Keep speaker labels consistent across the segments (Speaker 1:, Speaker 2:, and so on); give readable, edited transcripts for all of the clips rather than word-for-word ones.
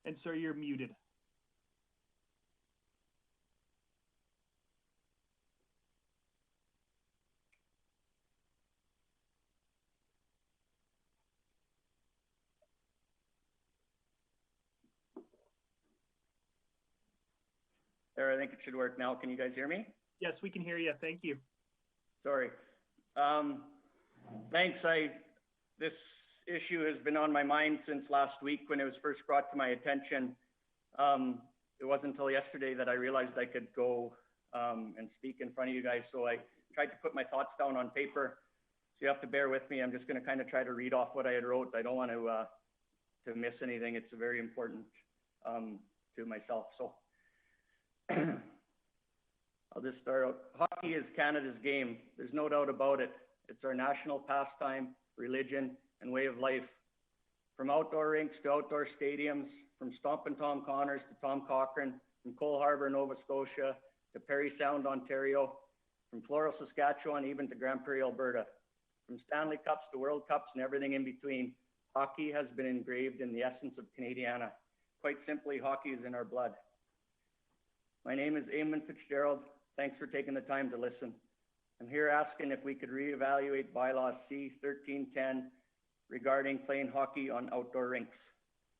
Speaker 1: And sir, you're muted.
Speaker 2: There, I think it should work now. Can you guys hear me?
Speaker 1: Yes, we can hear you. Thank you.
Speaker 2: Sorry. Thanks. This issue has been on my mind since last week when it was first brought to my attention. It wasn't until yesterday that I realized I could go and speak in front of you guys. So I tried to put my thoughts down on paper. So you have to bear with me. I'm just going to kind of try to read off what I had wrote. I don't want to miss anything. It's very important to myself. So I'll just start out. Hockey is Canada's game. There's no doubt about it. It's our national pastime, religion, and way of life. From outdoor rinks to outdoor stadiums, from Stompin' Tom Connors to Tom Cochrane, from Cole Harbour, Nova Scotia, to Parry Sound, Ontario, from Floral, Saskatchewan, even to Grande Prairie, Alberta. From Stanley Cups to World Cups and everything in between, hockey has been engraved in the essence of Canadiana. Quite simply, hockey is in our blood. My name is Eamon Fitzgerald. Thanks for taking the time to listen. I'm here asking if we could reevaluate bylaw C-1310 regarding playing hockey on outdoor rinks,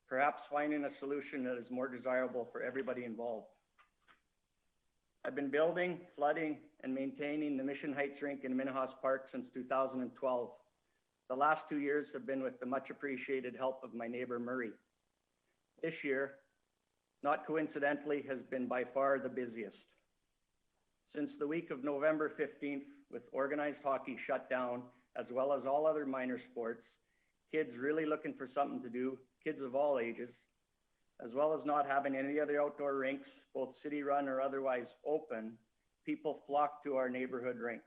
Speaker 2: perhaps finding a solution that is more desirable for everybody involved. I've been building, flooding, and maintaining the Mission Heights rink in Minnehaha Park since 2012. The last 2 years have been with the much appreciated help of my neighbor Murray. This year, not coincidentally, has been by far the busiest. Since the week of November 15th, with organized hockey shut down, as well as all other minor sports, kids really looking for something to do, kids of all ages, as well as not having any other outdoor rinks, both city-run or otherwise open, people flocked to our neighborhood rink.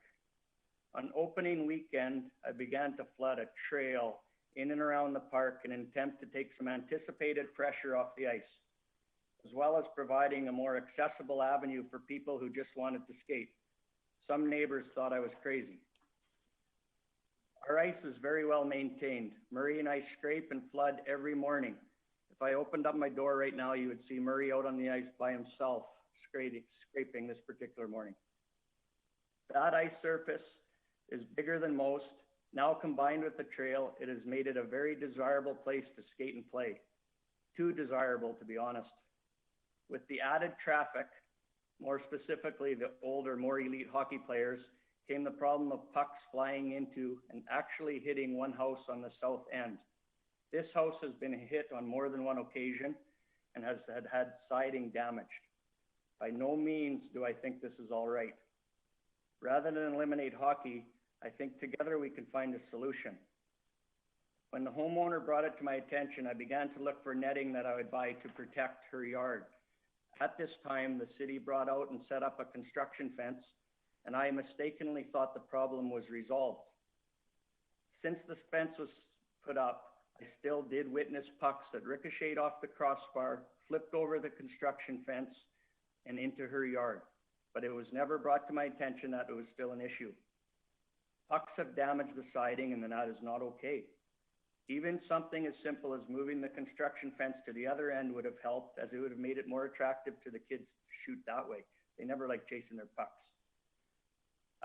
Speaker 2: On opening weekend, I began to flood a trail in and around the park in an attempt to take some anticipated pressure off the ice, as well as providing a more accessible avenue for people who just wanted to skate. Some neighbors thought I was crazy. Our ice is very well maintained. Murray and I scrape and flood every morning. If I opened up my door right now, you would see Murray out on the ice by himself, scraping this particular morning. That ice surface is bigger than most. Now combined with the trail, it has made it a very desirable place to skate and play. Too desirable, to be honest. With the added traffic, more specifically the older, more elite hockey players, came the problem of pucks flying into and actually hitting one house on the south end. This house has been hit on more than one occasion and has had siding damaged. By no means do I think this is all right. Rather than eliminate hockey, I think together we can find a solution. When the homeowner brought it to my attention, I began to look for netting that I would buy to protect her yard. At this time, the city brought out and set up a construction fence, and I mistakenly thought the problem was resolved. Since the fence was put up, I still did witness pucks that ricocheted off the crossbar, flipped over the construction fence, and into her yard. But it was never brought to my attention that it was still an issue. Pucks have damaged the siding, and that is not okay. Even something as simple as moving the construction fence to the other end would have helped, as it would have made it more attractive to the kids to shoot that way. They never like chasing their pucks.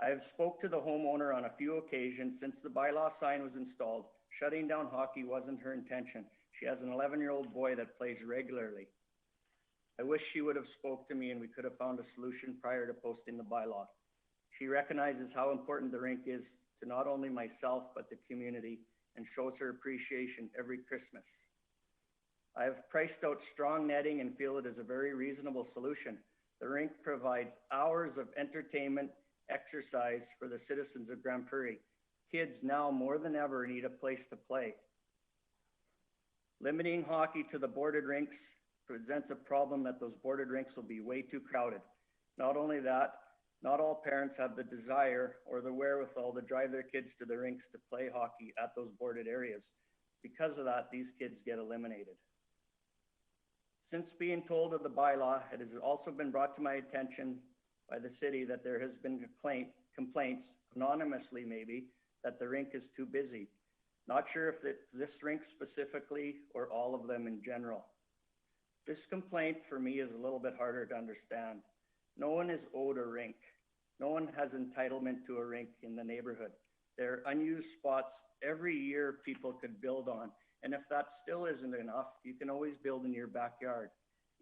Speaker 2: I have spoke to the homeowner on a few occasions since the bylaw sign was installed. Shutting down hockey wasn't her intention. She has an 11-year-old boy that plays regularly. I wish she would have spoke to me and we could have found a solution prior to posting the bylaw. She recognizes how important the rink is to not only myself, but the community, and shows her appreciation every Christmas. I have priced out strong netting and feel it is a very reasonable solution. The rink provides hours of entertainment, exercise for the citizens of Grande Prairie. Kids now more than ever need a place to play. Limiting hockey to the boarded rinks presents a problem that those boarded rinks will be way too crowded. Not only that, not all parents have the desire or the wherewithal to drive their kids to the rinks to play hockey at those boarded areas. Because of that, these kids get eliminated. Since being told of the bylaw, it has also been brought to my attention by the city that there has been complaints, anonymously maybe, that the rink is too busy. Not sure if it's this rink specifically or all of them in general. This complaint for me is a little bit harder to understand. No one is owed a rink. No one has entitlement to a rink in the neighborhood. There are unused spots every year people could build on. And if that still isn't enough, you can always build in your backyard.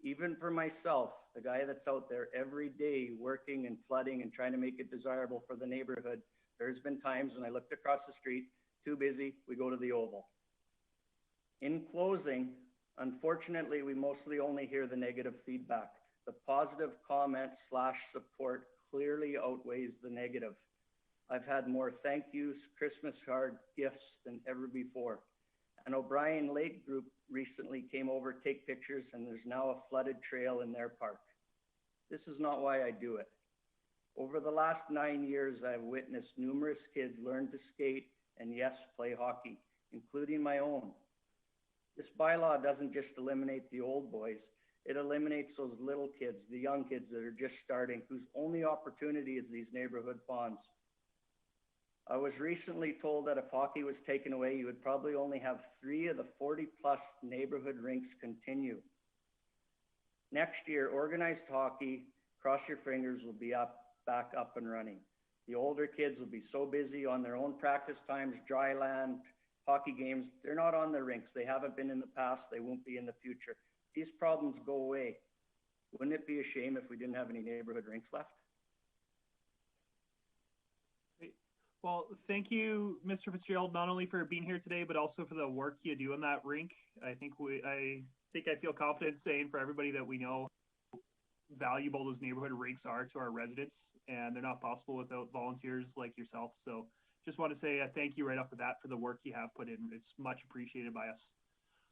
Speaker 2: Even for myself, the guy that's out there every day working and flooding and trying to make it desirable for the neighborhood, there's been times when I looked across the street, too busy, we go to the Oval. In closing, unfortunately, we mostly only hear the negative feedback. The positive comment/support clearly outweighs the negative. I've had more thank yous, Christmas card gifts than ever before. An O'Brien Lake group recently came over to take pictures, and there's now a flooded trail in their park. This is not why I do it. Over the last 9 years, I've witnessed numerous kids learn to skate and yes, play hockey, including my own. This bylaw doesn't just eliminate the old boys, it eliminates those little kids, the young kids that are just starting, whose only opportunity is these neighborhood ponds. I was recently told that if hockey was taken away, you would probably only have 3 of the 40+ neighborhood rinks continue. Next year, organized hockey, cross your fingers, will be back up and running. The older kids will be so busy on their own practice times, dry land, hockey games, they're not on the rinks. They haven't been in the past, they won't be in the future. These problems go away. Wouldn't it be a shame if we didn't have any neighborhood rinks left?
Speaker 1: Well, thank you, Mr. Fitzgerald, not only for being here today, but also for the work you do in that rink. I feel confident saying for everybody that we know how valuable those neighborhood rinks are to our residents, and they're not possible without volunteers like yourself. So just want to say a thank you right off the bat for the work you have put in. It's much appreciated by us.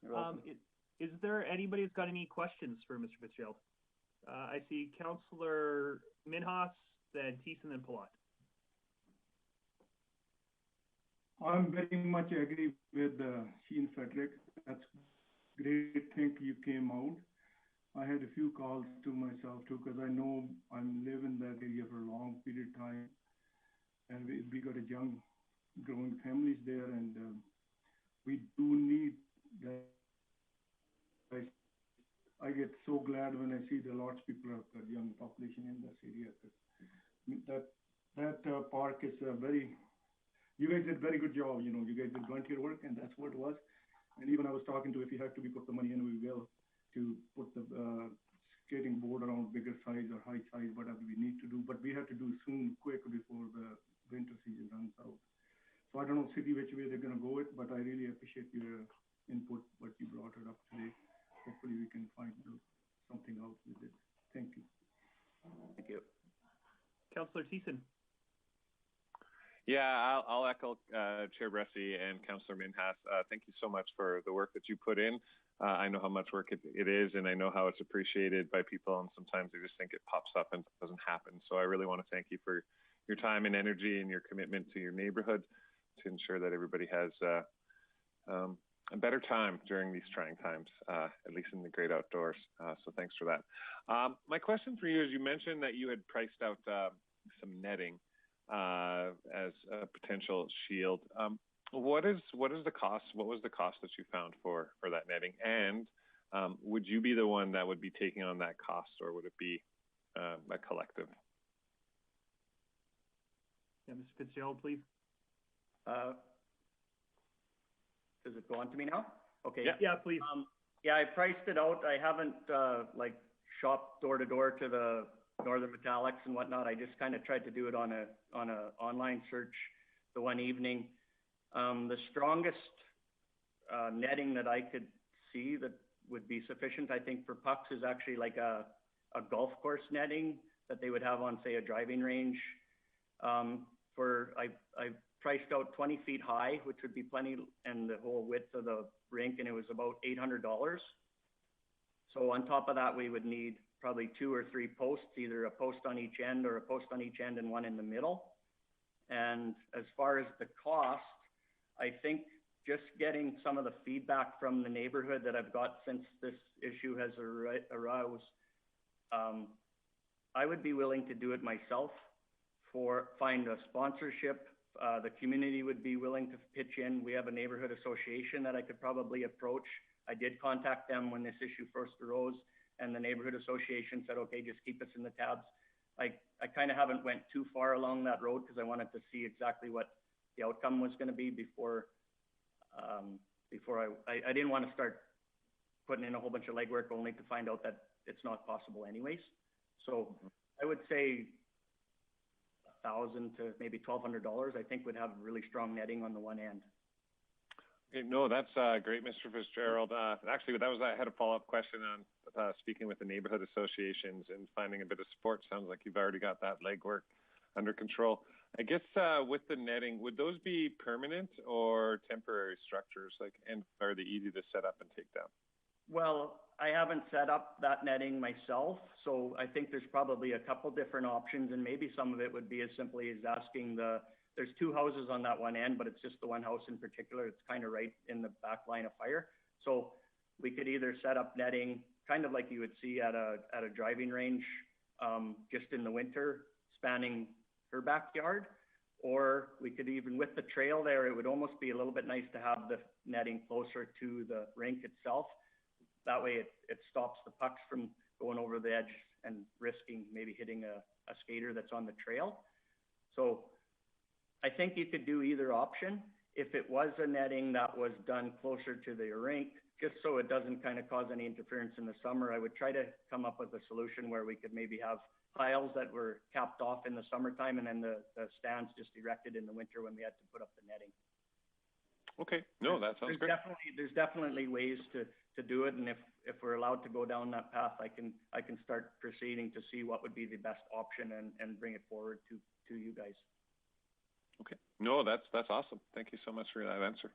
Speaker 2: You're welcome.
Speaker 1: Is there anybody that's got any questions for Mr. Fitzgerald? I see Councillor Minhas, then Thiessen, then Palat.
Speaker 3: I'm very much agree with Sheen Frederick. That's great thing you came out. I had a few calls to myself too, because I know I'm living that area for a long period of time. And we got a young growing families there, and we do need that. I get so glad when I see the lots of people have got young population in this area. That park is very. You guys did a very good job. You know, you guys did volunteer work, and that's what it was. And even I was talking to, if you have to, we put the money in, we will, to put the skating board around bigger size or high size, whatever we need to do. But we have to do soon, quick, before the winter season runs out. So I don't know city which way they're going to go with, but I really appreciate your input, what you brought it up today. Hopefully we can find something out with it. Thank you.
Speaker 2: Thank you.
Speaker 1: Councillor Thiessen.
Speaker 4: Yeah, I'll echo Chair Bressie and Councillor Minhas. Thank you so much for the work that you put in. I know how much work it is, and I know how it's appreciated by people, and sometimes they just think it pops up and doesn't happen. So I really want to thank you for your time and energy and your commitment to your neighborhood to ensure that everybody has a better time during these trying times, at least in the great outdoors. So thanks for that. My question for you is, you mentioned that you had priced out some netting as a potential shield. What is the cost? What was the cost that you found for that netting? And would you be the one that would be taking on that cost, or would it be a collective?
Speaker 1: Yeah, Mr. Fitzgerald, please.
Speaker 2: Does it go on to me now? Okay.
Speaker 1: Yeah, please.
Speaker 2: Yeah, I priced it out. I haven't shopped door to door to the Northern Metallics and whatnot. I just kind of tried to do it on a online search the one evening. The strongest netting that I could see that would be sufficient, I think, for pucks is actually like a golf course netting that they would have on, say, a driving range. I priced out 20 feet high, which would be plenty, and the whole width of the rink, and it was about $800. So on top of that, we would need probably 2 or 3 posts, either a post on each end or a post on each end and one in the middle. And as far as the cost, I think just getting some of the feedback from the neighborhood that I've got since this issue has aroused, I would be willing to do it myself, find a sponsorship. The community would be willing to pitch in. We have a neighborhood association that I could probably approach. I did contact them when this issue first arose, and the neighborhood association said, okay, just keep us in the tabs. I kind of haven't went too far along that road because I wanted to see exactly what the outcome was going to be before I didn't want to start putting in a whole bunch of legwork only to find out that it's not possible anyways. So I would say $1,000 to maybe $1,200, I think, would have really strong netting on the one end.
Speaker 4: Okay, no, that's great, Mr. Fitzgerald. Actually, I had a follow-up question on speaking with the neighborhood associations and finding a bit of support. Sounds like you've already got that legwork under control. I guess with the netting, would those be permanent or temporary structures? And are they easy to set up and take down?
Speaker 2: Well, I haven't set up that netting myself, so I think there's probably a couple different options, and maybe some of it would be as simply as asking there's two houses on that one end, but it's just the one house in particular. It's kind of right in the back line of fire. So we could either set up netting, kind of like you would see at a driving range, just in the winter, spanning her backyard, or we could even, with the trail there, it would almost be a little bit nice to have the netting closer to the rink itself. That way it stops the pucks from going over the edge and risking maybe hitting a skater that's on the trail. So I think you could do either option. If it was a netting that was done closer to the rink, just so it doesn't kind of cause any interference in the summer, I would try to come up with a solution where we could maybe have piles that were capped off in the summertime and then the stands just erected in the winter when we had to put up the netting.
Speaker 4: Okay, no, that sounds great.
Speaker 2: There's definitely ways to do it, and if we're allowed to go down that path, I can start proceeding to see what would be the best option and bring it forward to you guys.
Speaker 4: Okay, no, that's awesome. Thank you so much for that answer.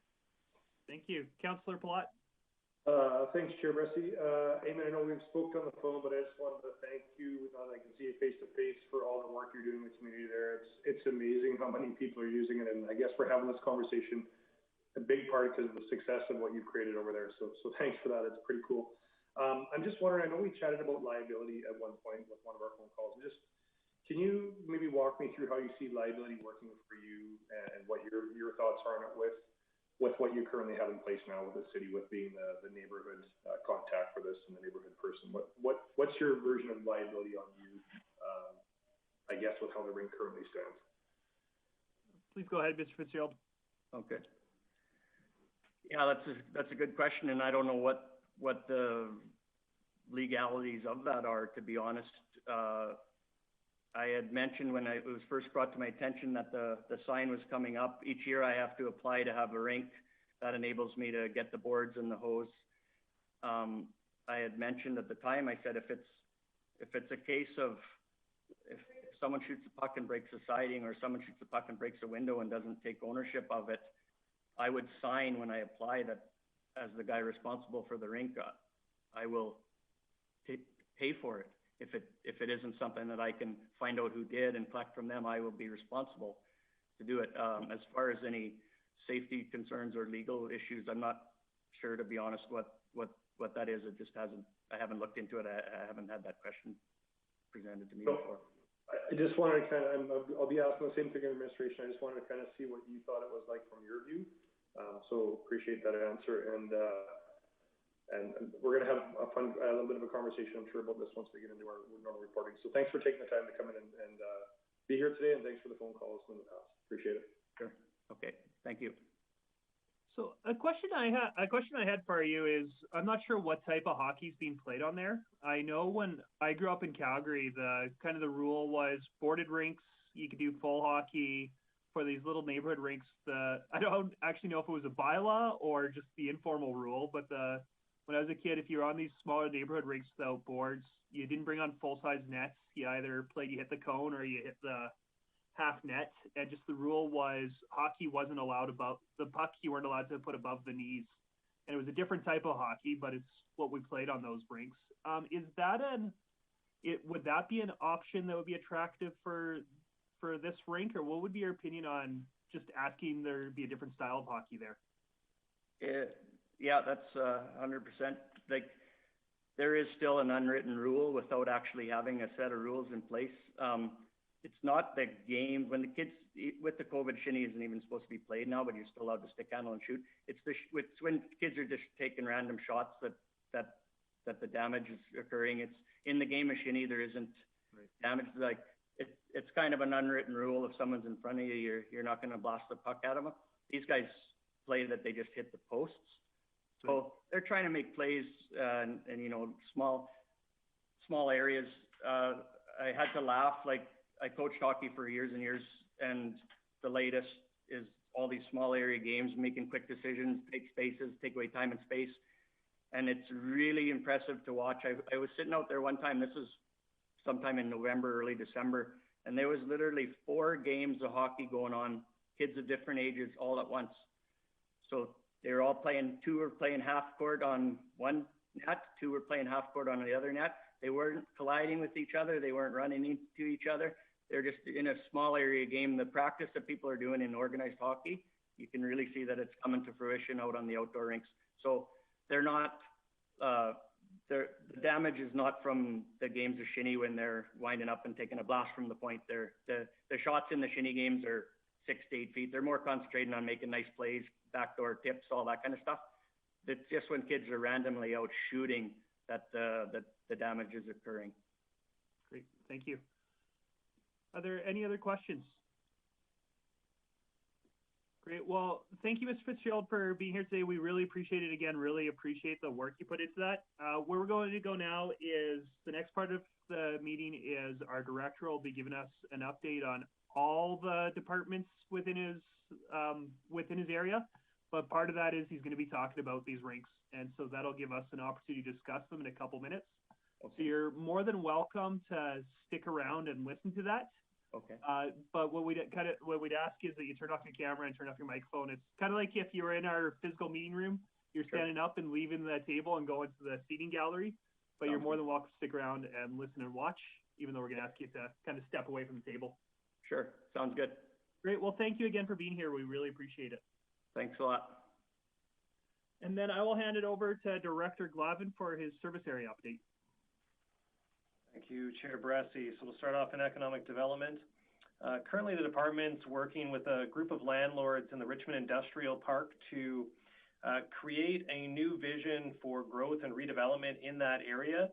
Speaker 1: Thank you. Councillor Palat.
Speaker 3: Thanks, Chair Bressie. Eamon, I know we've spoken on the phone, but I just wanted to thank you, now that I can see you face to face, for all the work you're doing in the community there. It's amazing how many people are using it, and I guess we're having this conversation a big part because of the success of what you've created over there. So thanks for that. It's pretty cool. I'm just wondering, I know we chatted about liability at one point with one of our phone calls. Can you maybe walk me through how you see liability working for you and what your thoughts are on it with what you currently have in place now with the city, with being the neighborhood contact for this and the neighborhood person? What's your version of liability on you, I guess, with how the rink currently stands?
Speaker 1: Please go ahead, Mr. Fitzgerald.
Speaker 2: Okay. Yeah, that's a good question, and I don't know what the legalities of that are, to be honest. I had mentioned when it was first brought to my attention that the sign was coming up. Each year I have to apply to have a rink that enables me to get the boards and the hose. I had mentioned at the time, I said, if it's a case of if someone shoots a puck and breaks a siding, or someone shoots a puck and breaks a window and doesn't take ownership of it, I would sign when I apply that as the guy responsible for the rink, I will pay for it. If it isn't something that I can find out who did and collect from them, I will be responsible to do it. As far as any safety concerns or legal issues, I'm not sure, to be honest, what that is. It just I haven't looked into it. I haven't had that question presented to me before.
Speaker 3: I just wanted to I'll be asking the same thing in administration. I just wanted to kind of see what you thought it was like from your view. So appreciate that answer. And we're going to have a little bit of a conversation, I'm sure, about this once we get into our normal reporting. So thanks for taking the time to come in and be here today, and thanks for the phone calls in the past. Appreciate it.
Speaker 2: Sure. Okay. Thank you.
Speaker 1: So a question I had for you is, I'm not sure what type of hockey is being played on there. I know when I grew up in Calgary, the rule was boarded rinks, you could do full hockey. For these little neighborhood rinks, I don't actually know if it was a bylaw or just the informal rule, but when I was a kid, if you were on these smaller neighborhood rinks without boards, you didn't bring on full-size nets. You either you hit the cone or you hit the half net. And just the rule was hockey wasn't allowed above the puck. You weren't allowed to put above the knees. And it was a different type of hockey, but it's what we played on those rinks. Would that be an option that would be attractive for this rink, or what would be your opinion on just asking there be a different style of hockey there?
Speaker 2: Yeah, that's 100%. Like, there is still an unwritten rule without actually having a set of rules in place. it's not the game when the kids with the COVID shinny isn't even supposed to be played now, but you're still allowed to stick handle and shoot. It's when kids are just taking random shots that the damage is occurring. It's in the game of shinny, there isn't damage. Like it's kind of an unwritten rule. If someone's in front of you, you're not going to blast the puck at them. These guys play that they just hit the posts. So they're trying to make plays and you know, small areas. I had to laugh. Like I coached hockey for years and years, and the latest is all these small area games, making quick decisions, take spaces, take away time and space. And it's really impressive to watch. I was sitting out there one time, this was sometime in November, early December, and there was literally 4 games of hockey going on, kids of different ages all at once. So they were all playing, 2 were playing half court on one net, 2 were playing half court on the other net. They weren't colliding with each other. They weren't running into each other. They're just in a small area game. The practice that people are doing in organized hockey, you can really see that it's coming to fruition out on the outdoor rinks. So they're not, the damage is not from the games of shinny when they're winding up and taking a blast from the point. The shots in the shinny games are 6 to 8 feet. They're more concentrating on making nice plays, backdoor tips, all that kind of stuff. It's just when kids are randomly out shooting that the damage is occurring.
Speaker 1: Great, thank you. Are there any other questions? Great, well, thank you, Mr. Fitzgerald, for being here today. We really appreciate it again, really appreciate the work you put into that. Where we're going to go now is, the next part of the meeting is our director will be giving us an update on all the departments within his area. But part of that is he's going to be talking about these rinks. And so that'll give us an opportunity to discuss them in a couple minutes. Okay. So you're more than welcome to stick around and listen to that.
Speaker 2: Okay.
Speaker 1: But what we'd ask is that you turn off your camera and turn off your microphone. It's kind of like if you were in our physical meeting room, you're standing up and leaving the table and going to the seating gallery. But you're more than welcome to stick around and listen and watch, even though we're going to ask you to kind of step away from the table.
Speaker 2: Sure. Sounds good.
Speaker 1: Great. Well, thank you again for being here. We really appreciate it.
Speaker 2: Thanks a lot.
Speaker 1: And then I will hand it over to Director Glavin for his service area update.
Speaker 5: Thank you, Chair Bressie. So we'll start off in economic development. Currently, the department's working with a group of landlords in the Richmond Industrial Park to create a new vision for growth and redevelopment in that area.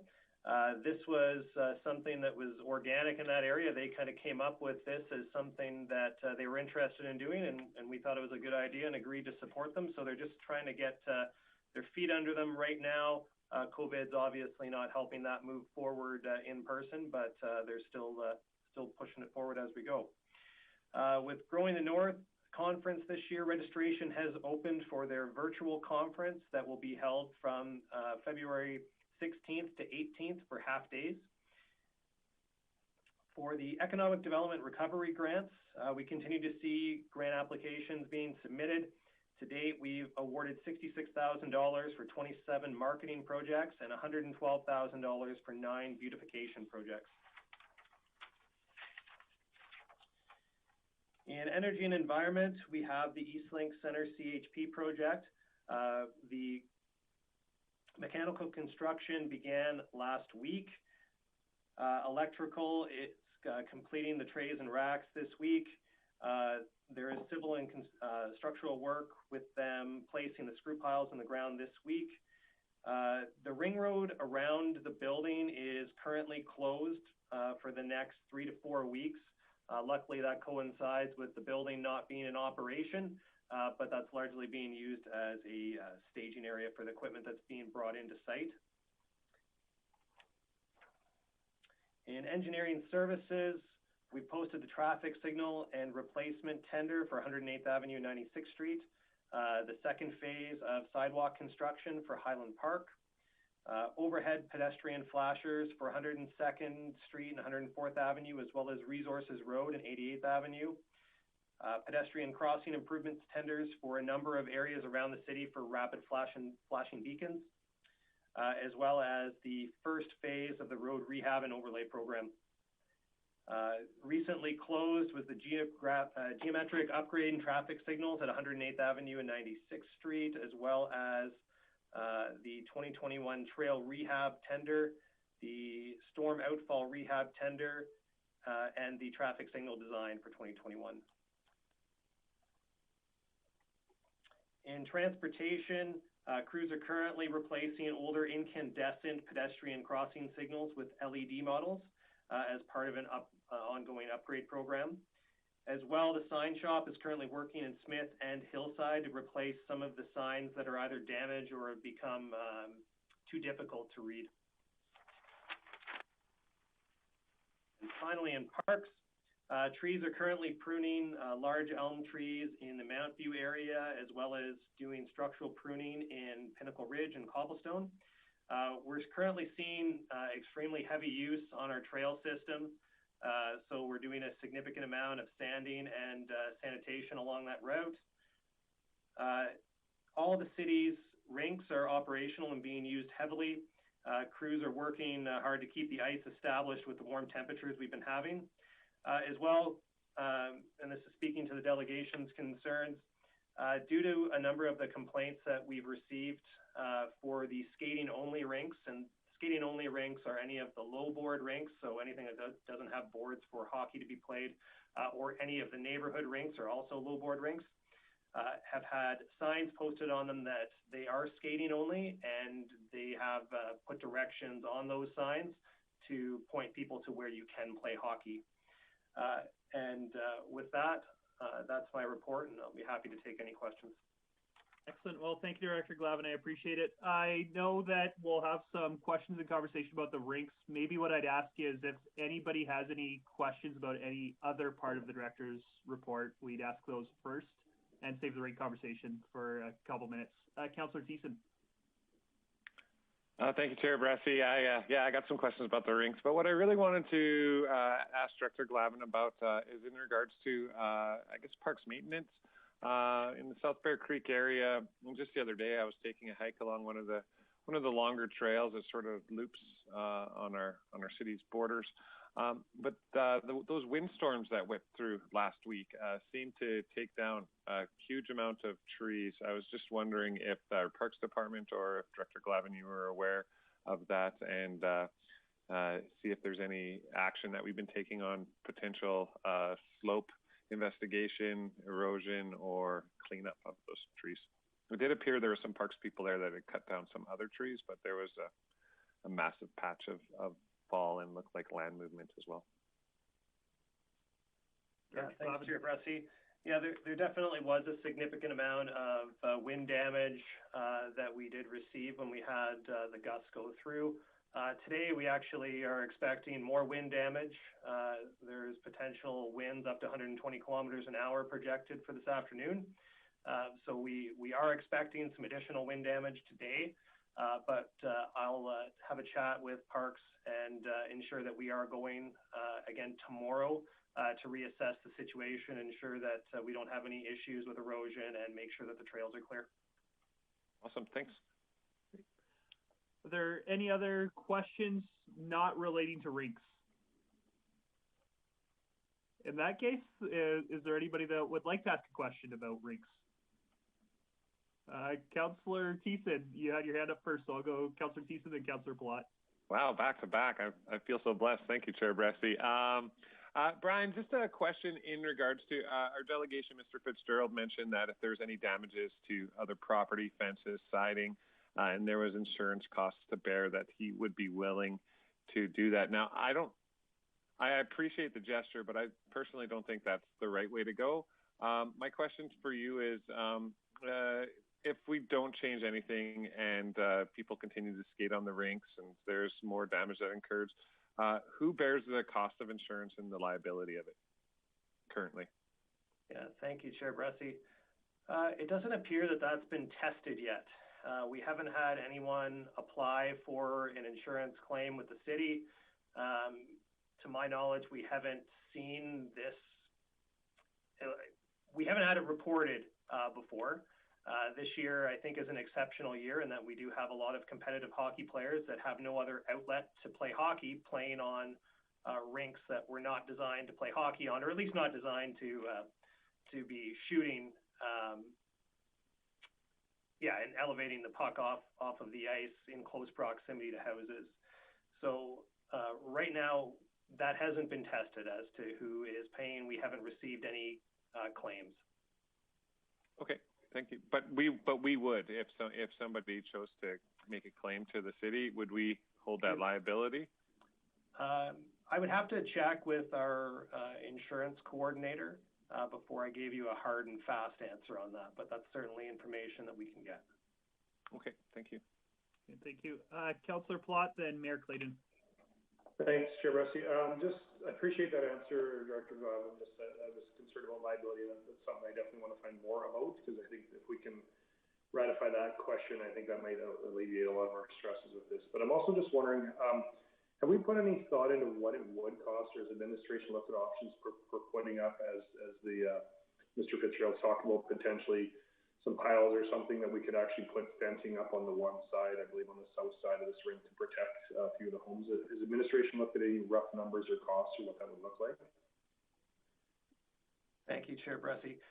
Speaker 5: This was something that was organic in that area. They kind of came up with this as something that they were interested in doing, and we thought it was a good idea and agreed to support them. So they're just trying to get their feet under them right now. COVID's obviously not helping that move forward in person, but they're still pushing it forward as we go. With Growing the North conference this year, registration has opened for their virtual conference that will be held from February 16th to 18th for half days. For the Economic Development Recovery Grants, we continue to see grant applications being submitted. To date, we've awarded $66,000 for 27 marketing projects and $112,000 for 9 beautification projects. In energy and environment, we have the Eastlink Center CHP project. The mechanical construction began last week. Electrical, it's completing the trays and racks this week. There is civil and structural work with them placing the screw piles in the ground this week. The ring road around the building is currently closed for the next 3 to 4 weeks. Luckily, that coincides with the building not being in operation, but that's largely being used as a staging area for the equipment that's being brought into site. In engineering services, we posted the traffic signal and replacement tender for 108th Avenue, 96th Street, the second phase of sidewalk construction for Highland Park, overhead pedestrian flashers for 102nd Street and 104th Avenue, as well as Resources Road and 88th Avenue, pedestrian crossing improvements tenders for a number of areas around the city for rapid flashing beacons, as well as the first phase of the road rehab and overlay program. Recently closed was the geometric upgrade in traffic signals at 108th Avenue and 96th Street, as well as the 2021 trail rehab tender, the storm outfall rehab tender, and the traffic signal design for 2021. In transportation, crews are currently replacing older incandescent pedestrian crossing signals with LED models as part of an ongoing upgrade program. As well, the sign shop is currently working in Smith and Hillside to replace some of the signs that are either damaged or have become too difficult to read. And finally, in parks, trees are currently pruning large elm trees in the Mount View area, as well as doing structural pruning in Pinnacle Ridge and Cobblestone. We're currently seeing extremely heavy use on our trail system. So we're doing a significant amount of sanding and sanitation along that route. All the city's rinks are operational and being used heavily. Crews are working hard to keep the ice established with the warm temperatures we've been having. As well, and this is speaking to the delegation's concerns, due to a number of the complaints that we've received for the skating-only rinks, and skating-only rinks are any of the low-board rinks, so anything that doesn't have boards for hockey to be played, or any of the neighborhood rinks are also low-board rinks, have had signs posted on them that they are skating-only, and they have put directions on those signs to point people to where you can play hockey. With that, that's my report, and I'll be happy to take any questions.
Speaker 1: Excellent. Well, thank you, Director Glavin. I appreciate it. I know that we'll have some questions and conversation about the rinks. Maybe what I'd ask is if anybody has any questions about any other part of the Director's report, we'd ask those first and save the rink conversation for a couple minutes. Councillor Thiessen.
Speaker 4: Thank you, Chair Bressie. I got some questions about the rinks, but what I really wanted to ask Director Glavin about is in regards to, I guess, parks maintenance in the South Bear Creek area. And just the other day, I was taking a hike along one of the longer trails that sort of loops on our city's borders. But those windstorms that whipped through last week seemed to take down a huge amount of trees. I was just wondering if our Parks Department or if Director Glavin, you were aware of that, and see if there's any action that we've been taking on potential slope investigation, erosion, or cleanup of those trees. It did appear there were some parks people there that had cut down some other trees, but there was a massive patch of fall and looked like land movement as well.
Speaker 5: Yeah, thanks, Chair Bressie. Yeah, there definitely was a significant amount of wind damage that we did receive when we had the gusts go through. Today, we actually are expecting more wind damage. There's potential winds up to 120 kilometers an hour projected for this afternoon. So we are expecting some additional wind damage today, but I'll have a chat with Parks and ensure that we are going again tomorrow to reassess the situation, ensure that we don't have any issues with erosion, and make sure that the trails are clear.
Speaker 4: Awesome, thanks.
Speaker 1: Are there any other questions not relating to rinks? In that case, is there anybody that would like to ask a question about rinks? Councillor Thiessen, you had your hand up first, so I'll go Councillor Thiessen and Councillor Palat.
Speaker 4: Wow, back to back. I feel so blessed. Thank you, Chair Bressie. Brian, just a question in regards to our delegation. Mr. Fitzgerald mentioned that if there's any damages to other property, fences, siding, and there was insurance costs to bear, that he would be willing to do that. Now, I appreciate the gesture, but I personally don't think that's the right way to go. My question for you is, if we don't change anything and people continue to skate on the rinks and there's more damage that occurs, who bears the cost of insurance and the liability of it currently?
Speaker 5: Yeah, thank you, Chair Bressie. It doesn't appear that that's been tested yet. We haven't had anyone apply for an insurance claim with the city. To my knowledge, we haven't seen this. We haven't had it reported before. This year, I think, is an exceptional year in that we do have a lot of competitive hockey players that have no other outlet to play hockey, playing on rinks that were not designed to play hockey on, or at least not designed to be shooting, and elevating the puck off of the ice in close proximity to houses. So right now, that hasn't been tested as to who is paying. We haven't received any claims.
Speaker 4: Okay, thank you. But we would, if somebody chose to make a claim to the city, would we hold that liability?
Speaker 5: I would have to check with our insurance coordinator before I gave you a hard and fast answer on that, but that's certainly information that we can get.
Speaker 4: Okay, thank you.
Speaker 1: Okay, thank you. Councillor Plott, then Mayor Clayton.
Speaker 6: Thanks, Chair Bessie. I appreciate that answer, Director Glavin. I was concerned about liability. That's something I definitely want to find more about, because I think if we can ratify that question, I think that might alleviate a lot of our stresses with this. But I'm also just wondering, have we put any thought into what it would cost, or has administration looked at options for putting up, as Mr. Fitzgerald talked about, potentially some piles or something that we could actually put fencing up on the one side, I believe on the south side of this rink, to protect a few of the homes? Has administration looked at any rough numbers or costs or what that would look like?
Speaker 5: Thank you, Chair Bressie.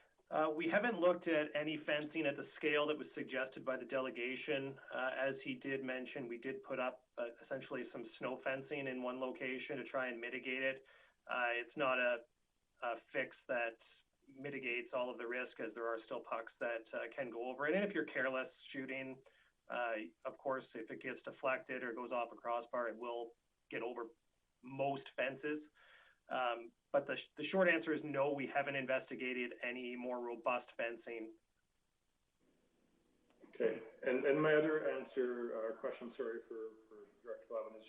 Speaker 5: We haven't looked at any fencing at the scale that was suggested by the delegation. As he did mention, we did put up essentially some snow fencing in one location to try and mitigate it. It's not a fix that mitigates all of the risk, as there are still pucks that can go over it. And if you're careless shooting, of course, if it gets deflected or goes off a crossbar, it will get over most fences. But the short answer is no, we haven't investigated any more robust fencing.
Speaker 6: Okay, and my other answer or question, sorry, for Director Glavin, is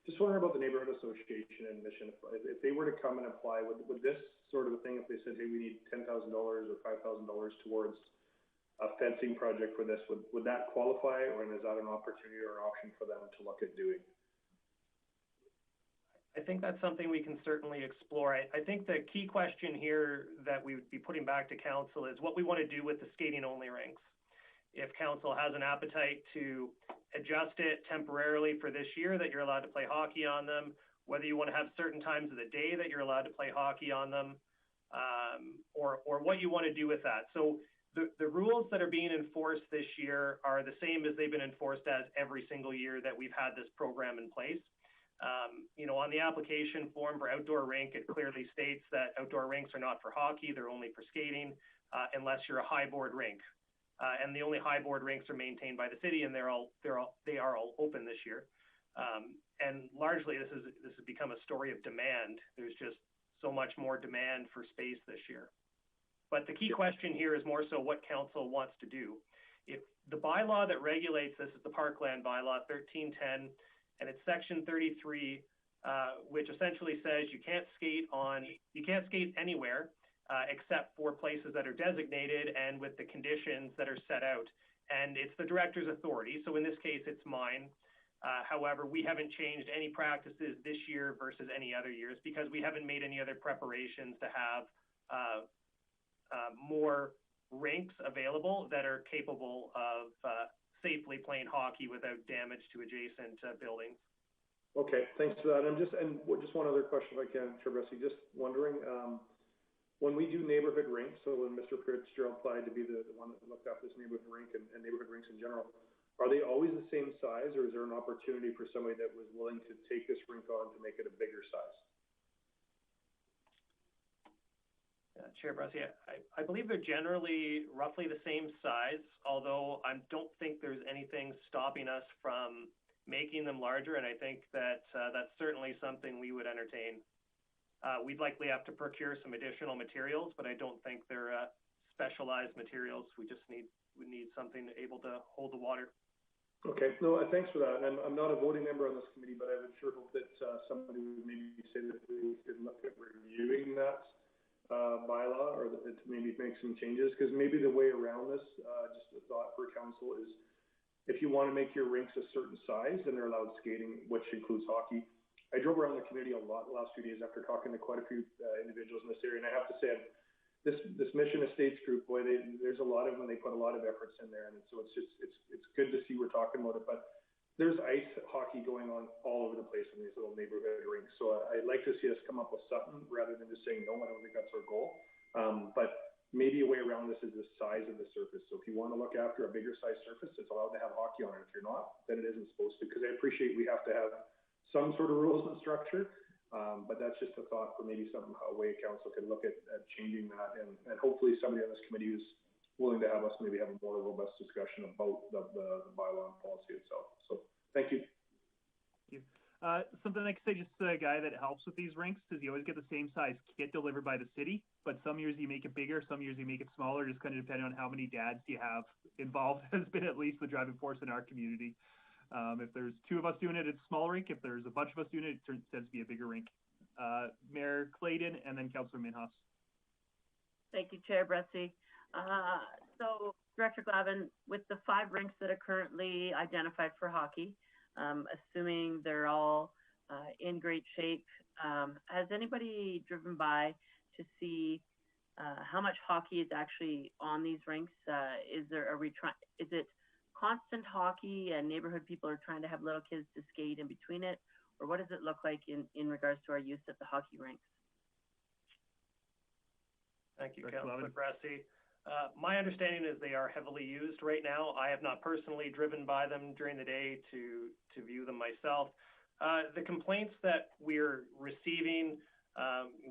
Speaker 6: just wondering about the neighborhood association and mission. If they were to come and apply, would this sort of a thing, if they said, hey, we need $10,000 or $5,000 towards a fencing project for this, would that qualify, or is that an opportunity or an option for them to look at doing?
Speaker 5: I think that's something we can certainly explore. I think the key question here that we would be putting back to council is what we want to do with the skating only rinks. If council has an appetite to adjust it temporarily for this year that you're allowed to play hockey on them, whether you want to have certain times of the day that you're allowed to play hockey on them, or what you want to do with that. So the rules that are being enforced this year are the same as they've been enforced as every single year that we've had this program in place. On the application form for outdoor rink, it clearly states that outdoor rinks are not for hockey, they're only for skating, unless you're a high board rink. And the only high board rinks are maintained by the city, and they are all open this year. And largely, this has become a story of demand. There's just so much more demand for space this year. But the key question here is more so what council wants to do. If the bylaw that regulates this is the Parkland bylaw 1310, and it's section 33, which essentially says you can't skate anywhere except for places that are designated and with the conditions that are set out. And it's the director's authority. So in this case, it's mine. However, we haven't changed any practices this year versus any other years because we haven't made any other preparations to have more rinks available that are capable of safely playing hockey without damage to adjacent buildings.
Speaker 6: Okay, thanks for that. And just one other question, if I can, Chair Bressie, just wondering, when we do neighborhood rinks, so when Mr. Fitzgerald applied to be the one that looked after this neighborhood rink and neighborhood rinks in general, are they always the same size, or is there an opportunity for somebody that was willing to take this rink on to make it a bigger size?
Speaker 5: Chair Bressie, I believe they're generally roughly the same size, although I don't think there's anything stopping us from making them larger, and I think that that's certainly something we would entertain. We'd likely have to procure some additional materials, but I don't think they're specialized materials. We need something able to hold the water.
Speaker 6: Okay, no, thanks for that. And I'm not a voting member on this committee, but I would sure hope that somebody would maybe say that we could look at reviewing that bylaw, or to maybe make some changes, because maybe the way around this, just a thought for council, is if you want to make your rinks a certain size, then they're allowed skating, which includes hockey. I drove around the community a lot the last few days after talking to quite a few individuals in this area, and I have to say, this Mission Estates group, boy, there's a lot of them, and they put a lot of efforts in there, and so it's good to see we're talking about it. But there's ice hockey going on all over the place in these little neighborhood rinks. So I'd like to see us come up with something rather than just saying no. I don't think that's our goal. But maybe a way around this is the size of the surface. So if you want to look after a bigger size surface, it's allowed to have hockey on it. If you're not, then it isn't supposed to. Because I appreciate we have to have some sort of rules and structure. But that's just a thought for maybe some way council could look at changing that, and hopefully somebody on this committee is willing to have us maybe have a more robust discussion about the bylaw and policy itself. So thank you.
Speaker 1: Something I could say, just a guy that helps with these rinks, is you always get the same size kit delivered by the city, but some years you make it bigger, some years you make it smaller, just kind of depending on how many dads you have involved has been at least the driving force in our community. If there's two of us doing it, it's a small rink. If there's a bunch of us doing it, tends to be a bigger rink. Mayor Clayton and then Councillor Minhas.
Speaker 7: Thank you, Chair Bressie. So, Director Glavin, with the 5 rinks that are currently identified for hockey, assuming they're all in great shape, has anybody driven by to see how much hockey is actually on these rinks? Is it constant hockey and neighborhood people are trying to have little kids to skate in between it? Or what does it look like in regards to our use at the hockey rinks?
Speaker 5: Thank you, Councillor Bressie. My understanding is they are heavily used right now. I have not personally driven by them during the day to view them myself. The complaints that we're receiving,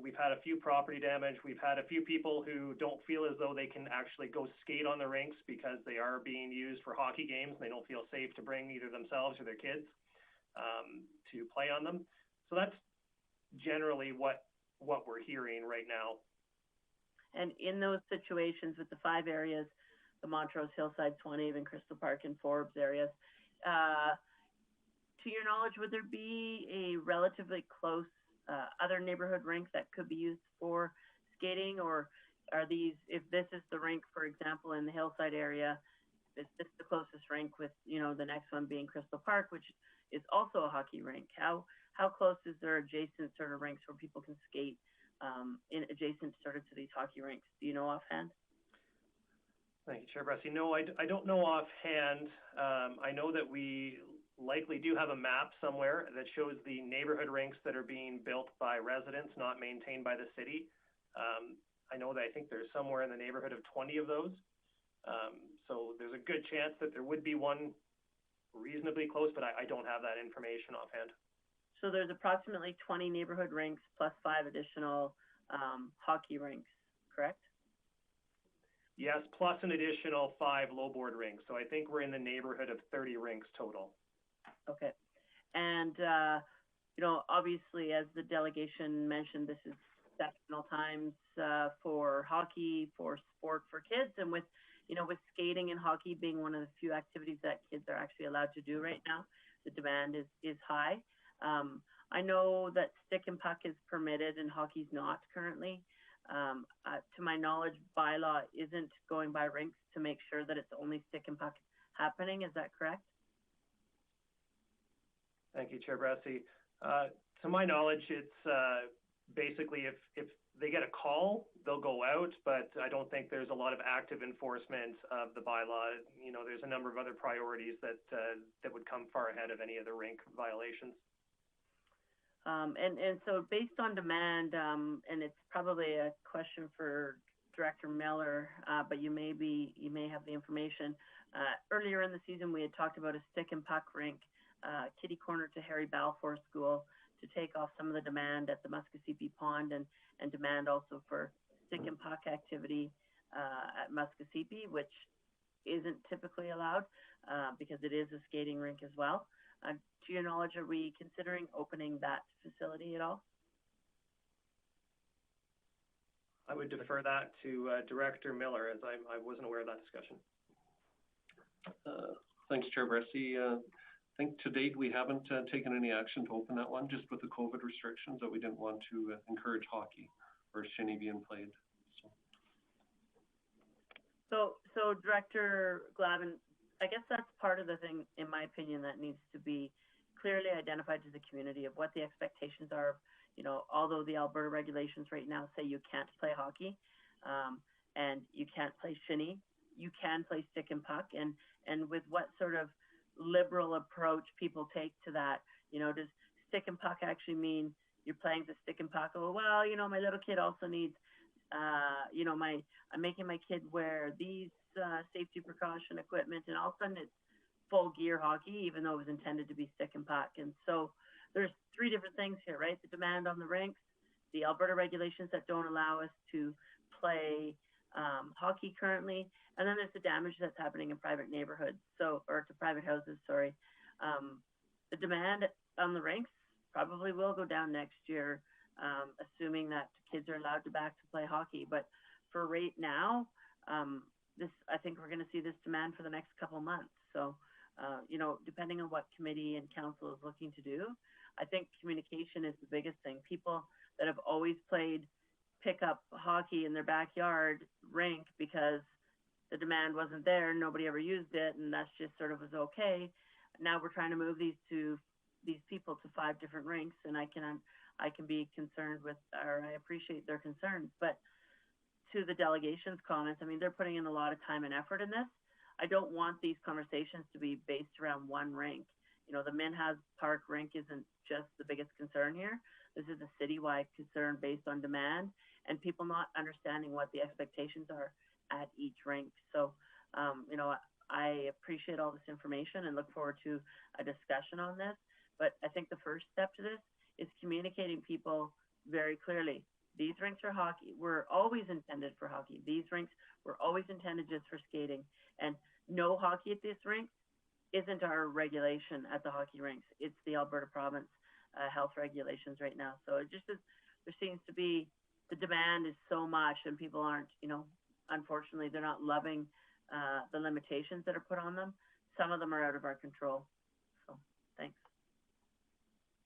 Speaker 5: we've had a few property damage. We've had a few people who don't feel as though they can actually go skate on the rinks because they are being used for hockey games. And they don't feel safe to bring either themselves or their kids to play on them. So that's generally what we're hearing right now.
Speaker 7: And in those situations with the 5 areas, the Montrose, Hillside, Swanhaven, Crystal Park, and Forbes areas, to your knowledge, would there be a relatively close other neighborhood rink that could be used for skating? Or are these, if this is the rink, for example, in the Hillside area, is this the closest rink with, the next one being Crystal Park, which is also a hockey rink? How close is there adjacent sort of rinks where people can skate in adjacent sort of to these hockey rinks? Do you know offhand?
Speaker 5: Thank you, Chair Bressie. No, I don't know offhand. I know that we likely do have a map somewhere that shows the neighborhood rinks that are being built by residents, not maintained by the city. I know that I think there's somewhere in the neighborhood of 20 of those. So there's a good chance that there would be one reasonably close, but I don't have that information offhand.
Speaker 7: So there's approximately 20 neighborhood rinks plus 5 additional hockey rinks, correct?
Speaker 5: Yes, plus an additional 5 low board rinks. So I think we're in the neighborhood of 30 rinks total.
Speaker 7: Okay. And, obviously, as the delegation mentioned, this is exceptional times for hockey, for sport for kids. And with skating and hockey being one of the few activities that kids are actually allowed to do right now, the demand is high. I know that stick and puck is permitted and hockey's not currently. To my knowledge, bylaw isn't going by rinks to make sure that it's only stick and puck happening. Is that correct?
Speaker 5: Thank you, Chair Bressie. To my knowledge, it's basically if they get a call, they'll go out, but I don't think there's a lot of active enforcement of the bylaw. There's a number of other priorities that would come far ahead of any other rink violations.
Speaker 7: And so based on demand, and it's probably a question for Director Miller, but you may have the information. Earlier in the season, we had talked about a stick and puck rink, kitty corner to Harry Balfour School, to take off some of the demand at the Muskasippi Pond and demand also for stick and puck activity at Muskasippi, which isn't typically allowed because it is a skating rink as well. To your knowledge, are we considering opening that facility at all?
Speaker 5: I would defer that to Director Miller, as I wasn't aware of that discussion.
Speaker 8: Thanks, Chair Bressie. I think to date we haven't taken any action to open that one, just with the COVID restrictions that we didn't want to encourage hockey or shinny being played.
Speaker 7: So Director Glavin, I guess that's part of the thing, in my opinion, that needs to be clearly identified to the community of what the expectations are. Although the Alberta regulations right now say you can't play hockey and you can't play shinny, you can play stick and puck. And with what sort of liberal approach people take to that, does stick and puck actually mean you're playing the stick and puck? Oh, well, my little kid also needs, I'm making my kid wear these safety precaution equipment, and all of a sudden it's full gear hockey, even though it was intended to be stick and puck. And so there's three different things here, right? The demand on the rinks, the Alberta regulations that don't allow us to play hockey currently, and then there's the damage that's happening in private neighborhoods, or to private houses, sorry. The demand on the rinks probably will go down next year, assuming that kids are allowed back to play hockey. But for right now, I think we're going to see this demand for the next couple months. So, depending on what committee and council is looking to do, I think communication is the biggest thing. People that have always played pickup hockey in their backyard rink because the demand wasn't there, nobody ever used it, and that's just sort of was okay. Now we're trying to move these people to 5 different rinks, and I can be concerned with, or I appreciate their concerns. But to the delegation's comments, I mean, they're putting in a lot of time and effort in this. I don't want these conversations to be based around one rink. The Minhas Park rink isn't just the biggest concern here. This is a citywide concern based on demand and people not understanding what the expectations are at each rink. So, I appreciate all this information and look forward to a discussion on this. But I think the first step to this is communicating people very clearly. These rinks are hockey. Were always intended for hockey. These rinks were always intended just for skating. And no hockey at this rink isn't our regulation at the hockey rinks. It's the Alberta province health regulations right now. So it just is, there seems to be, the demand is so much and people aren't, unfortunately, they're not loving the limitations that are put on them. Some of them are out of our control. So thanks.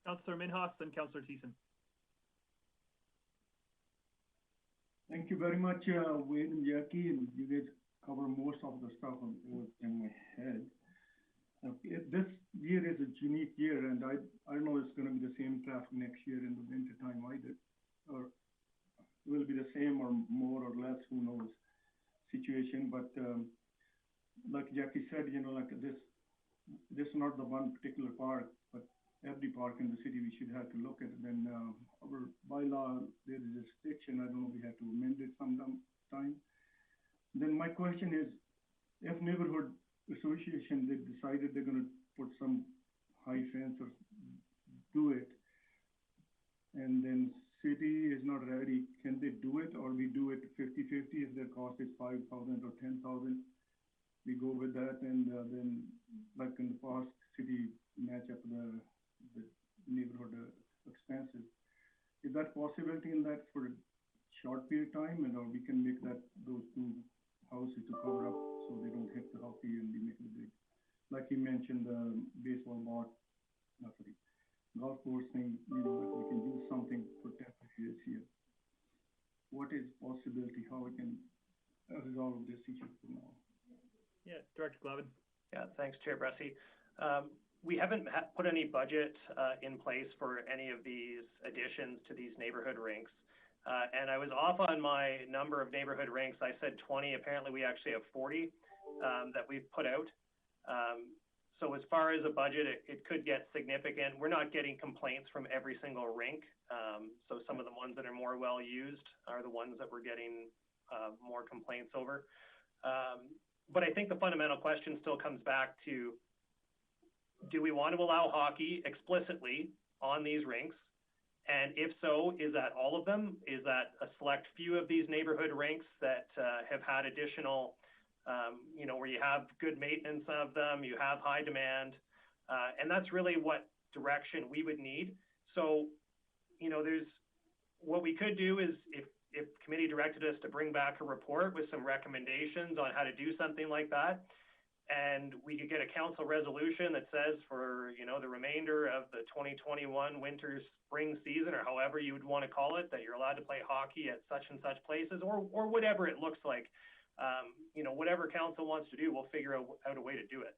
Speaker 1: Councillor Minhas and Councillor Thiessen.
Speaker 3: Thank you very much, Wade and Jackie, and you guys cover most of the stuff in my head. This year is a unique year, and I don't know it's going to be the same traffic next year in the winter time either, or it will be the same or more or less, who knows, situation. But like Jackie said, like this is not the one particular park, but every park in the city we should have to look at. And then our bylaw, there is a restriction. I don't know, we have to amend it sometime. Then my question is, if neighborhood association, they decided they're going to put some high fence or do it, and then city is not ready, can they do it, or we do it 50-50? If their cost is 5,000 or 10,000, we go with that, and then like in the past, city match up the neighborhood expenses. Is that possibility in that for a short period of time, and or we can make that those 2 houses to cover up so they don't hit the hockey and we make it big? Like you mentioned, the golf course thing, that we can do something for temporary this year. What is possibility, how we can resolve this issue for now?
Speaker 1: Yeah, Director Glavin.
Speaker 5: Yeah, thanks, Chair Bressie. We haven't put any budget in place for any of these additions to these neighborhood rinks. And I was off on my number of neighborhood rinks. I said 20. Apparently, we actually have 40 that we've put out. So as far as a budget, it could get significant. We're not getting complaints from every single rink. So some of the ones that are more well used are the ones that we're getting more complaints over. But I think the fundamental question still comes back to, do we want to allow hockey explicitly on these rinks? And if so, is that all of them? Is that a select few of these neighborhood rinks that have had additional, where you have good maintenance of them, you have high demand, and that's really what direction we would need. So, there's, what we could do is, if committee directed us to bring back a report with some recommendations on how to do something like that, and we could get a council resolution that says for, the remainder of the 2021 winter spring season, or however you would want to call it, that you're allowed to play hockey at such and such places, or whatever it looks like. Whatever council wants to do, we'll figure out a way to do it.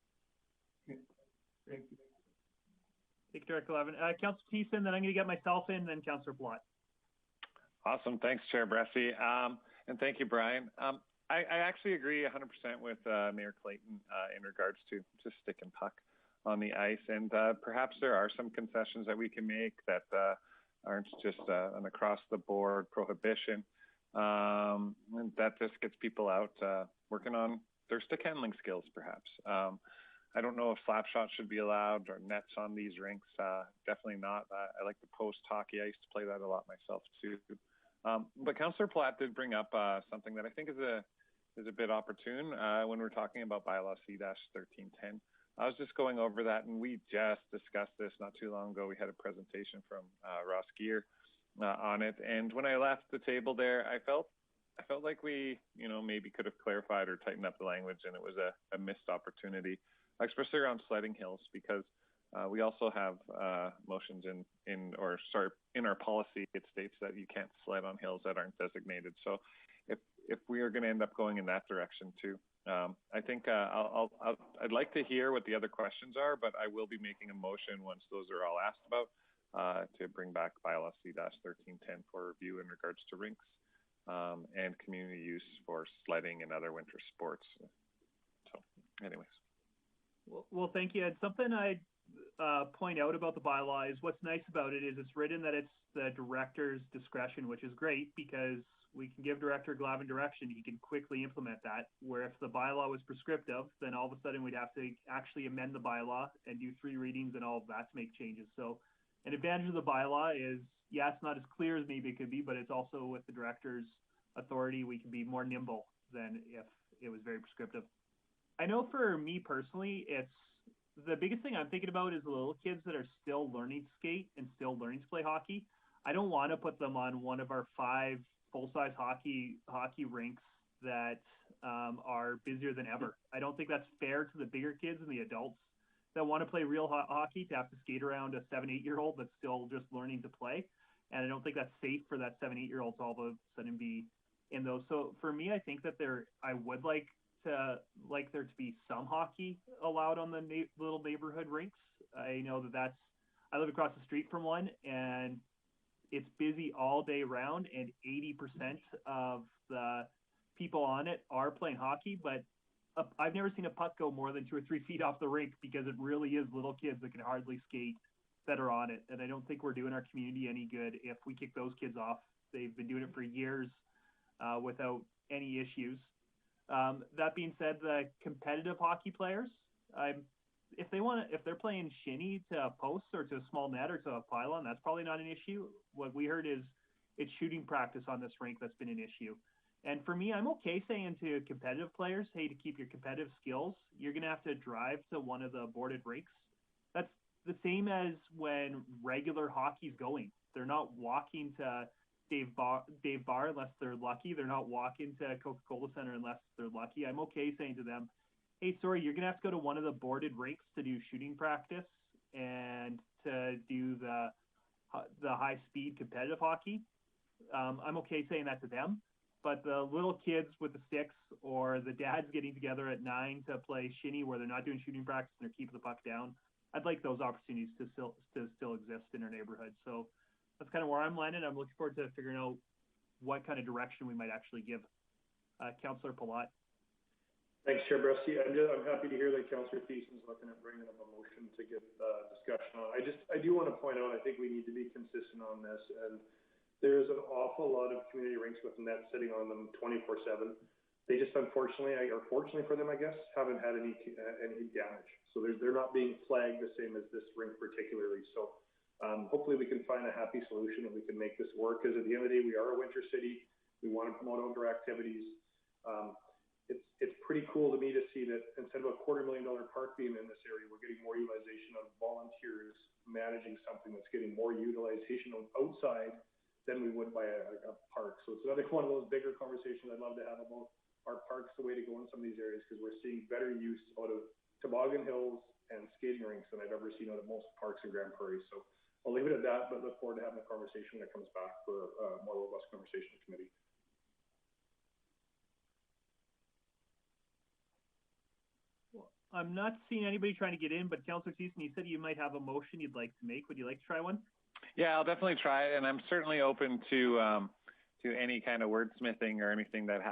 Speaker 3: Thank you.
Speaker 1: Thank you, Director Glavin. Councillor Thiessen, then I'm going to get myself in, then Councillor Blott.
Speaker 4: Awesome. Thanks, Chair Bressie. And thank you, Brian. I actually agree 100% with Mayor Clayton in regards to just stick and puck on the ice. And perhaps there are some concessions that we can make that aren't just an across-the-board prohibition. And that just gets people out working on their stick handling skills, perhaps. I don't know if slap shots should be allowed or nets on these rinks. Definitely not. I like the post hockey. I used to play that a lot myself too. But Councillor Platt did bring up something that I think is a bit opportune when we're talking about bylaw C-1310. I was just going over that, and we just discussed this not too long ago. We had a presentation from Ross Gear on it, and when I left the table there, I felt like we, maybe could have clarified or tightened up the language, and it was a missed opportunity, especially around sledding hills, because we also have motions in our policy. It states that you can't sled on hills that aren't designated. So if we are going to end up going in that direction too, I think I'd like to hear what the other questions are, but I will be making a motion once those are all asked about to bring back bylaw C-1310 for review in regards to rinks and community use for sledding and other winter sports. So anyways.
Speaker 1: Well, thank you. And something I'd point out about the bylaw is what's nice about it is it's written that it's the director's discretion, which is great because we can give Director Glavin direction. He can quickly implement that, where if the bylaw was prescriptive, then all of a sudden we'd have to actually amend the bylaw and do 3 readings and all of that to make changes. So an advantage of the bylaw is, yeah, it's not as clear as maybe it could be, but it's also with the director's authority, we can be more nimble than if it was very prescriptive. I know for me personally, it's the biggest thing I'm thinking about is the little kids that are still learning to skate and still learning to play hockey. I don't want to put them on one of our 5 full-size hockey rinks that are busier than ever. I don't think that's fair to the bigger kids and the adults that want to play real hockey to have to skate around a 7-8-year-old that's still just learning to play. And I don't think that's safe for that 7-8-year-old to all of a sudden be in those. So for me, I think that I would like there to be some hockey allowed on the little neighborhood rinks. I know I live across the street from one, and it's busy all day round, and 80% of the people on it are playing hockey, but I've never seen a puck go more than 2 or 3 feet off the rink because it really is little kids that can hardly skate that are on it. And I don't think we're doing our community any good if we kick those kids off. They've been doing it for years without any issues. That being said, the competitive hockey players, if they're playing shinny to a post or to a small net or to a pylon, that's probably not an issue. What we heard is it's shooting practice on this rink that's been an issue. And for me, I'm okay saying to competitive players, hey, to keep your competitive skills, you're going to have to drive to one of the boarded rinks. That's the same as when regular hockey's going. They're not walking to Dave Bar unless they're lucky. They're not walking to Coca-Cola Center unless they're lucky. I'm okay saying to them, hey, sorry, you're going to have to go to one of the boarded rinks to do shooting practice and to do the high-speed competitive hockey. I'm okay saying that to them. But the little kids with the sticks or the dads getting together at 9 to play shinny where they're not doing shooting practice and they're keeping the puck down, I'd like those opportunities to still exist in our neighborhood. So that's kind of where I'm landing. I'm looking forward to figuring out what kind of direction we might actually give. Councillor Palat.
Speaker 6: Thanks, Chair Bressy. I'm happy to hear that Councillor Thiessen's looking at bringing up a motion to get discussion on. I do want to point out, I think we need to be consistent on this, and there's an awful lot of community rinks with nets sitting on them 24/7. They just unfortunately, or fortunately for them, I guess, haven't had any damage. So they're not being flagged the same as this rink particularly. So hopefully we can find a happy solution and we can make this work. Because at the end of the day, we are a winter city. We want to promote outdoor activities. It's pretty cool to me to see that instead of a $250,000 park being in this area, we're getting more utilization of volunteers managing something that's getting more utilization outside than we would by a park. So it's another one of those bigger conversations I'd love to have about our parks, the way to go in some of these areas, because we're seeing better use out of toboggan hills and skating rinks than I've ever seen out of most parks in Grande Prairie. So I'll leave it at that, but look forward to having a conversation when it comes back for a more robust conversation in committee.
Speaker 1: Well, I'm not seeing anybody trying to get in, but Councillor Thiessen, you said you might have a motion you'd like to make. Would you like to try one?
Speaker 4: Yeah, I'll definitely try it, and I'm certainly open to any kind of wordsmithing or anything that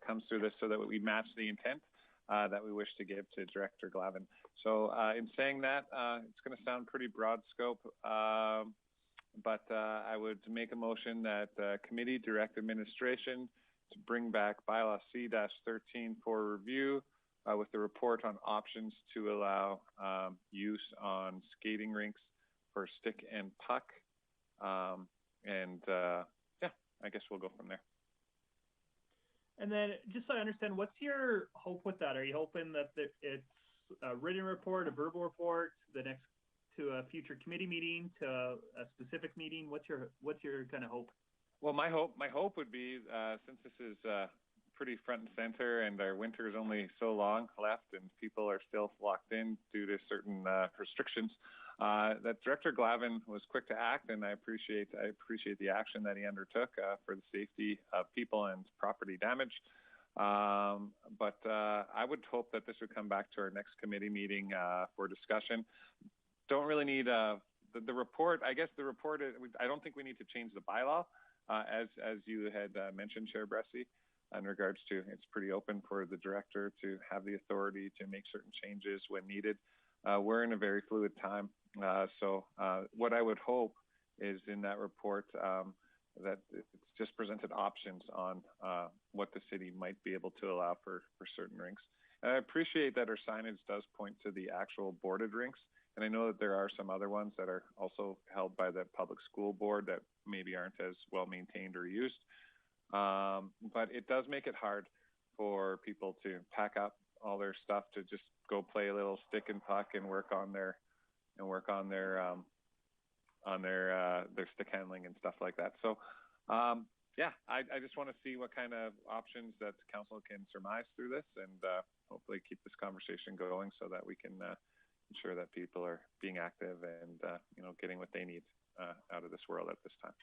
Speaker 4: comes through this, so that we match the intent that we wish to give to Director Glavin. So in saying that, it's going to sound pretty broad scope, but I would make a motion that committee direct administration to bring back bylaw C-13 for review with the report on options to allow use on skating rinks for stick and puck. Yeah, I guess we'll go from there.
Speaker 1: And then, just so I understand, what's your hope with that? Are you hoping that it's a written report, a verbal report, to a future committee meeting, to a specific meeting? What's your kind of hope?
Speaker 4: Well, my hope would be, since this is pretty front and center, and our winter is only so long left, and people are still locked in due to certain restrictions, that Director Glavin was quick to act, and I appreciate the action that he undertook for the safety of people and property damage. But I would hope that this would come back to our next committee meeting for discussion. Don't really need the report. I guess the report, I don't think we need to change the bylaw, as you had mentioned, Chair Bressie, in regards to it's pretty open for the director to have the authority to make certain changes when needed. We're in a very fluid time. So what I would hope is in that report that it's just presented options on what the city might be able to allow for certain rinks. And I appreciate that our signage does point to the actual boarded rinks. And I know that there are some other ones that are also held by the public school board that maybe aren't as well maintained or used. But it does make it hard for people to pack up all their stuff to just go play a little stick and puck and work on their stick handling and stuff like that. So yeah, I just want to see what kind of options that the council can surmise through this, and hopefully keep this conversation going so that we can ensure that people are being active and getting what they need out of this world at this time,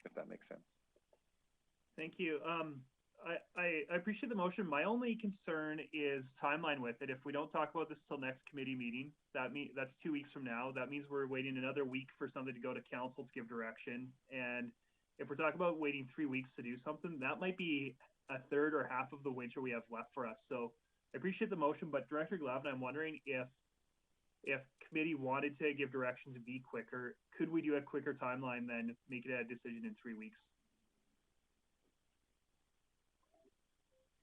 Speaker 4: if that makes sense.
Speaker 1: Thank you. I appreciate the motion. My only concern is timeline with it. If we don't talk about this till next committee meeting, that's 2 weeks from now. That means we're waiting another week for something to go to council to give direction. And if we're talking about waiting 3 weeks to do something, that might be a third or half of the winter we have left for us. So I appreciate the motion, but Director Glavin, I'm wondering if committee wanted to give direction to be quicker, could we do a quicker timeline than make it a decision in 3 weeks?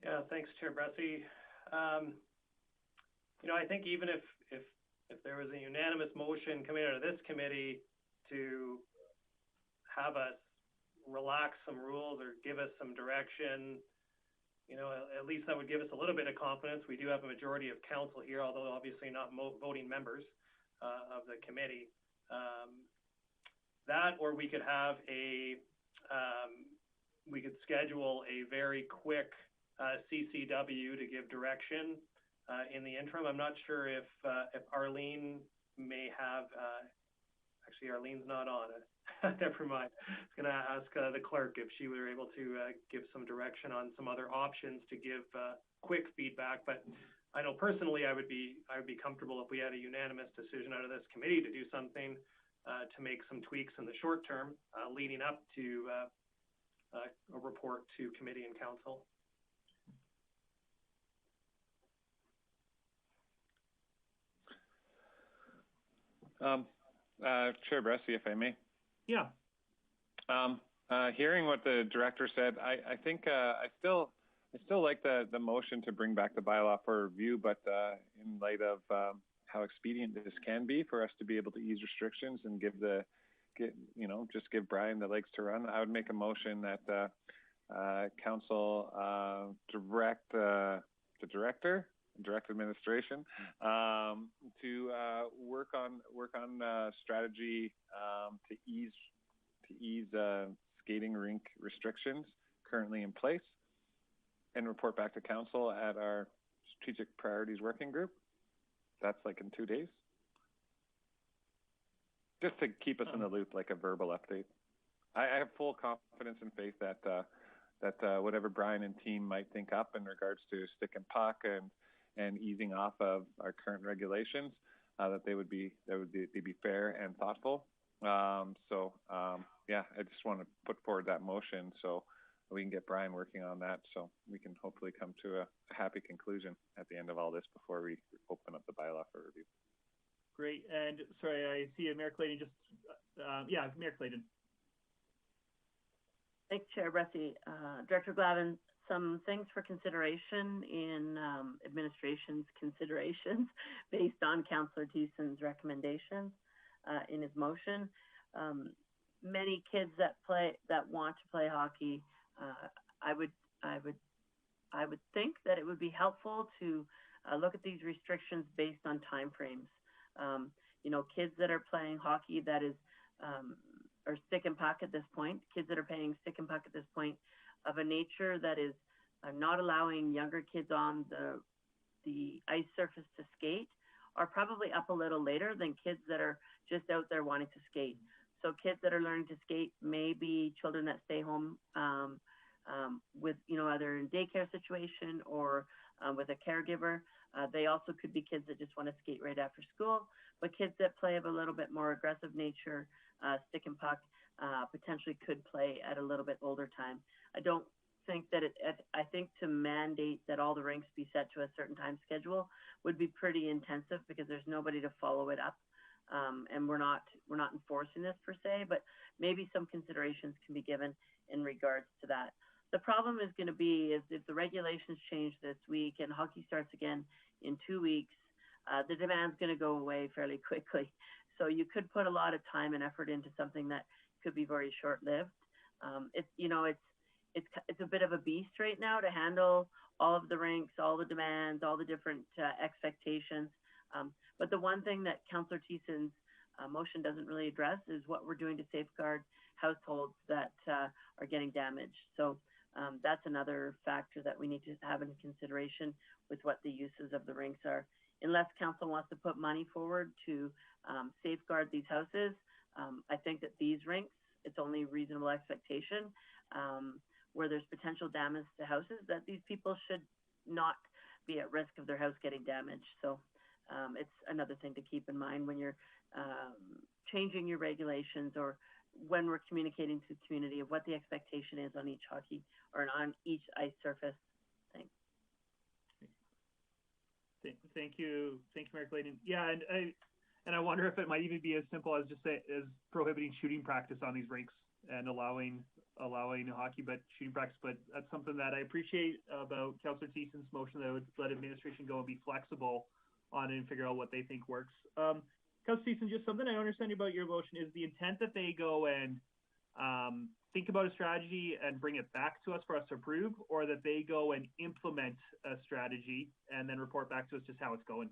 Speaker 5: Yeah, thanks, Chair Bressie. I think even if there was a unanimous motion coming out of this committee to have us relax some rules or give us some direction, at least that would give us a little bit of confidence. We do have a majority of council here, although obviously not voting members of the committee. That, or we could have we could schedule a very quick CCW to give direction in the interim. I'm not sure if Arlene may have, actually Arlene's not on it. Never mind. I was going to ask the clerk if she were able to give some direction on some other options to give quick feedback. But I know personally I would be comfortable if we had a unanimous decision out of this committee to do something to make some tweaks in the short term leading up to a report to committee and council.
Speaker 4: Chair Bressie, if I may.
Speaker 1: Yeah.
Speaker 4: Hearing what the director said, I think I still like the motion to bring back the bylaw for review, but in light of how expedient this can be for us to be able to ease restrictions and just give Brian the legs to run, I would make a motion that council direct the director, direct administration, to work on strategy to ease skating rink restrictions currently in place, and report back to council at our strategic priorities working group. That's like in 2 days. Just to keep us in the loop, like a verbal update. I have full confidence and faith that whatever Brian and team might think up in regards to stick and puck and easing off of our current regulations, that they'd be fair and thoughtful. Yeah, I just want to put forward that motion so we can get Brian working on that, so we can hopefully come to a happy conclusion at the end of all this before we open up the bylaw for review.
Speaker 1: Great. And sorry, I see Mayor Clayton just, Mayor Clayton.
Speaker 7: Thanks, Chair Bressie. Director Glavin, some things for consideration in administration's considerations based on Councillor Thiessen's recommendations in his motion. Many kids that want to play hockey, I would think that it would be helpful to look at these restrictions based on time frames. Kids that are playing hockey that is or stick and puck at this point, kids that are playing stick and puck at this point of a nature that is not allowing younger kids on the ice surface to skate are probably up a little later than kids that are just out there wanting to skate. So kids that are learning to skate may be children that stay home with, either in daycare situation or with a caregiver. They also could be kids that just want to skate right after school, but kids that play of a little bit more aggressive nature, stick and puck, potentially could play at a little bit older time. I don't think that I think to mandate that all the rinks be set to a certain time schedule would be pretty intensive because there's nobody to follow it up. And we're not enforcing this per se, but maybe some considerations can be given in regards to that. The problem is going to be is if the regulations change this week and hockey starts again in 2 weeks, the demand's going to go away fairly quickly. So you could put a lot of time and effort into something that could be very short-lived. It's a bit of a beast right now to handle all of the rinks, all the demands, all the different expectations. But the one thing that Councillor Thiessen's motion doesn't really address is what we're doing to safeguard households that are getting damaged. So that's another factor that we need to have in consideration with what the uses of the rinks are. Unless council wants to put money forward to safeguard these houses, I think that these rinks, it's only reasonable expectation where there's potential damage to houses that these people should not be at risk of their house getting damaged. So it's another thing to keep in mind when you're changing your regulations or when we're communicating to the community of what the expectation is on each hockey or on each ice surface. Thanks.
Speaker 1: Thank you, Mayor Clayton. Yeah, and I wonder if it might even be as simple as just as prohibiting shooting practice on these rinks and allowing hockey but shooting practice. But that's something that I appreciate about Councillor Thiessen's motion, that I would let administration go and be flexible on it and figure out what they think works. Councillor Thiessen, just something I don't understand about your motion is the intent that they go and think about a strategy and bring it back to us for us to approve, or that they go and implement a strategy and then report back to us just how it's going?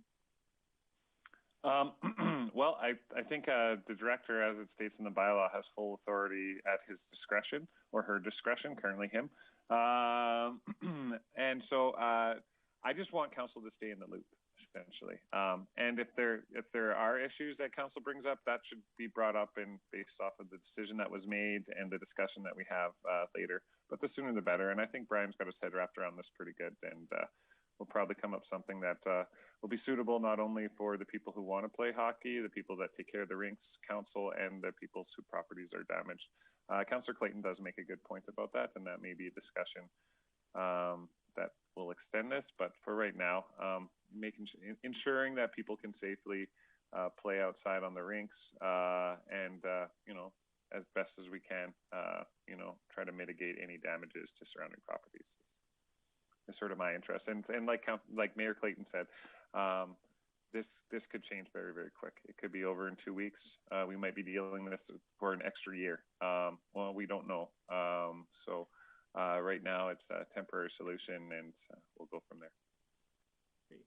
Speaker 4: Well, I think the director, as it states in the bylaw, has full authority at his discretion or her discretion, currently him. And so I just want council to stay in the loop, essentially. And if there are issues that council brings up, that should be brought up based off of the decision that was made and the discussion that we have later. But the sooner the better. And I think Brian's got his head wrapped around this pretty good, and we'll probably come up something that will be suitable not only for the people who want to play hockey, the people that take care of the rinks, council, and the people whose properties are damaged. Councillor Clayton does make a good point about that, and that may be a discussion that will extend this. But for right now, ensuring that people can safely play outside on the rinks, and as best as we can, try to mitigate any damages to surrounding properties. Is sort of my interest, and like Mayor Clayton said, this could change very, very quick. It could be over in 2 weeks. We might be dealing with this for an extra year. Well, we don't know. So right now it's a temporary solution, and we'll go from there.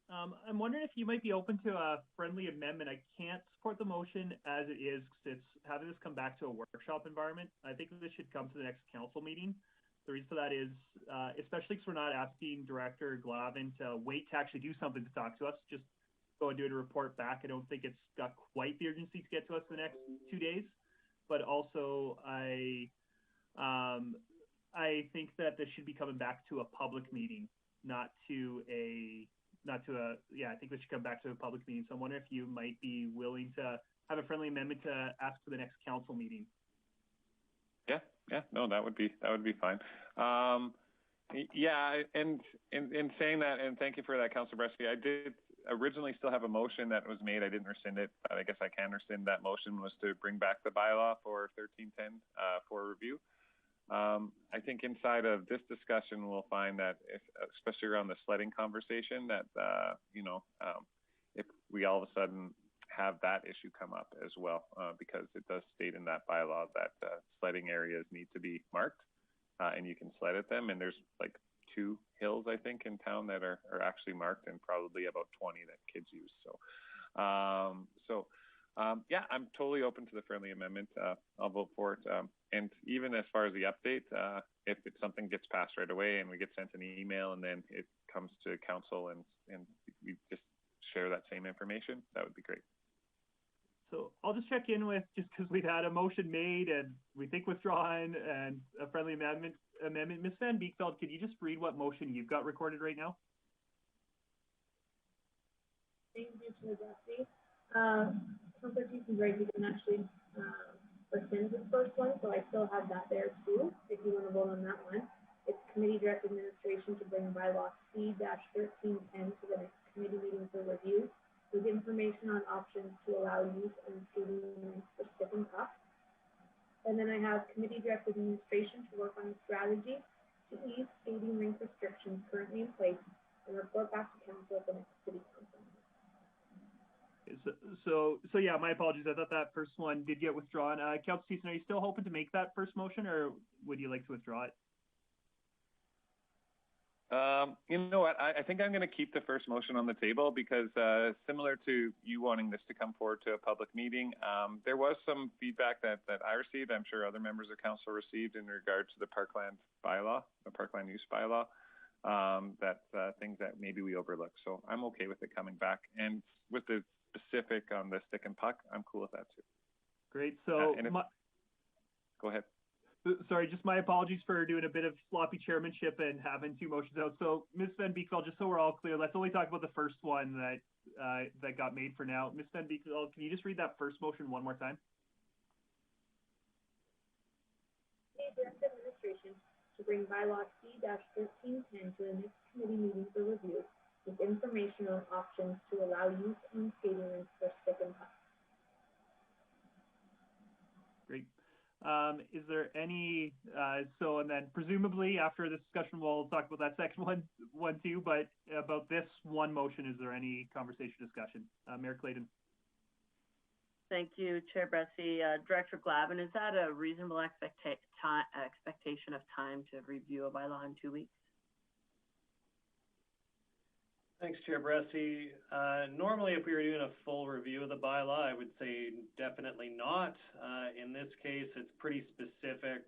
Speaker 1: I'm wondering if you might be open to a friendly amendment. I can't support the motion as it is, because it's having this come back to a workshop environment. I think this should come to the next council meeting. The reason for that is, especially because we're not asking Director Glavin to wait to actually do something to talk to us, just go and do a report back. I don't think it's got quite the urgency to get to us in the next 2 days. But also, I think that this should be coming back to a public meeting, I think this should come back to a public meeting. So I wonder if you might be willing to have a friendly amendment to ask for the next council meeting.
Speaker 4: Yeah, no, that would be fine. Yeah, and in saying that, and thank you for that, Councillor Bresky, I did originally still have a motion that was made. I didn't rescind it, but I guess I can rescind that motion, was to bring back the bylaw for 1310 for review. I think inside of this discussion, we'll find that, especially around the sledding conversation, that if we all of a sudden have that issue come up as well, because it does state in that bylaw that sledding areas need to be marked, and you can sled at them. And there's like 2 hills, I think, in town that are actually marked, and probably about 20 that kids use. So, yeah, I'm totally open to the friendly amendment. I'll vote for it. And even as far as the update, if it's something gets passed right away and we get sent an email and then it comes to council and we just share that same information, that would be great.
Speaker 1: So I'll just check in with, just because we've had a motion made and we think withdrawn and a friendly amendment. Ms. Van Beekveld, could you just read what motion you've got recorded right now?
Speaker 9: Thank you, Chair Jesse. Councilor Teason's right, you can actually rescind this first one, so I still have that there too, if you want to vote on that one. It's committee direct administration to bring bylaw C-1310 to the next committee meeting for review, with information on options to allow use and skating rinks for stick and puck. And then I have committee direct administration to work on a strategy to ease skating rink restrictions currently in place and report back to council at the next city council.
Speaker 1: So yeah, my apologies. I thought that first one did get withdrawn. Councilor Thiessen, are you still hoping to make that first motion, or would you like to withdraw it?
Speaker 4: You know what? I think I'm going to keep the first motion on the table because similar to you wanting this to come forward to a public meeting, there was some feedback that I received, I'm sure other members of council received, in regard to the parkland bylaw, the parkland use bylaw, that things that maybe we overlooked. So I'm okay with it coming back. And with the specific on the stick and puck, I'm cool with that too.
Speaker 1: Great. So
Speaker 4: go ahead.
Speaker 1: Sorry, just my apologies for doing a bit of sloppy chairmanship and having 2 motions out. So Ms. Van Beekveld, just so we're all clear, let's only talk about the first one that got made for now. Ms. Van Beekveld, can you just read that first motion one more time?
Speaker 9: Direct administration to bring bylaw C-1310 to the next committee meeting for review, with information on options to allow use on skating rinks for stick and puck.
Speaker 1: Great. Is there any, and then presumably after this discussion, we'll talk about that second one too, but about this one motion, is there any conversation, discussion? Mayor Clayton.
Speaker 7: Thank you, Chair Bressie. Director Glavin, is that a reasonable expectation of time to review a bylaw in 2 weeks?
Speaker 5: Thanks, Chair Bressie. Normally, if we were doing a full review of the bylaw, I would say definitely not. In this case, it's pretty specific.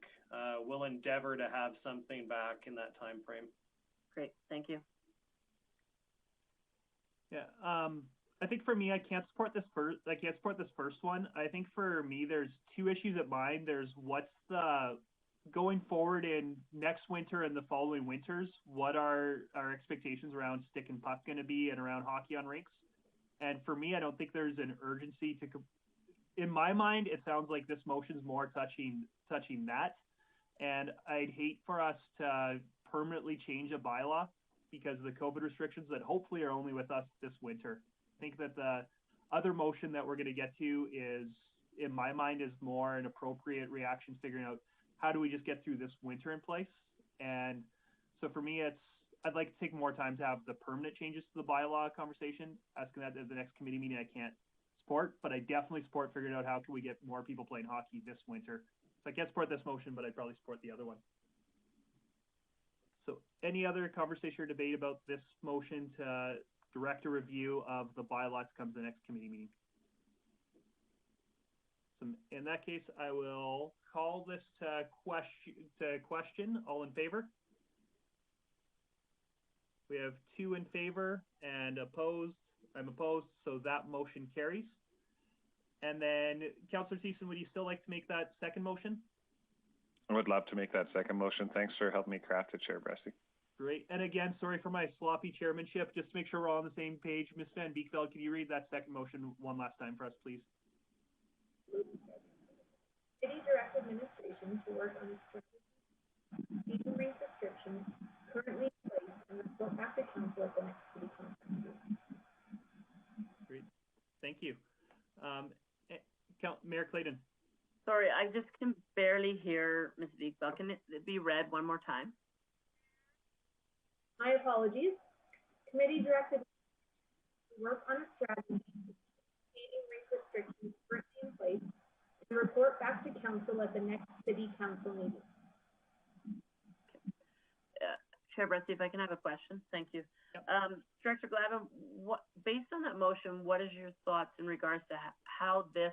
Speaker 5: We'll endeavor to have something back in that time frame.
Speaker 7: Great, thank you.
Speaker 1: Yeah, I think for me, I can't support this first one. I think for me, there's 2 issues at mind. There's what's the going forward in next winter and the following winters, what are our expectations around stick and puck going to be and around hockey on rinks? And for me, I don't think there's an urgency to, in my mind, it sounds like this motion's more touching that. And I'd hate for us to permanently change a bylaw because of the COVID restrictions that hopefully are only with us this winter. I think that the other motion that we're going to get to is, in my mind, is more an appropriate reaction, figuring out how do we just get through this winter in place? And so for me, I'd like to take more time to have the permanent changes to the bylaw conversation. Asking that at the next committee meeting, I can't support, but I definitely support figuring out how can we get more people playing hockey this winter. So I can't support this motion, but I'd probably support the other one. So any other conversation or debate about this motion to direct a review of the bylaw to come to the next committee meeting? So in that case, I will call this to question. All in favor? We have 2 in favor and opposed. I'm opposed, so that motion carries. And then, Councillor Thiessen, would you still like to make that second motion?
Speaker 4: I would love to make that second motion. Thanks for helping me craft it, Chair Bressie.
Speaker 1: Great. And again, sorry for my sloppy chairmanship. Just to make sure we're all on the same page, Ms. Van Beekveld, can you read that second motion one last time for us, please?
Speaker 9: City direct administration to work on skating rink restrictions currently in place and report back to council at the next city council.
Speaker 1: Great. Thank you. Mayor Clayton.
Speaker 7: Sorry, I just can barely hear Ms. Vigbel. Can it be read one more time?
Speaker 9: My apologies. Committee directed to work on a strategy maintaining rink restrictions currently in place and report back to council at the next city council meeting.
Speaker 7: Chair Bressy, if I can have a question, thank you.
Speaker 1: Yep.
Speaker 7: Director Glavin, based on that motion, what is your thoughts in regards to how this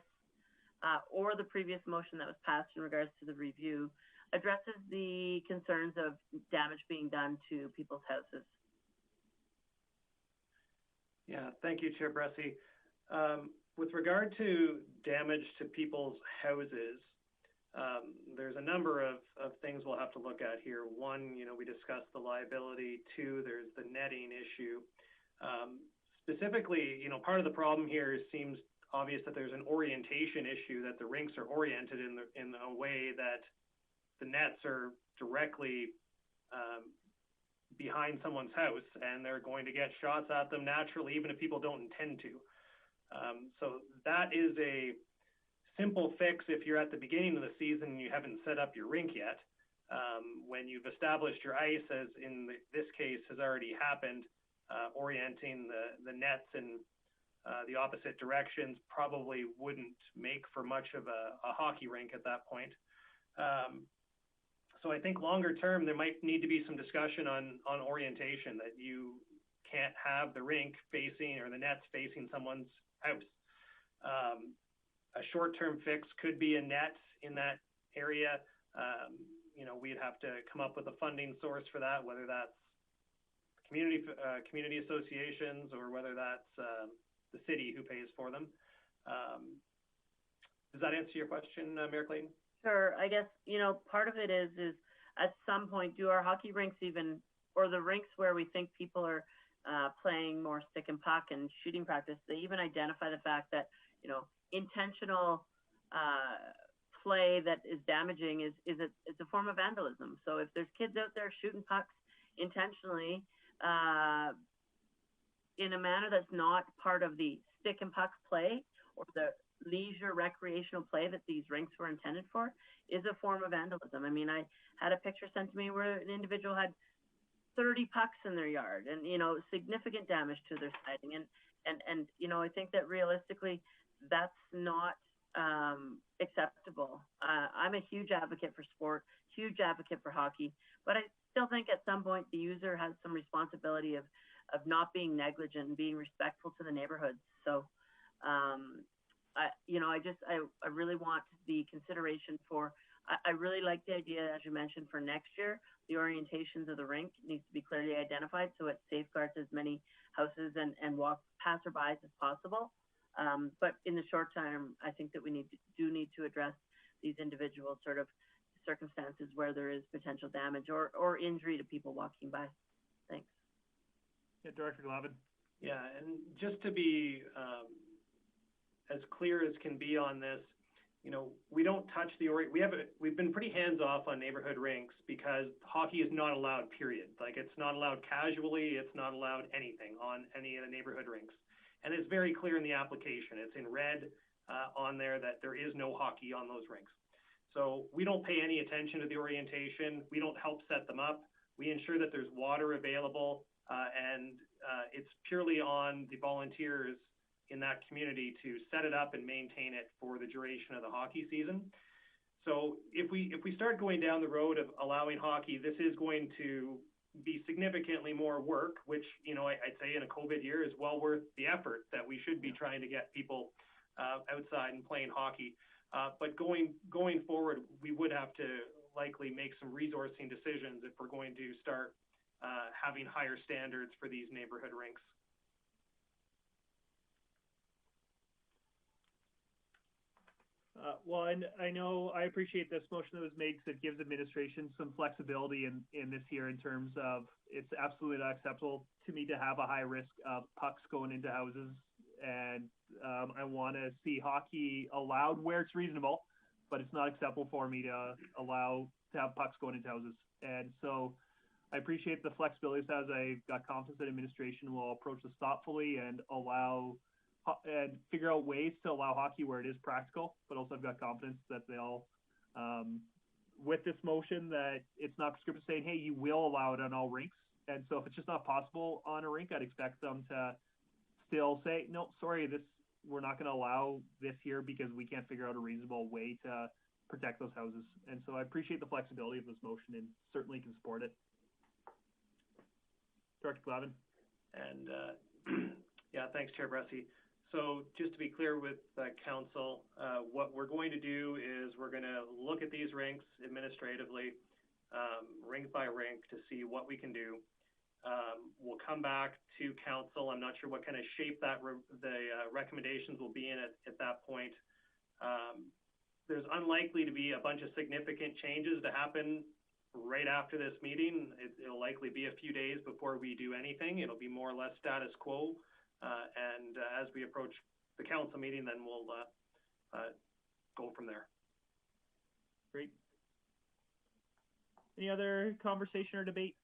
Speaker 7: or the previous motion that was passed in regards to the review addresses the concerns of damage being done to people's houses?
Speaker 5: Yeah, thank you, Chair Bressy. With regard to damage to people's houses, there's a number of things we'll have to look at here. One, we discussed the liability. Two, there's the netting issue. Specifically, part of the problem here seems obvious that there's an orientation issue, that the rinks are oriented in a way that the nets are directly behind someone's house, and they're going to get shots at them naturally, even if people don't intend to. So that is a simple fix if you're at the beginning of the season and you haven't set up your rink yet. When you've established your ice, as in this case has already happened, orienting the nets in the opposite directions probably wouldn't make for much of a hockey rink at that point. So I think longer term, there might need to be some discussion on orientation, that you can't have the rink facing or the nets facing someone's house. A short-term fix could be a net in that area. We'd have to come up with a funding source for that, whether that's community associations or whether that's the city who pays for them. Does that answer your question, Mayor Clayton?
Speaker 7: Sure. I guess, part of it is at some point, do our hockey rinks even, or the rinks where we think people are playing more stick and puck and shooting practice, they even identify the fact that, intentional play that is damaging it's a form of vandalism. So if there's kids out there shooting pucks intentionally in a manner that's not part of the stick and puck play or the leisure recreational play that these rinks were intended for, is a form of vandalism. I mean, I had a picture sent to me where an individual had 30 pucks in their yard and, significant damage to their siding. And I think that realistically, that's not acceptable. I'm a huge advocate for sport, huge advocate for hockey, but I still think at some point the user has some responsibility of not being negligent and being respectful to the neighborhood. So, I really want the consideration for, I really like the idea, as you mentioned, for next year, the orientations of the rink needs to be clearly identified so it safeguards as many houses and passerbys as possible. But in the short term, I think that we need to address these individual sort of circumstances where there is potential damage or injury to people walking by. Thanks.
Speaker 1: Yeah, Director Glavin.
Speaker 5: Yeah, and just to be as clear as can be on this, we don't touch we've been pretty hands off on neighborhood rinks because hockey is not allowed, period. Like, it's not allowed casually, it's not allowed anything on any of the neighborhood rinks. And it's very clear in the application. It's in red on there that there is no hockey on those rinks. So we don't pay any attention to the orientation. We don't help set them up. We ensure that there's water available, and it's purely on the volunteers in that community to set it up and maintain it for the duration of the hockey season. So if we start going down the road of allowing hockey, this is going to be significantly more work, which, I'd say in a COVID year is well worth the effort that we should be trying to get people outside and playing hockey. But going forward, we would have to likely make some resourcing decisions if we're going to start having higher standards for these neighborhood rinks.
Speaker 1: Well, and I appreciate this motion that was made because it gives administration some flexibility in this here in terms of it's absolutely not acceptable to me to have a high risk of pucks going into houses. And I want to see hockey allowed where it's reasonable, but it's not acceptable for me to allow to have pucks going into houses. And so I appreciate the flexibility as I've got confidence that administration will approach this thoughtfully and allow and figure out ways to allow hockey where it is practical, but also I've got confidence that they'll, with this motion, that it's not prescriptive saying, hey, you will allow it on all rinks. And so if it's just not possible on a rink, I'd expect them to still say, no, sorry, we're not going to allow this here because we can't figure out a reasonable way to protect those houses. And so I appreciate the flexibility of this motion and certainly can support it. Director Glavin.
Speaker 5: And yeah, thanks, Chair Bressie. So just to be clear with council, what we're going to do is we're going to look at these rinks administratively, rink by rink, to see what we can do. We'll come back to council. I'm not sure what kind of shape that the recommendations will be in at that point. There's unlikely to be a bunch of significant changes to happen right after this meeting. It'll likely be a few days before we do anything. It'll be more or less status quo. And as we approach the council meeting, then we'll go from there.
Speaker 1: Great. Any other conversation or debate?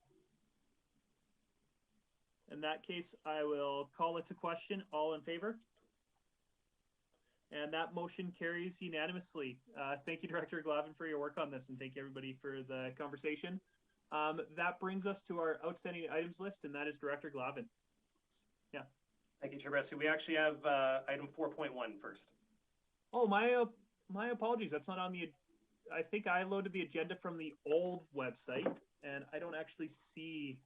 Speaker 1: In that case, I will call it to question. All in favor? And that motion carries unanimously. Thank you, Director Glavin, for your work on this, and thank you, everybody, for the conversation. That brings us to our outstanding items list, and that is Director Glavin. Yeah.
Speaker 5: Thank you, Chair Bressie. We actually have item 4.1 first.
Speaker 1: Oh, my apologies. That's not on the. I think I loaded the agenda from the old website, and I don't actually see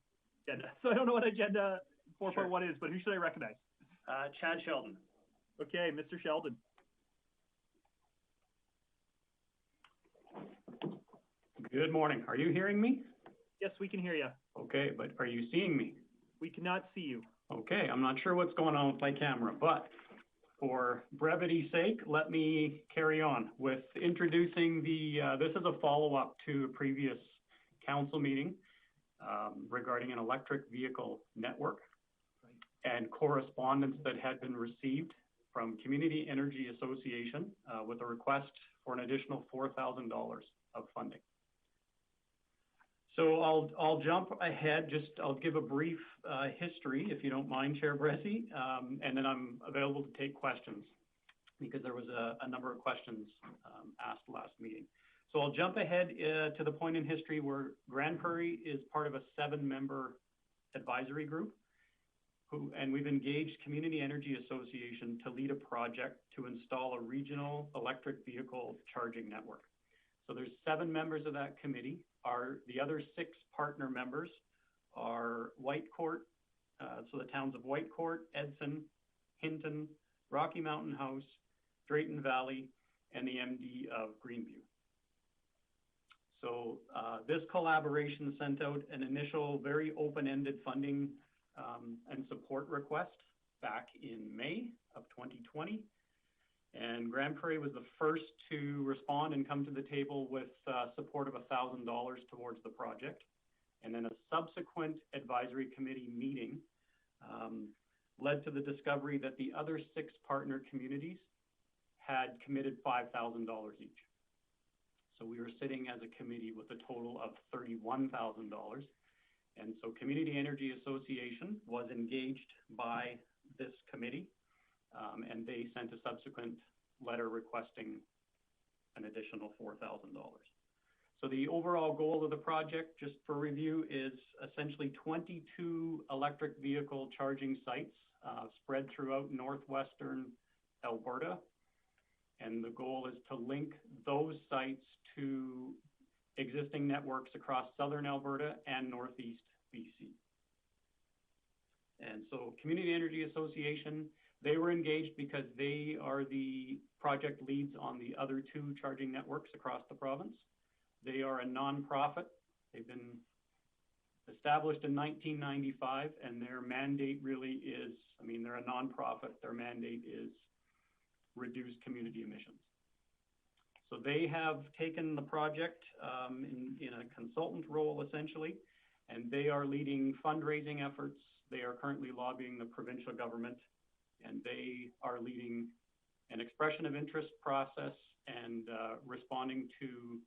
Speaker 1: agenda, so I don't know what agenda 4.1 is. But who should I recognize?
Speaker 5: Chad Sheldon.
Speaker 1: Okay, Mr. Sheldon.
Speaker 10: Good morning. Are you hearing me?
Speaker 1: Yes, we can hear you.
Speaker 10: Okay, but are you seeing me?
Speaker 1: We cannot see you.
Speaker 10: Okay, I'm not sure what's going on with my camera, but for brevity's sake, let me carry on with introducing this is a follow-up to a previous council meeting regarding an electric vehicle network and correspondence that had been received from Community Energy Association with a request for an additional $4,000 of funding. So I'll jump ahead. I'll give a brief history, if you don't mind, Chair Bressie, and then I'm available to take questions because there was a number of questions asked last meeting. So I'll jump ahead to the point in history where Grande Prairie is part of a 7-member advisory group, and we've engaged Community Energy Association to lead a project to install a regional electric vehicle charging network. So there's 7 members of that committee. The other 6 partner members are Whitecourt, so the towns of Whitecourt, Edson, Hinton, Rocky Mountain House, Drayton Valley, and the MD of Greenview. So this collaboration sent out an initial very open-ended funding and support request back in May of 2020. And Grande Prairie was the first to respond and come to the table with support of $1,000 towards the project. And then a subsequent advisory committee meeting led to the discovery that the other 6 partner communities had committed $5,000 each. So we were sitting as a committee with a total of $31,000. And so Community Energy Association was engaged by this committee. And they sent a subsequent letter requesting an additional $4,000. So the overall goal of the project, just for review, is essentially 22 electric vehicle charging sites spread throughout northwestern Alberta. And the goal is to link those sites to existing networks across southern Alberta and northeast BC. And so Community Energy Association, they were engaged because they are the project leads on the other 2 charging networks across the province. They are a nonprofit. They've been established in 1995, and their mandate really is, they're a nonprofit. Their mandate is reduce community emissions. So they have taken the project in a consultant role, essentially, and they are leading fundraising efforts. They are currently lobbying the provincial government, and they are leading an expression of interest process and responding to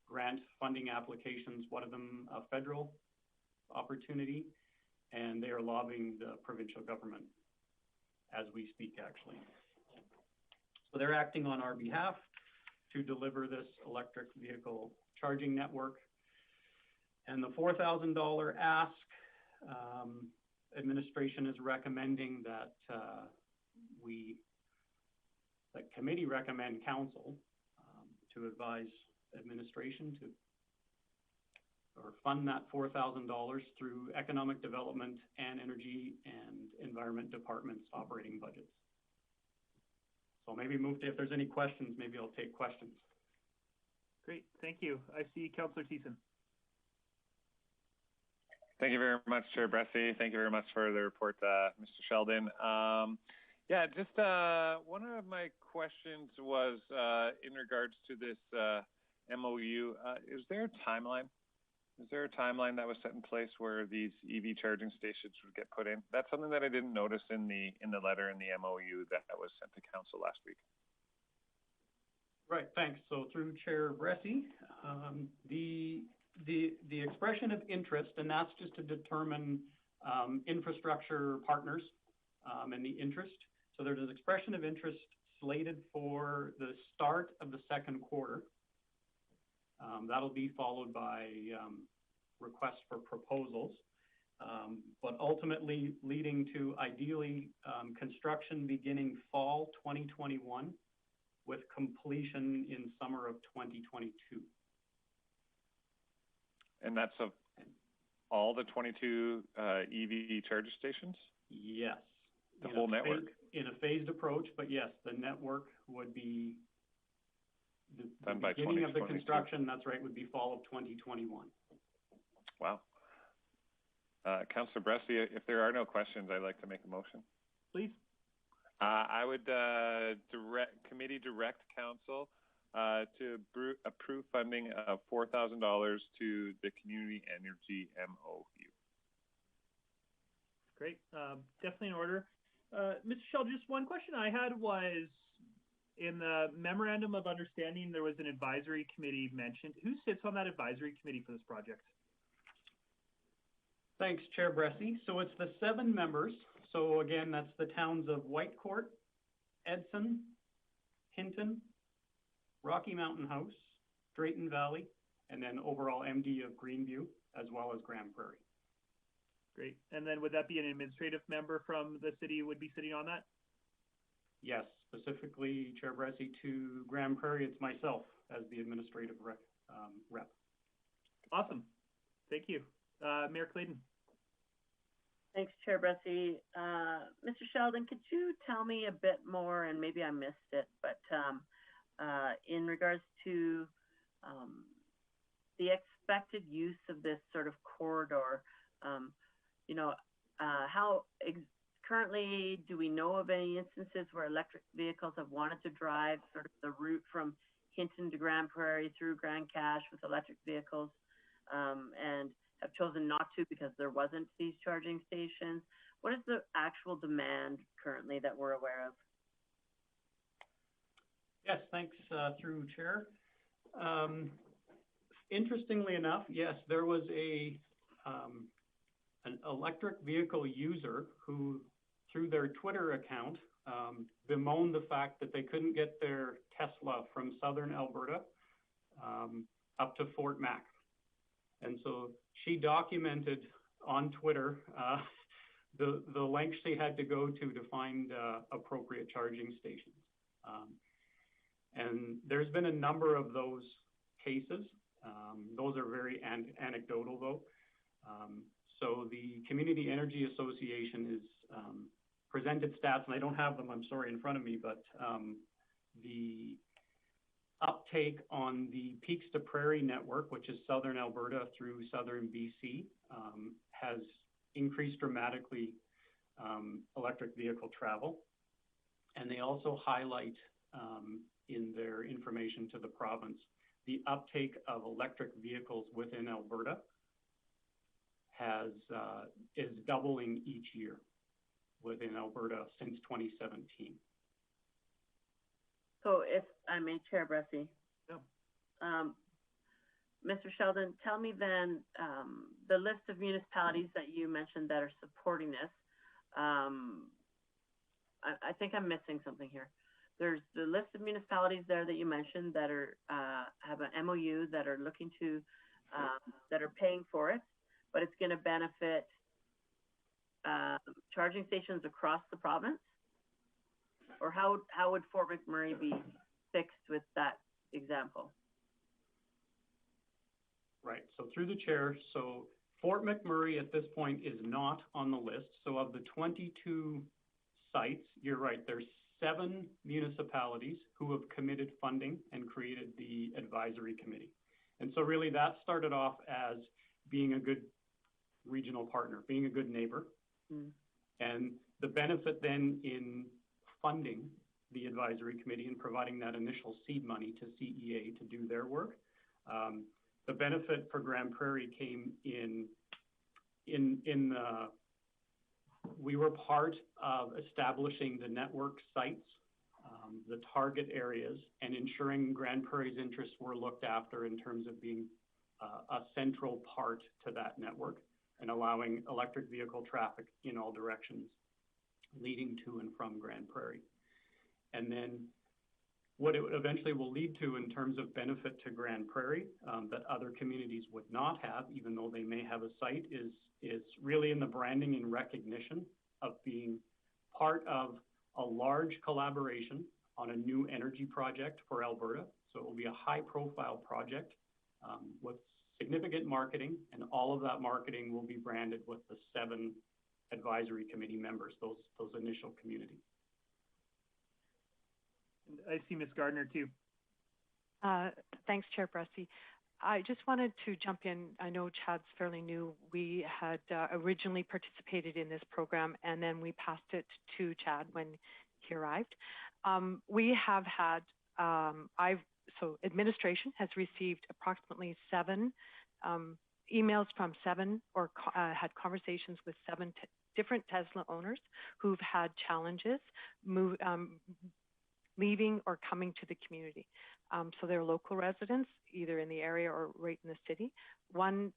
Speaker 10: grant funding applications, one of them a federal opportunity, and they are lobbying the provincial government. as we speak, actually. So they're acting on our behalf to deliver this electric vehicle charging network. And the $4,000 ask, administration is recommending that the committee recommend council to advise administration to or fund that $4,000 through economic development and energy and environment departments operating budgets. So I'll maybe move to, if there's any questions, maybe I'll take questions.
Speaker 1: Great, thank you. I see Councillor Thiessen.
Speaker 4: Thank you very much, Chair Bressie. Thank you very much for the report, Mr. Sheldon. Yeah, just one of my questions was in regards to this MOU. Is there a timeline? Is there a timeline that was set in place where these EV charging stations would get put in? That's something that I didn't notice in the letter in the MOU that was sent to council last week.
Speaker 10: Right, thanks. So through Chair Bressie, the expression of interest, and that's just to determine infrastructure partners and the interest. So there's an expression of interest slated for the start of the second quarter. That'll be followed by requests for proposals, but ultimately leading to ideally construction beginning fall 2021 with completion in summer of 2022. And
Speaker 4: that's of all the 22 EV charger stations?
Speaker 10: Yes.
Speaker 4: The whole network?
Speaker 10: In a phased approach, but yes, the network would be the
Speaker 4: done by
Speaker 10: beginning of the construction, that's right, would be fall of 2021.
Speaker 4: Wow. Councillor Bressie, if there are no questions, I'd like to make a motion.
Speaker 1: Please.
Speaker 4: I would committee direct council to approve funding of $4,000 to the Community Energy MOU.
Speaker 1: Great, definitely in order. Mr. Sheldon, just one question I had was, in the memorandum of understanding, there was an advisory committee mentioned. Who sits on that advisory committee for this project?
Speaker 10: Thanks, Chair Bressie. So it's the 7 members. So again, that's the towns of Whitecourt, Edson, Hinton, Rocky Mountain House, Drayton Valley, and then overall MD of Greenview, as well as Grande Prairie.
Speaker 1: Great. And then would that be an administrative member from the city would be sitting on that?
Speaker 10: Yes, specifically, Chair Bressie, to Grande Prairie, it's myself as the administrative rep.
Speaker 1: Awesome. Thank you. Mayor Clayton.
Speaker 7: Thanks, Chair Bressie. Mr. Sheldon, could you tell me a bit more, and maybe I missed it, but in regards to the expected use of this sort of corridor, how currently do we know of any instances where electric vehicles have wanted to drive sort of the route from Hinton to Grande Prairie through Grand Cache with electric vehicles and have chosen not to because there wasn't these charging stations? What is the actual demand currently that we're aware of?
Speaker 10: Yes, thanks, through Chair. Interestingly enough, yes, there was an electric vehicle user who, through their Twitter account, bemoaned the fact that they couldn't get their Tesla from southern Alberta up to Fort Mac. And so she documented on Twitter the lengths she had to go to find appropriate charging stations. And there's been a number of those cases. Those are very anecdotal, though. So the Community Energy Association is presented stats, and I don't have them, I'm sorry, in front of me, but the uptake on the Peaks to Prairie network, which is southern Alberta through southern BC, has increased dramatically electric vehicle travel. And they also highlight in their information to the province the uptake of electric vehicles within Alberta is doubling each year within Alberta since 2017.
Speaker 7: So if I may, Chair Bressie.
Speaker 1: Yeah.
Speaker 7: Mr. Sheldon, tell me then the list of municipalities that you mentioned that are supporting this. I think I'm missing something here. There's the list of municipalities there that you mentioned that are, have an MOU that are looking to, that are paying for it, but it's going to benefit charging stations across the province? Or how would Fort McMurray be fixed with that example?
Speaker 10: Right, so through the chair, so Fort McMurray at this point is not on the list. So of the 22 sites, you're right, there's 7 municipalities who have committed funding and created the advisory committee. And so really that started off as being a good regional partner, being a good neighbor. Mm. And the benefit then in funding the advisory committee and providing that initial seed money to CEA to do their work. The benefit for Grande Prairie came we were part of establishing the network sites, the target areas, and ensuring Grande Prairie's interests were looked after in terms of being a central part to that network and allowing electric vehicle traffic in all directions leading to and from Grande Prairie. And then what it eventually will lead to in terms of benefit to Grande Prairie that other communities would not have, even though they may have a site, is really in the branding and recognition of being part of a large collaboration on a new energy project for Alberta. So it will be a high profile project with significant marketing, and all of that marketing will be branded with the 7 advisory committee members, those initial communities.
Speaker 1: I see Ms. Gardner too.
Speaker 11: Thanks, Chair Bressie. I just wanted to jump in. I know Chad's fairly new. We had originally participated in this program, and then we passed it to Chad when he arrived. We have had, so administration has received approximately 7 emails from 7 or had conversations with 7 different Tesla owners who've had challenges leaving or coming to the community. So they're local residents, either in the area or right in the city. One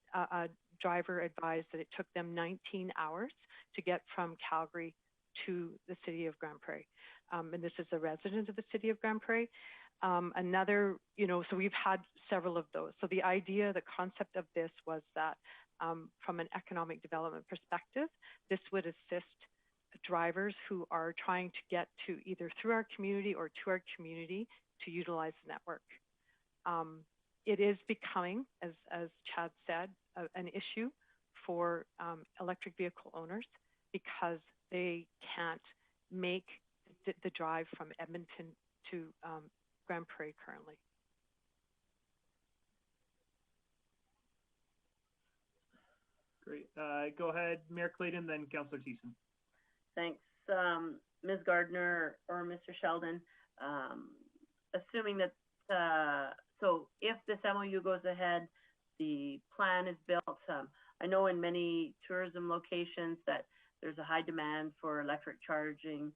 Speaker 11: driver advised that it took them 19 hours to get from Calgary to the city of Grande Prairie. And this is a resident of the city of Grande Prairie. Another, so we've had several of those. So the idea, the concept of this was that from an economic development perspective, this would assist drivers who are trying to get to either through our community or to our community to utilize the network. It is becoming, as Chad said, an issue for electric vehicle owners because they can't make the drive from Edmonton to Grande Prairie currently.
Speaker 1: Great. Go ahead, Mayor Clayton, then Councillor Thiessen.
Speaker 7: Thanks. Ms. Gardner or Mr. Sheldon, assuming that, so if this MOU goes ahead, the plan is built. I know in many tourism locations that there's a high demand for electric charging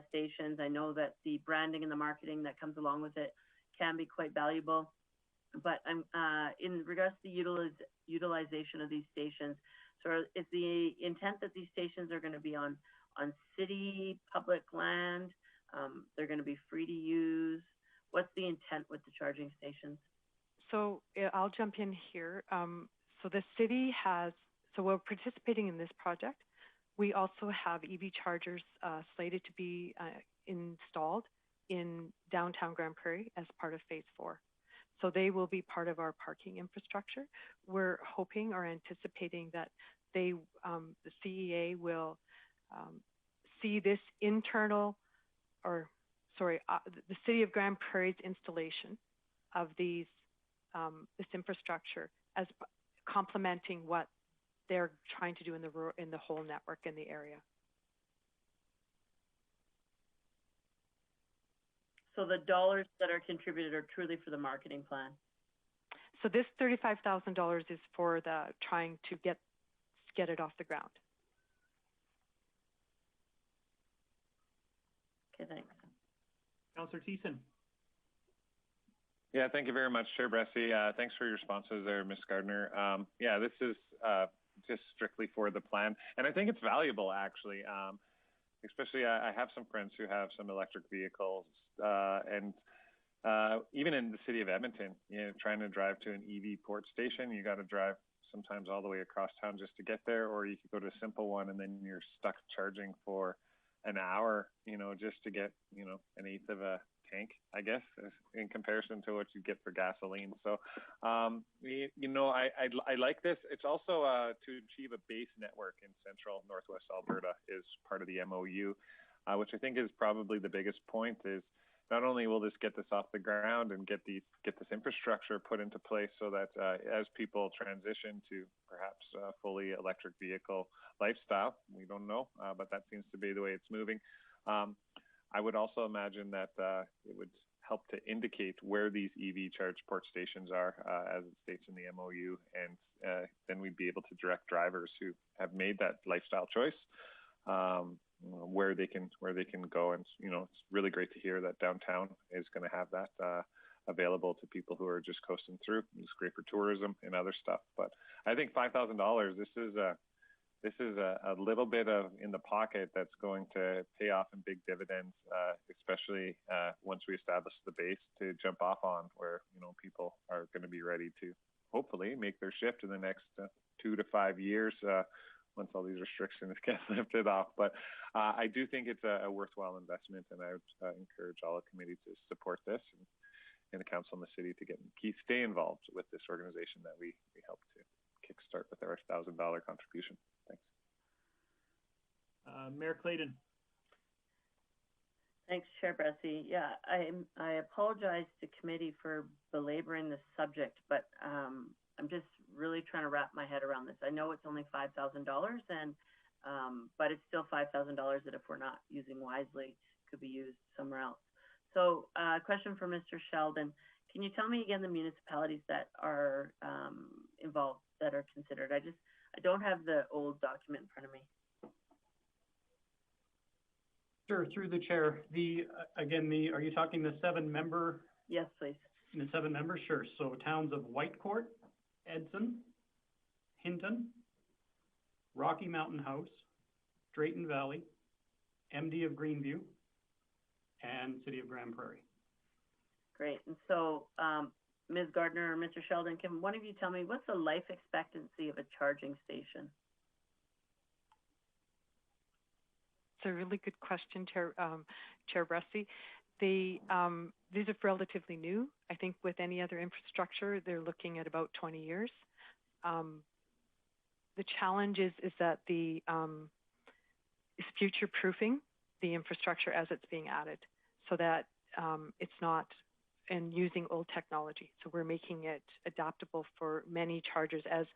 Speaker 7: stations. I know that the branding and the marketing that comes along with it can be quite valuable. But in regards to the utilization of these stations, so is the intent that these stations are going to be on city public land? They're going to be free to use? What's the intent with the charging stations?
Speaker 11: So I'll jump in here. So the city has, so we're participating in this project. We also have EV chargers slated to be installed in downtown Grande Prairie as part of Phase 4. So they will be part of our parking infrastructure. We're hoping or anticipating that the CEA will see this the City of Grande Prairie's installation of these this infrastructure as complementing what they're trying to do in the whole network in the area.
Speaker 7: So the dollars that are contributed are truly for the marketing plan?
Speaker 11: So this $35,000 is for trying to get it off the ground.
Speaker 7: Okay, thanks.
Speaker 1: Councillor Thiessen.
Speaker 4: Yeah, thank you very much, Chair Bressie. Thanks for your responses there, Ms. Gardner. Yeah, this is just strictly for the plan, and I think it's valuable, actually. especially I have some friends who have some electric vehicles, and even in the city of Edmonton, trying to drive to an EV port station, you got to drive sometimes all the way across town just to get there, or you could go to a simple one and then you're stuck charging for an hour, just to get, an eighth of a tank, I guess, in comparison to what you get for gasoline. So, I like this. It's also to achieve a base network in central Northwest Alberta is part of the MOU, which I think is probably the biggest point. Is not only will this get this off the ground and get this infrastructure put into place so that as people transition to perhaps fully electric vehicle lifestyle, we don't know, but that seems to be the way it's moving. I would also imagine that it would help to indicate where these EV charge port stations are, as it states in the MOU, and then we'd be able to direct drivers who have made that lifestyle choice where they can go. And it's really great to hear that downtown is going to have that available to people who are just coasting through. It's great for tourism and other stuff. But I think $5,000. This is a little bit of in the pocket that's going to pay off in big dividends, especially once we establish the base to jump off on, where people are going to be ready to hopefully make their shift in the next 2 to 5 years. Once all these restrictions get lifted off. But I do think it's a worthwhile investment, and I would encourage all the committee to support this, and the council and the city to stay involved with this organization that we help to kickstart with our $1,000 contribution. Thanks.
Speaker 1: Mayor Clayton.
Speaker 7: Thanks, Chair Bressie. Yeah, I apologize to committee for belaboring this subject, but I'm just really trying to wrap my head around this. I know it's only $5,000, and but it's still $5,000 that, if we're not using wisely, could be used somewhere else. So, question for Mr. Sheldon: can you tell me again the municipalities that are involved, that are considered? I don't have the old document in front of me.
Speaker 10: Sure, through the chair. Are you talking the 7-member?
Speaker 7: Yes, please.
Speaker 10: The 7 members, sure. So towns of Whitecourt, Edson, Hinton, Rocky Mountain House, Drayton Valley, MD of Greenview, and City of Grande Prairie.
Speaker 7: Great. And so, Ms. Gardner or Mr. Sheldon, can one of you tell me what's the life expectancy of a charging station?
Speaker 11: It's a really good question, Chair Bressie. These are relatively new. I think with any other infrastructure, they're looking at about 20 years. The challenge is that is future-proofing the infrastructure as it's being added, so that it's not, and using old technology. So we're making it adaptable for many chargers, as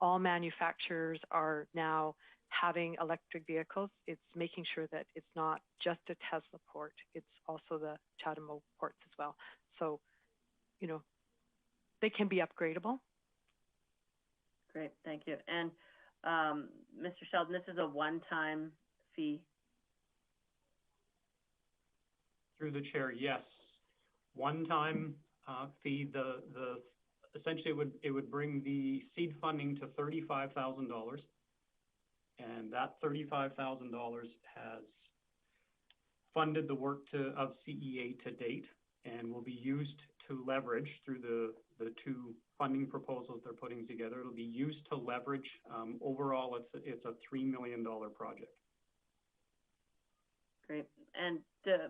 Speaker 11: all manufacturers are now having electric vehicles. It's making sure that it's not just a Tesla port, it's also the Chatham ports as well. So, they can be upgradable.
Speaker 7: Great, thank you. And Mr. Sheldon, this is a one-time fee?
Speaker 10: Through the chair, yes. One-time fee. Essentially it would bring the seed funding to $35,000. And that $35,000 has funded the work of CEA to date, and will be used to leverage through the 2 funding proposals they're putting together. It'll be used to leverage. Overall, it's a $3 million project.
Speaker 7: Great. And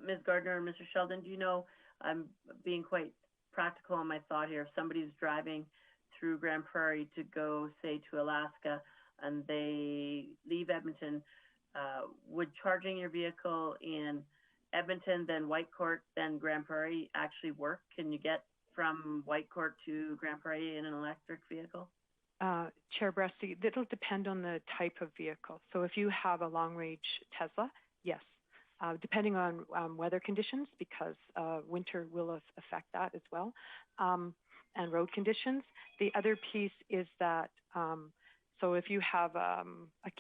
Speaker 7: Ms. Gardner and Mr. Sheldon, do you know, I'm being quite practical on my thought here. If somebody's driving through Grande Prairie to go, say, to Alaska, and they leave Edmonton, would charging your vehicle in Edmonton, then Whitecourt, then Grande Prairie actually work? Can you get from Whitecourt to Grande Prairie in an electric vehicle?
Speaker 11: Chair Bressie, it'll depend on the type of vehicle. So if you have a long-range Tesla, yes. Depending on weather conditions, because winter will affect that as well, and road conditions. The other piece is that, so if you have a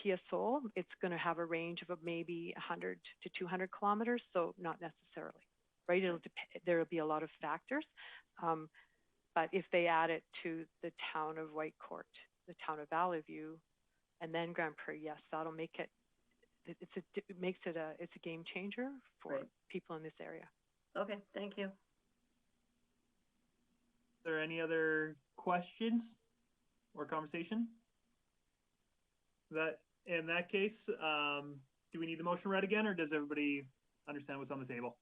Speaker 11: Kia Soul, it's going to have a range of maybe 100 to 200 kilometers, so not necessarily, right? There will be a lot of factors. But if they add it to the town of Whitecourt, the town of Valley View, and then Grande Prairie, yes, that'll make it it makes it it's a game changer for people in this area.
Speaker 7: Okay, thank you.
Speaker 1: Is there any other questions or conversation? In that case, do we need the motion read again, or does everybody understand what's on the table?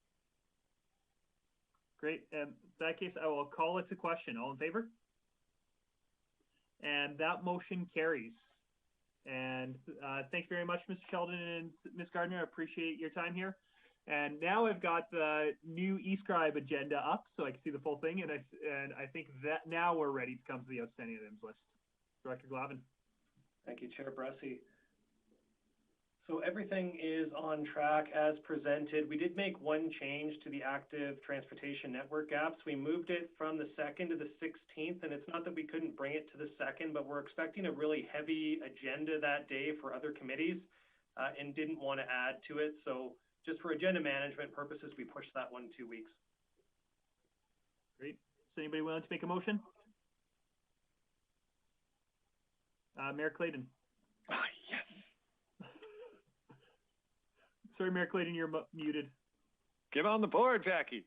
Speaker 1: Great. In that case, I will call it to question. All in favor? And that motion carries. And thanks very much, Mr. Sheldon and Ms. Gardner. I appreciate your time here. And now I've got the new eScribe agenda up, so I can see the full thing. And I think that now we're ready to come to the outstanding items list. Director Glavin.
Speaker 5: Thank you, Chair Bressie. So everything is on track as presented. We did make one change to the active transportation network gaps. We moved it from the 2nd to the 16th, and it's not that we couldn't bring it to the 2nd, but we're expecting a really heavy agenda that day for other committees and didn't want to add to it. So just for agenda management purposes, we pushed that one 2 weeks.
Speaker 1: Great. Is anybody willing to make a motion? Mayor Clayton.
Speaker 4: Yes.
Speaker 1: Sorry, Mayor Clayton, you're muted.
Speaker 4: Get on the board, Jackie.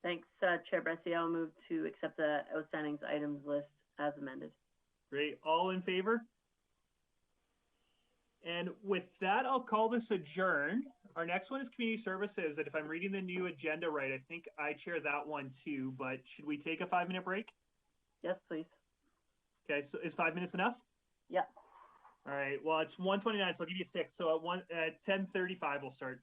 Speaker 7: Thanks, Chair Bressie. I'll move to accept the outstanding items list as amended.
Speaker 1: Great. All in favor? And with that, I'll call this adjourned. Our next one is community services. And if I'm reading the new agenda right, I think I chair that one too. But should we take a 5-minute break?
Speaker 7: Yes, please.
Speaker 1: Okay, so is 5 minutes enough?
Speaker 7: Yeah.
Speaker 1: All right, well, it's 1:29, so I'll give you 6. So at 10:35, we'll start.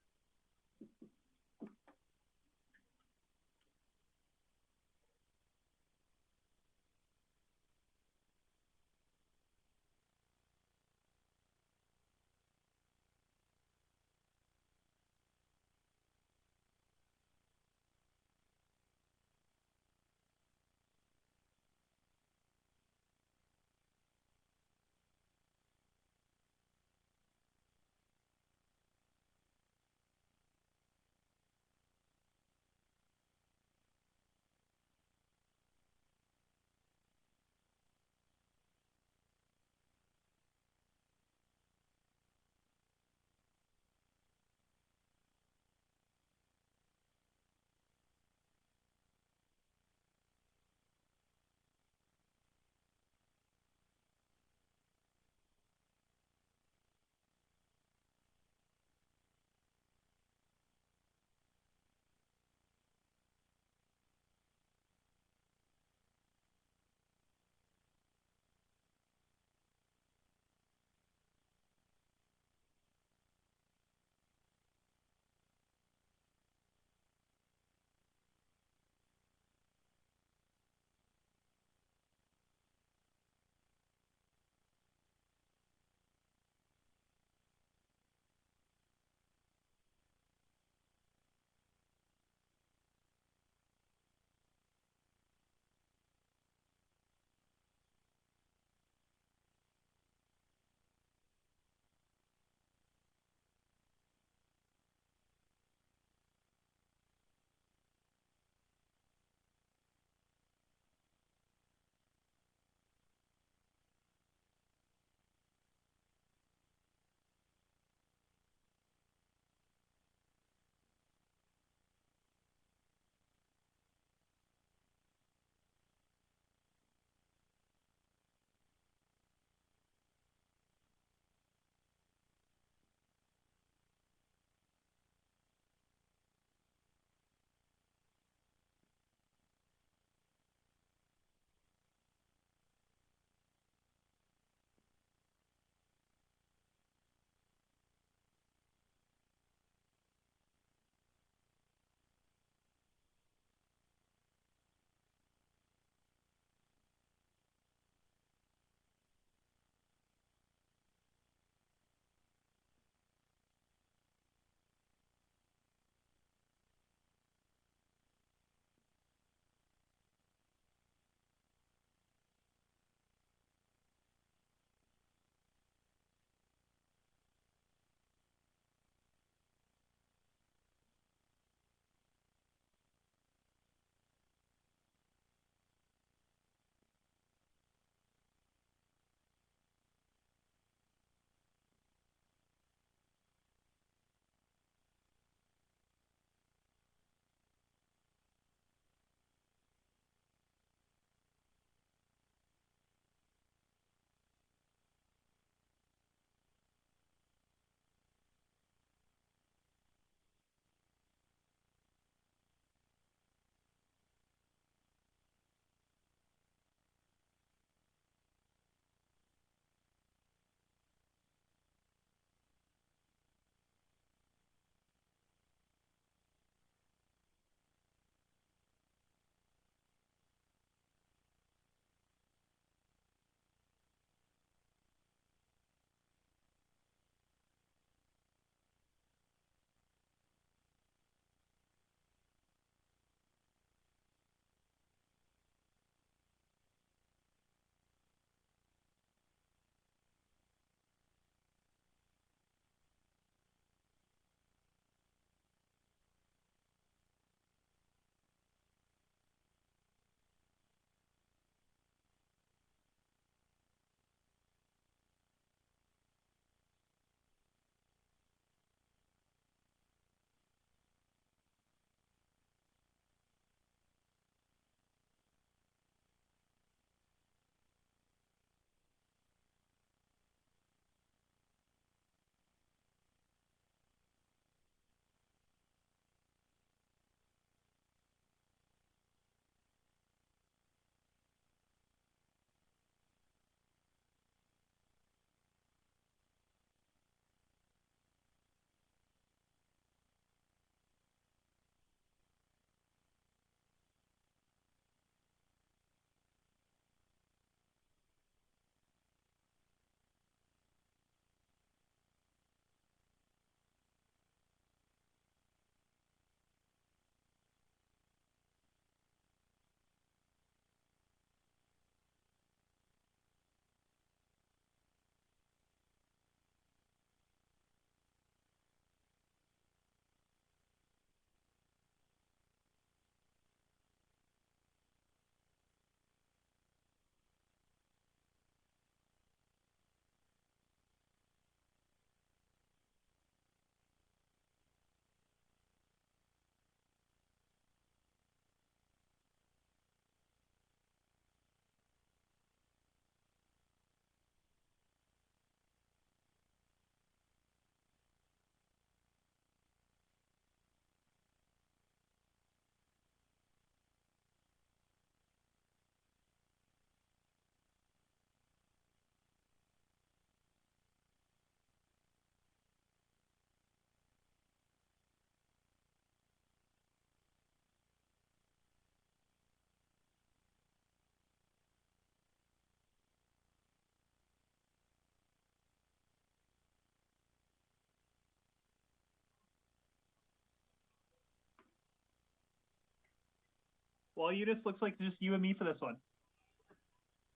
Speaker 1: Well, Eunice, looks like just you and me for this one.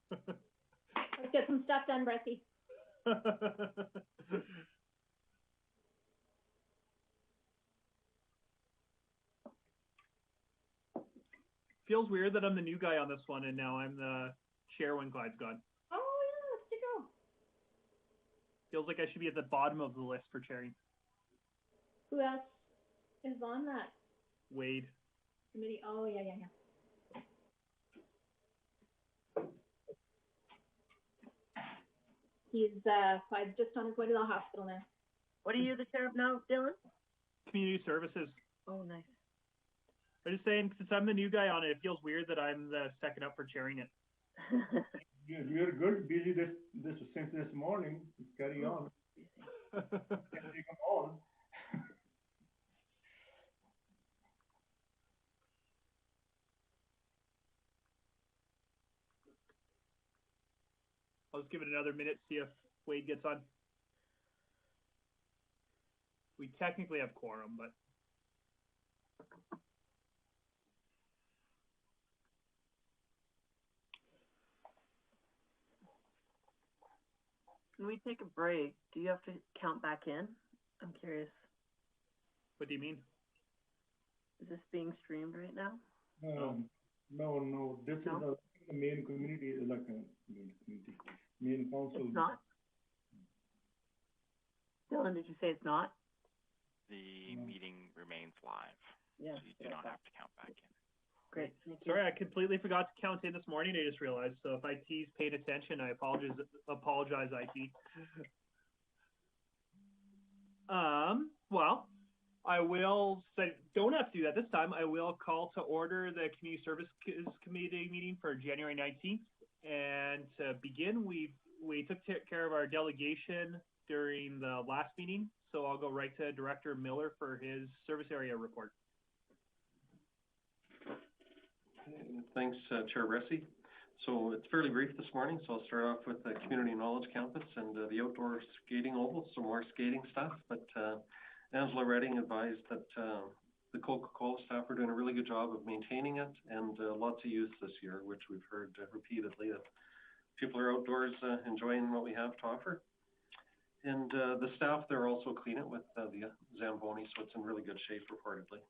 Speaker 9: Let's get some stuff done, Bressie.
Speaker 1: Feels weird that I'm the new guy on this one, and now I'm the chair when Clyde's gone.
Speaker 9: Oh, yeah, let's go.
Speaker 1: Feels like I should be at the bottom of the list for chairing.
Speaker 9: Who else is on that
Speaker 1: Wade.
Speaker 9: committee? Oh, yeah. He's just on his way to the hospital now.
Speaker 7: What are you the chair of now, Dylan?
Speaker 1: Community services.
Speaker 7: Oh, nice.
Speaker 1: I'm just saying, since I'm the new guy on it, it feels weird that I'm the second up for chairing it.
Speaker 3: You're good, busy since this morning. Carry on. Carry on.
Speaker 1: I'll just give it another minute, see if Wade gets on. We technically have quorum, but.
Speaker 7: When we take a break, do you have to count back in? I'm curious.
Speaker 1: What do you mean?
Speaker 7: Is this being streamed right now?
Speaker 3: No. This is the main community, like a main council.
Speaker 7: It's not? Dylan, did you say it's not?
Speaker 12: The meeting remains live.
Speaker 7: Yeah.
Speaker 12: So you do not have to count back in.
Speaker 7: Great, thank you.
Speaker 1: Sorry, I completely forgot to count in this morning. I just realized. So if IT's paid attention, I apologize, IT. Well, I will say, don't have to do that this time. I will call to order the Community Services Committee meeting for January 19th. And to begin, we took care of our delegation during the last meeting. So I'll go right to Director Miller for his service area report.
Speaker 8: Thanks, Chair Bressie. So it's fairly brief this morning, so I'll start off with the Community Knowledge Campus and the outdoor skating oval, some more skating stuff. But Angela Redding advised that the Coca-Cola staff are doing a really good job of maintaining it, and lots of use this year, which we've heard repeatedly, that people are outdoors enjoying what we have to offer. And the staff there also clean it with the Zamboni, so it's in really good shape reportedly.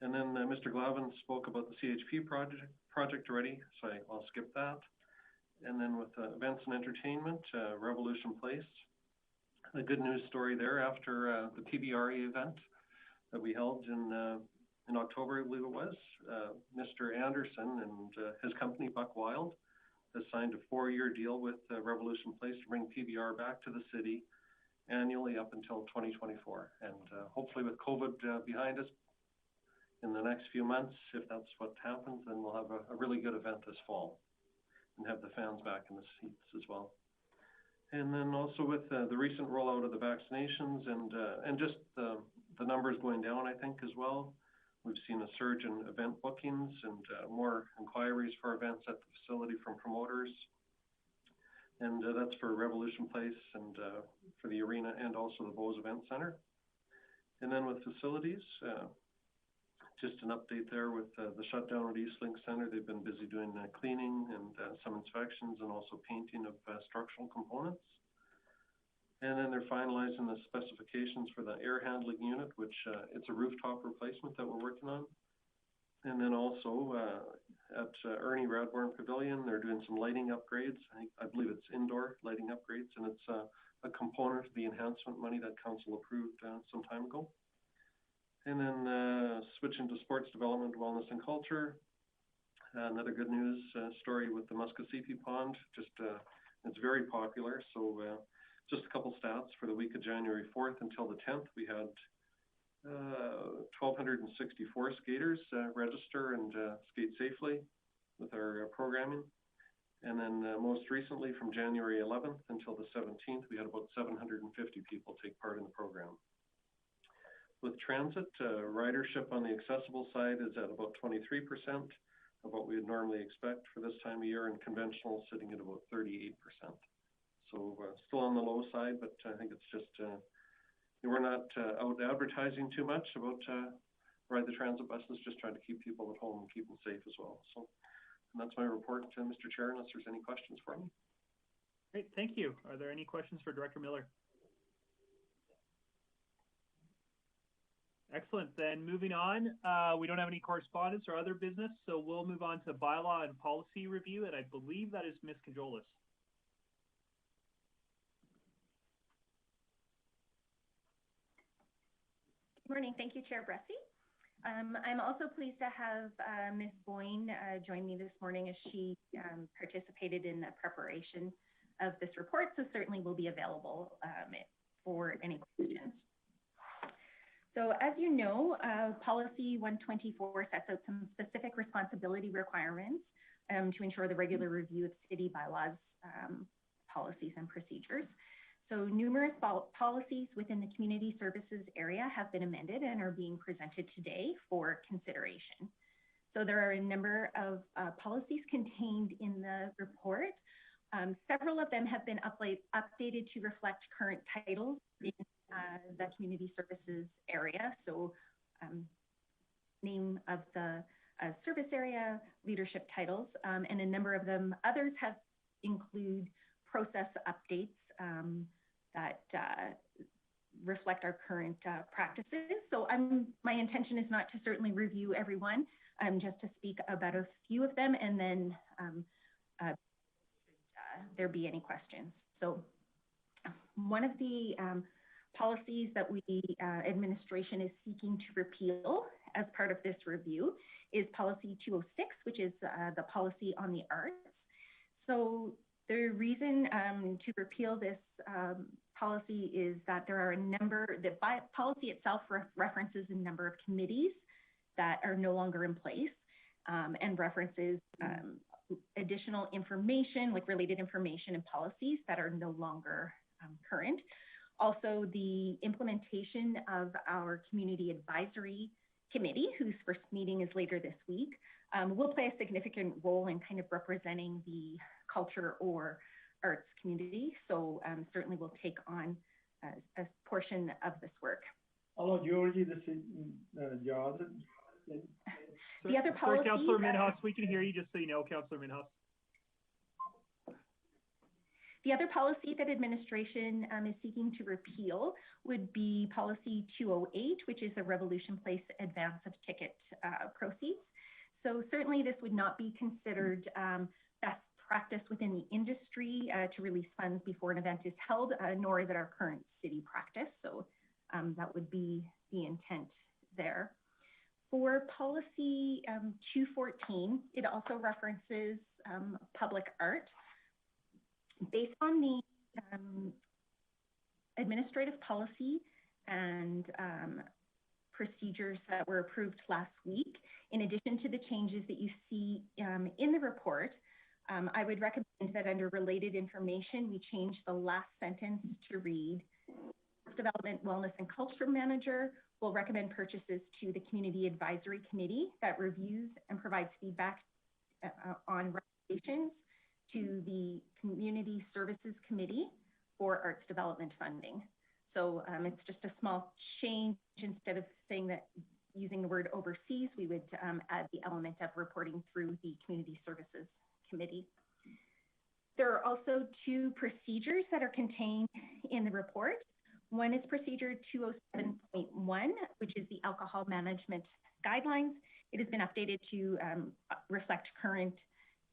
Speaker 8: And then Mr. Glavin spoke about the CHP project already, so I'll skip that. And then with events and entertainment, Revolution Place. A good news story there after the PBRE event that we held in October, I believe it was. Mr. Anderson and his company, Buck Wild, has signed a 4-year deal with Revolution Place to bring PBR back to the city annually up until 2024. And hopefully with COVID behind us, in the next few months, if that's what happens, then we'll have a really good event this fall and have the fans back in the seats as well. And then also with the recent rollout of the vaccinations and just the numbers going down, I think, as well. We've seen a surge in event bookings and more inquiries for events at the facility from promoters. And that's for Revolution Place and for the arena and also the Bose Event Center. And then with facilities, just an update there with the shutdown at Eastlink Center. They've been busy doing cleaning and some inspections and also painting of structural components. And then they're finalizing the specifications for the air handling unit, which it's a rooftop replacement that we're working on. And then also at Ernie Radbourne Pavilion, they're doing some lighting upgrades. I believe it's indoor lighting upgrades, and it's a component of the enhancement money that council approved some time ago. And then switching to sports development, wellness, and culture. Another good news story with the Muskosipi Pond. Just it's very popular. So just a couple stats for the week of January 4th until the 10th, we had 1,264 skaters register and skate safely with our programming. And then most recently, from January 11th until the 17th, we had about 750 people take part in the program. With transit, ridership on the accessible side is at about 23% of what we would normally expect for this time of year, and conventional sitting at about 38%. So still on the low side, but I think it's just, we're not out advertising too much about ride the transit buses, just trying to keep people at home and keep them safe as well. So, and that's my report, Mr. Chair, unless there's any questions for me.
Speaker 1: Great, thank you. Are there any questions for Director Miller? Excellent. Then moving on, we don't have any correspondence or other business, so we'll move on to bylaw and policy review, and I believe that is Ms. Cajolis.
Speaker 13: Good morning. Thank you, Chair Bressie. I'm also pleased to have Ms. Boyne join me this morning as she participated in the preparation of this report, so certainly will be available for any questions. So as you know, Policy 124 sets out some specific responsibility requirements to ensure the regular review of city bylaws, policies and procedures. So numerous policies within the community services area have been amended and are being presented today for consideration. So there are a number of policies contained in the report. Several of them have been updated to reflect current titles in the community services area. So name of the service area, leadership titles, and a number of them, others have include process updates that reflect our current practices. So my intention is not to certainly review everyone, just to speak about a few of them, and then there be any questions. So one of the policies that we administration is seeking to repeal as part of this review is policy 206, which is the policy on the arts. So the reason to repeal this policy is that there are a number, the policy itself references a number of committees that are no longer in place and references additional information, like related information and policies that are no longer current. Also, the implementation of our Community Advisory Committee, whose first meeting is later this week, will play a significant role in kind of representing the culture or arts community. So certainly we'll take on a portion of this work.
Speaker 14: Hello, Georgie, this is Jordan.
Speaker 13: The other policy.
Speaker 1: Sorry, Councillor Minhas, we can hear you, just so you know, Councillor Minhas.
Speaker 13: The other policy that administration is seeking to repeal would be policy 208, which is a Revolution Place advance of ticket proceeds. So certainly this would not be considered best practice within the industry to release funds before an event is held, nor is it our current city practice. So that would be the intent there. For policy 214, it also references public art. Based on the administrative policy and procedures that were approved last week, in addition to the changes that you see in the report, I would recommend that under related information, we change the last sentence to read, Development, Wellness and Culture Manager will recommend purchases to the Community Advisory Committee that reviews and provides feedback on recommendations to the Community Services Committee for Arts Development funding. So it's just a small change. Instead of saying that using the word overseas, we would add the element of reporting through the Community Services Committee. There are also two procedures that are contained in the report. One is procedure 207.1, which is the alcohol management guidelines. It has been updated to reflect current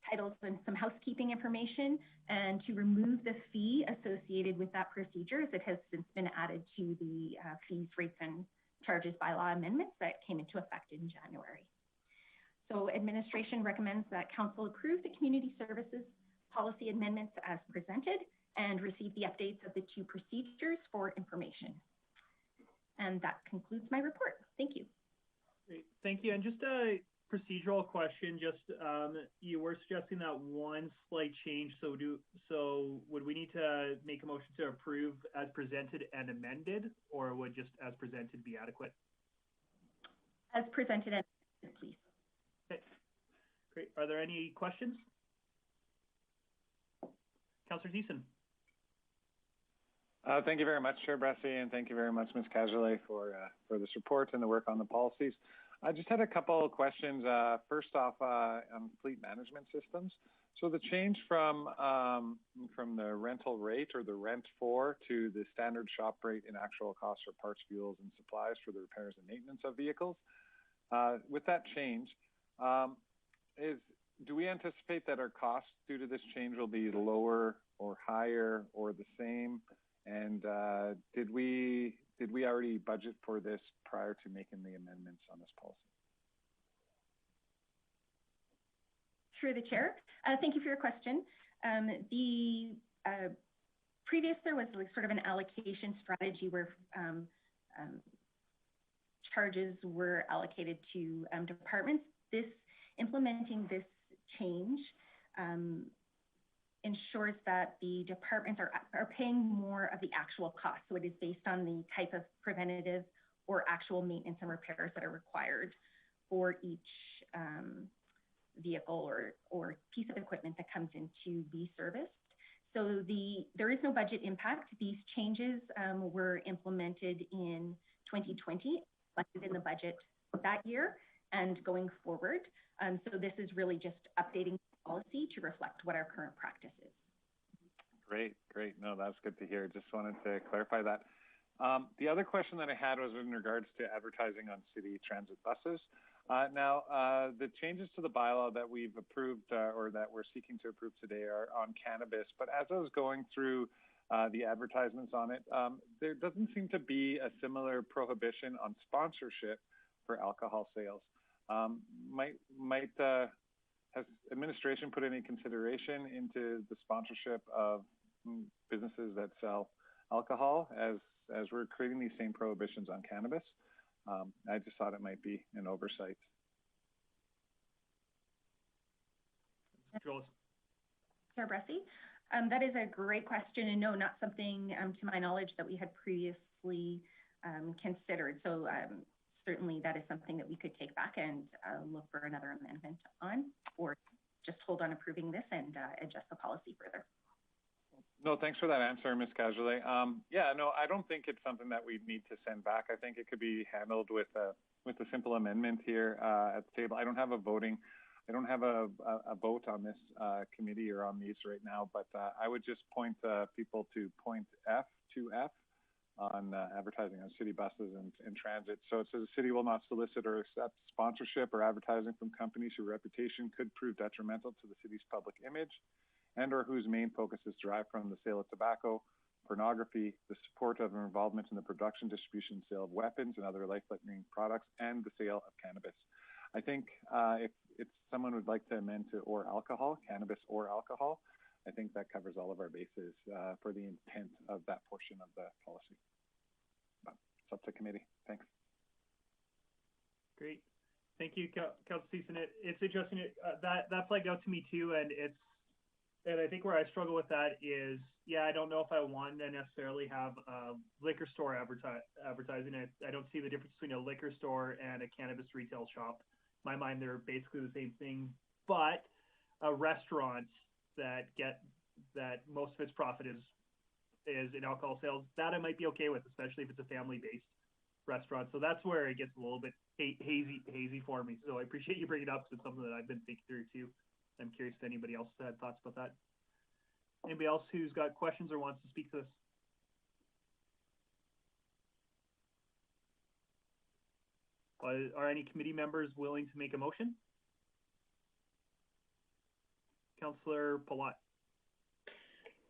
Speaker 13: titles and some housekeeping information, and to remove the fee associated with that procedure, as it has since been added to the fees, rates, and charges bylaw amendments that came into effect in January. So administration recommends that council approve the community services policy amendments as presented and receive the updates of the two procedures for information. And that concludes my report. Thank you.
Speaker 1: Great. Thank you. And just a procedural question, just you were suggesting that one slight change, so would we need to make a motion to approve as presented and amended, or would just as presented be adequate?
Speaker 13: As presented and amended, please.
Speaker 1: Okay, great. Are there any questions? Councillor Thiessen.
Speaker 4: Thank you very much, Chair Bressie, and thank you very much, Ms. Cajolet, for this report and the work on the policies. I just had a couple of questions. First off, on fleet management systems. So the change from the rental rate or the rent for to the standard shop rate in actual costs for parts, fuels, and supplies for the repairs and maintenance of vehicles. With that change, do we anticipate that our costs due to this change will be lower or higher or the same? And did we already budget for this prior to making the amendments on this policy?
Speaker 13: Through the chair. Thank you for your question. Previous there was like sort of an allocation strategy where charges were allocated to departments. Implementing this change ensures that the departments are paying more of the actual cost. So it is based on the type of preventative or actual maintenance and repairs that are required for each vehicle or piece of equipment that comes in to be serviced. So there is no budget impact. These changes were implemented in 2020, reflected in the budget that year and going forward. So this is really just updating the policy to reflect what our current practice is. Great.
Speaker 4: No, that's good to hear. Just wanted to clarify that. The other question that I had was in regards to advertising on city transit buses. Now, the changes to the bylaw that we've approved or that we're seeking to approve today are on cannabis. But as I was going through the advertisements on it, there doesn't seem to be a similar prohibition on sponsorship for alcohol sales. Has administration put any consideration into the sponsorship of businesses that sell alcohol as we're creating these same prohibitions on cannabis? I just thought it might be an oversight.
Speaker 13: Chair Bressie, that is a great question, and no, not something to my knowledge that we had previously considered. So certainly that is something that we could take back and look for another amendment on, or just hold on approving this and adjust the policy further.
Speaker 4: No, thanks for that answer, Ms. Casulet. Yeah, no, I don't think it's something that we need to send back. I think it could be handled with a simple amendment here at the table. I don't have a vote on this committee or on these right now, but I would just point people to point F on advertising on city buses and transit. So it says the city will not solicit or accept sponsorship or advertising from companies whose reputation could prove detrimental to the city's public image and or whose main focus is derived from the sale of tobacco, pornography, the support of and involvement in the production, distribution, sale of weapons and other life-threatening products, and the sale of cannabis. I think if someone would like to amend to or alcohol, cannabis or alcohol, I think that covers all of our bases for the intent of that portion of the policy. But it's up to committee. Thanks.
Speaker 1: Great. Thank you, Councilor Thiessen. It's interesting. That flagged out to me too, and I think where I struggle with that is, yeah, I don't know if I want to necessarily have a liquor store advertising. I don't see the difference between a liquor store and a cannabis retail shop. In my mind, they're basically the same thing, but a restaurant that most of its profit is in alcohol sales, that I might be okay with, especially if it's a family-based restaurant. So that's where it gets a little bit hazy for me. So I appreciate you bringing it up, because it's something that I've been thinking through too. I'm curious if anybody else had thoughts about that. Anybody else who's got questions or wants to speak to this? Are any committee members willing to make a motion? Councillor Palat.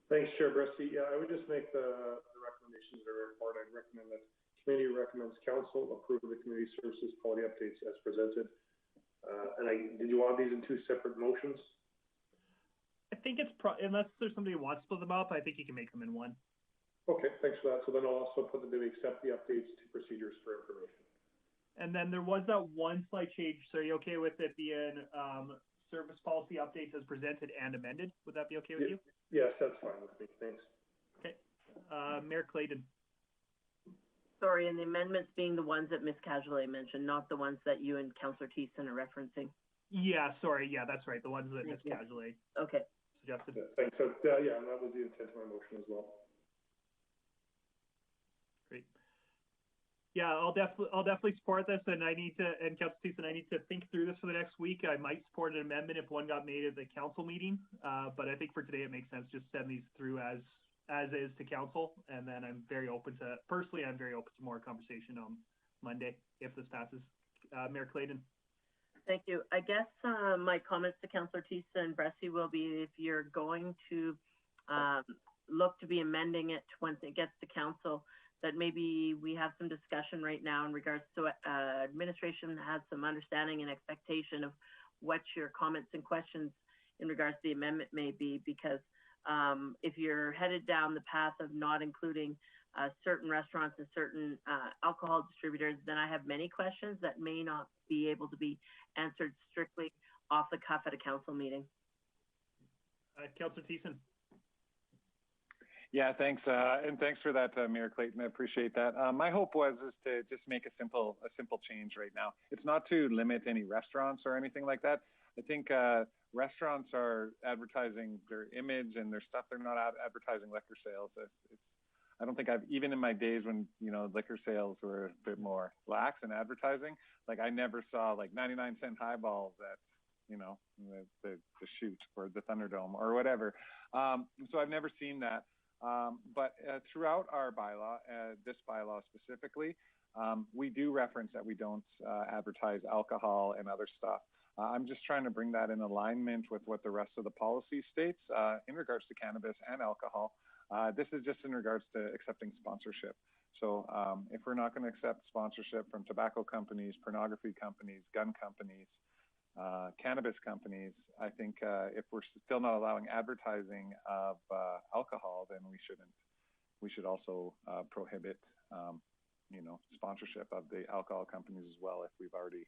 Speaker 6: Thanks, Chair Bressie. Yeah, I would just make the recommendations that are report. I'd recommend that committee recommends council approve the committee services quality updates as presented. Did you want these in two separate motions?
Speaker 1: I think it's unless there's somebody who wants to split them up, I think you can make them in one.
Speaker 6: Okay, thanks for that. So then I'll also put that we accept the updates to procedures for information.
Speaker 1: And then there was that one slight change. So are you okay with it being service policy updates as presented and amended? Would that be okay with you?
Speaker 6: Yes, that's fine with me. Thanks.
Speaker 1: Okay. Mayor Clayton.
Speaker 7: Sorry, and the amendments being the ones that Ms. Casulet mentioned, not the ones that you and Councillor Thiessen are referencing.
Speaker 1: Yeah, sorry. Yeah, that's right. The ones that Ms. Casulet suggested.
Speaker 6: Yeah, thanks. So, yeah, and that was the intent of my motion as well.
Speaker 1: Great. Yeah, I'll definitely support this, and Councilor Thiessen, I need to think through this for the next week. I might support an amendment if one got made at the council meeting, but I think for today it makes sense just send these through as is to council, and then I'm very open to more conversation on Monday if this passes. Mayor Clayton.
Speaker 7: Thank you. I guess my comments to Councillor Thiessen and Bressie will be if you're going to look to be amending it once it gets to council, that maybe we have some discussion right now in regards to administration has some understanding and expectation of what your comments and questions in regards to the amendment may be, because if you're headed down the path of not including certain restaurants and certain alcohol distributors, then I have many questions that may not be able to be answered strictly off the cuff at a council meeting.
Speaker 1: Councillor Thiessen.
Speaker 4: Yeah, thanks, and thanks for that, Mayor Clayton. I appreciate that. My hope is to just make a simple change right now. It's not to limit any restaurants or anything like that. I think restaurants are advertising their image and their stuff. They're not advertising liquor sales. I don't think even in my days when, liquor sales were a bit more lax in advertising, like I never saw like 99-cent highballs at, the Shoot or the Thunderdome or whatever. So I've never seen that. But throughout our bylaw, this bylaw specifically, we do reference that we don't advertise alcohol and other stuff. I'm just trying to bring that in alignment with what the rest of the policy states in regards to cannabis and alcohol. This is just in regards to accepting sponsorship. So if we're not going to accept sponsorship from tobacco companies, pornography companies, gun companies, cannabis companies, I think if we're still not allowing advertising of alcohol, then we shouldn't. We should also prohibit, sponsorship of the alcohol companies as well, if we've already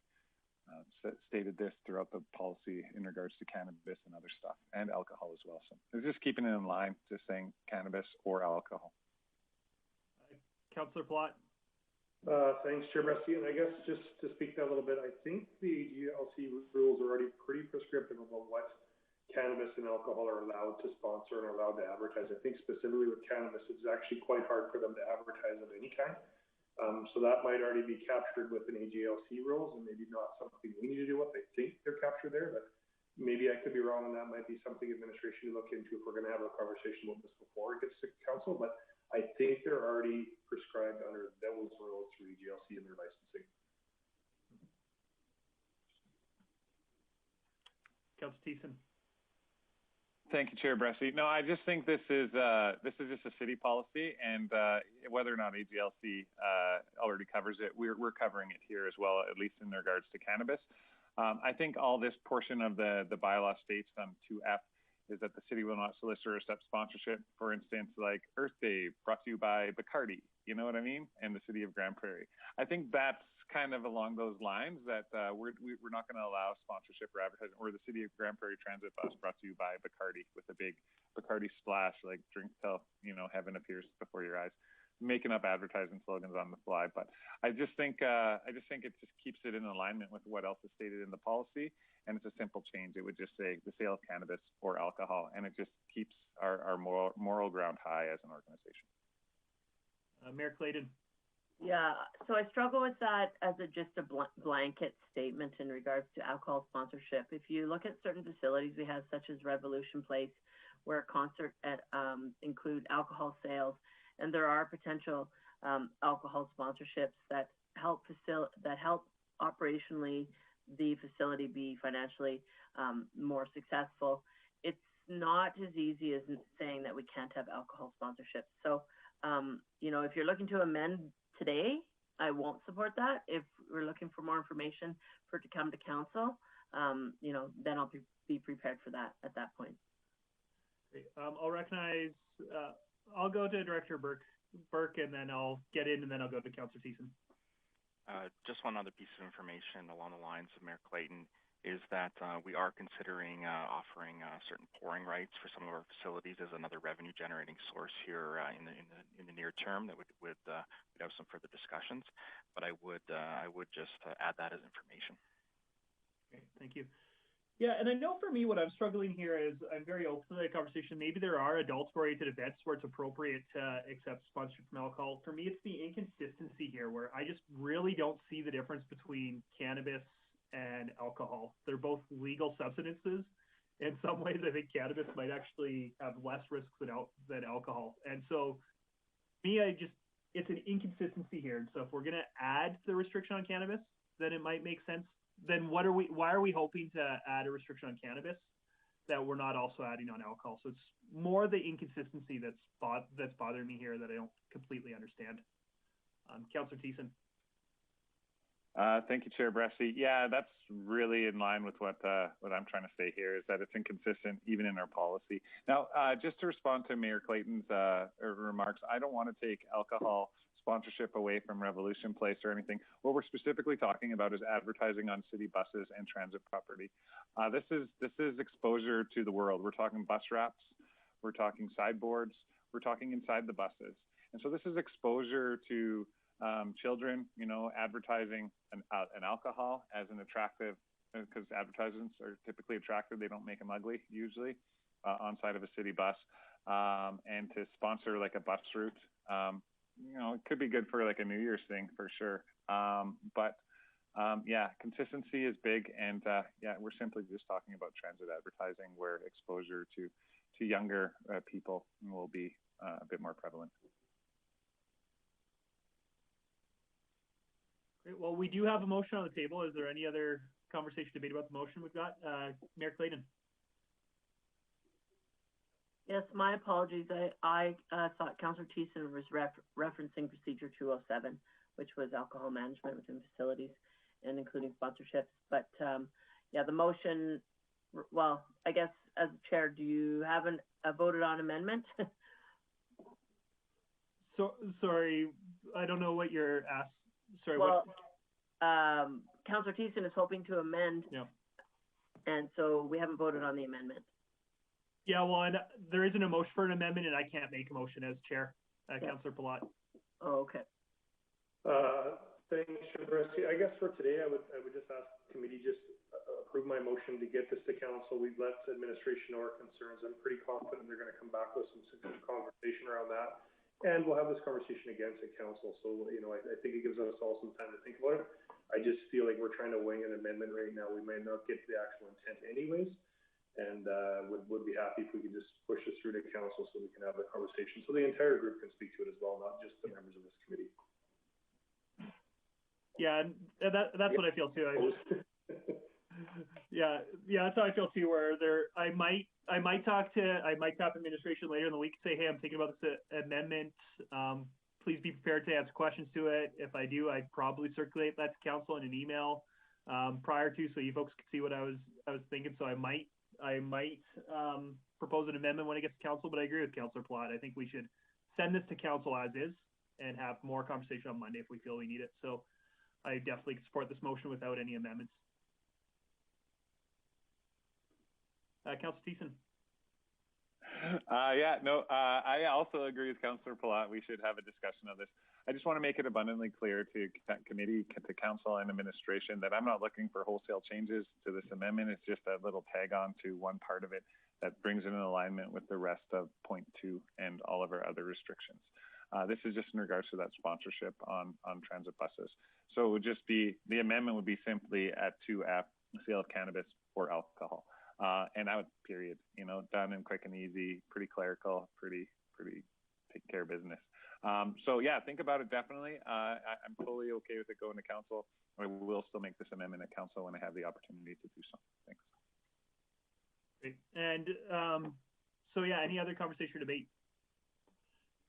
Speaker 4: stated this throughout the policy in regards to cannabis and other stuff, and alcohol as well. So it's just keeping it in line, just saying cannabis or alcohol.
Speaker 1: Councillor Plott.
Speaker 6: Thanks, Chair Bressie. And I guess just to speak to that a little bit, I think the GLC rules are already pretty prescriptive about what cannabis and alcohol are allowed to sponsor and are allowed to advertise. I think specifically with cannabis, it's actually quite hard for them to advertise of any kind. So that might already be captured within AGLC rules, and maybe not something we need to do with. I think they're captured there, but maybe I could be wrong, and that might be something administration to look into if we're going to have a conversation about this before it gets to council. But I think they're already prescribed under those rules through AGLC and their licensing.
Speaker 1: Councillor Thiessen.
Speaker 4: Thank you, Chair Bressie. No, I just think this is just a city policy, and whether or not AGLC already covers it, we're covering it here as well, at least in regards to cannabis. I think all this portion of the bylaw states on 2F is that the city will not solicit or accept sponsorship. For instance, like Earth Day brought to you by Bacardi, you know what I mean? And the city of Grande Prairie. I think that's kind of along those lines that we're not going to allow sponsorship or advertising, or the city of Grande Prairie Transit Bus brought to you by Bacardi with a big Bacardi splash, like drink till, heaven appears before your eyes. Making up advertising slogans on the fly, but I just think it just keeps it in alignment with what else is stated in the policy, and it's a simple change. It would just say the sale of cannabis or alcohol, and it just keeps our moral ground high as an organization.
Speaker 1: Mayor Clayton.
Speaker 7: Yeah, so I struggle with that as just a blanket statement in regards to alcohol sponsorship. If you look at certain facilities we have, such as Revolution Place, where concert include alcohol sales, and there are potential alcohol sponsorships that help operationally the facility be financially more successful. It's not as easy as saying that we can't have alcohol sponsorship. So, if you're looking to amend today, I won't support that. If we're looking for more information for it to come to council, then I'll be prepared for that at that point.
Speaker 1: Great. I'll go to Director Burke, and then I'll get in, and then I'll go to Councillor Thiessen.
Speaker 12: Just one other piece of information along the lines of Mayor Clayton is that we are considering offering certain pouring rights for some of our facilities as another revenue generating source here in the near term. That would have some further discussions, but I would just add that as information.
Speaker 1: Okay, thank you. Yeah, and I know for me, what I'm struggling here is I'm very open to the conversation. Maybe there are adult-oriented events where it's appropriate to accept sponsorship from alcohol. For me, it's the inconsistency here where I just really don't see the difference between cannabis and alcohol. They're both legal substances. In some ways, I think cannabis might actually have less risks than alcohol. And so, me, it's an inconsistency here. And so if we're going to add the restriction on cannabis, then it might make sense. Then why are we hoping to add a restriction on cannabis that we're not also adding on alcohol? So it's more the inconsistency that's bothering me here that I don't completely understand. Councillor Thiessen.
Speaker 4: Thank you, Chair Bressie. Yeah, that's really in line with what I'm trying to say here is that it's inconsistent even in our policy. Now, just to respond to Mayor Clayton's remarks, I don't want to take alcohol sponsorship away from Revolution Place or anything. What we're specifically talking about is advertising on city buses and transit property. This is exposure to the world. We're talking bus wraps, we're talking sideboards, we're talking inside the buses. And so this is exposure to children, you know, advertising an alcohol as an attractive, because advertisements are typically attractive. They don't make them ugly usually on side of a city bus. And to sponsor like a bus route, you know, it could be good for like a New Year's thing for sure. Yeah, consistency is big. And yeah, we're simply just talking about transit advertising where exposure to younger people will be a bit more prevalent.
Speaker 1: Great. Well, we do have a motion on the table. Is there any other conversation, debate about the motion we've got? Mayor Clayton.
Speaker 7: Yes, my apologies. I thought Councillor Thiessen was referencing Procedure 207, which was alcohol management within facilities and including sponsorships. But yeah, the motion, well, I guess as chair, do you have a voted on amendment?
Speaker 1: So, sorry, I don't know what you're asked. Sorry,
Speaker 7: well, Councillor Thiessen is hoping to amend.
Speaker 1: Yeah.
Speaker 7: And so we haven't voted on the amendment.
Speaker 1: Yeah, well, and there isn't a motion for an amendment, and I can't make a motion as chair. Councillor Palat.
Speaker 7: Oh, okay.
Speaker 6: Thanks, Chair. I guess for today, I would just ask the committee just approve my motion to get this to council. We've let administration know our concerns. I'm pretty confident they're going to come back with some conversation around that, and we'll have this conversation again at council. So, you know, I think it gives us all some time to think about it. I just feel like we're trying to wing an amendment right now. We might not get to the actual intent anyways. And would be happy if we could just push this through to council so we can have the conversation, so the entire group can speak to it as well, not just the members of this committee. Yeah,
Speaker 1: and that's what I feel too. Yeah, that's how I feel too. Where I might talk to administration later in the week and say, hey, I'm thinking about this amendment. Please be prepared to answer questions to it. If I do, I'd probably circulate that to council in an email prior to, so you folks can see what I was thinking. So I might propose an amendment when it gets to council, but I agree with Councillor Plott. I think we should send this to council as is and have more conversation on Monday if we feel we need it. So I definitely support this motion without any amendments. Councillor Thiessen.
Speaker 4: I also agree with Councillor Palat. We should have a discussion of this. I just want to make it abundantly clear to committee, to council and administration that I'm not looking for wholesale changes to this amendment. It's just a little tag on to one part of it that brings it in alignment with the rest of point 2 and all of our other restrictions. This is just in regards to that sponsorship on transit buses. So it would just be, the amendment would be simply at 2F, sale of cannabis or alcohol. And that would, period, you know, done and quick and easy, pretty clerical, pretty take care of business. So yeah, think about it definitely. I'm totally okay with it going to council. I will still make this amendment at council when I have the opportunity to do so. Thanks.
Speaker 1: Great. And so yeah, any other conversation or debate?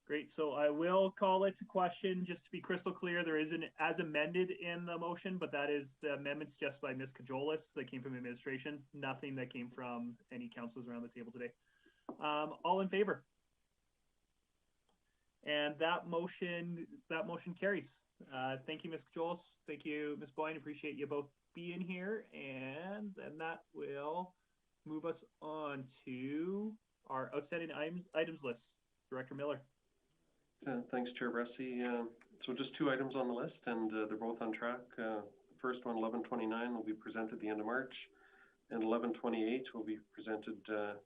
Speaker 1: Great. So I will call it to question. Just to be crystal clear, there is an as amended in the motion, but that is the amendments just by Ms. Cajolis that came from administration. Nothing that came from any councilors around the table today. All in favor? And that motion carries. Thank you, Ms. Cajolis. Thank you, Ms. Boyne. Appreciate you both being here. And then that will move us on to our outstanding items list. Director Miller.
Speaker 8: Thanks, Chair Bressie. So just 2 items on the list, and they're both on track. First one, 1129, will be presented at the end of March. and 11/28 will be presented. The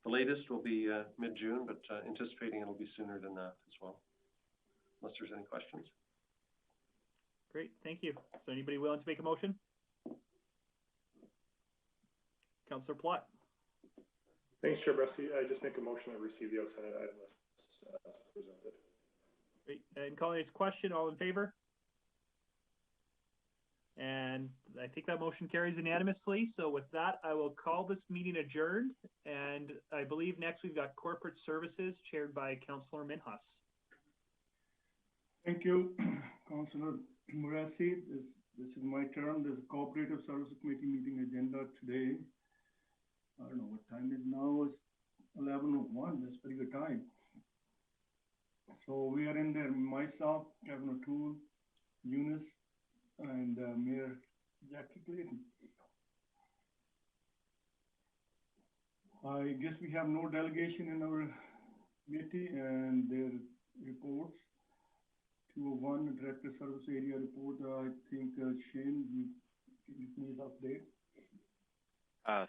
Speaker 8: latest will be mid-June, but anticipating it'll be sooner than that as well, unless there's any questions.
Speaker 1: Great, thank you. So anybody willing to make a motion? Councillor Plott.
Speaker 6: Thanks, Chair Bressy. I just make a motion to receive the outside item as presented.
Speaker 1: Great, and calling this question, all in favor? And I think that motion carries unanimously. So with that, I will call this meeting adjourned. And I believe next we've got Corporate Services chaired by Councillor Minhas.
Speaker 3: Thank you, Councillor Morassi. This is my turn. There's a Cooperative Services Committee meeting agenda today. I don't know what time it is now. It's 11:01. That's a pretty good time. So we are in there. Myself, Kevin O'Toole, Eunice, and Mayor Jackie Clayton. I guess we have no delegation in our committee and their reports. 201 Director Service Area report. I think Shane, can you please update?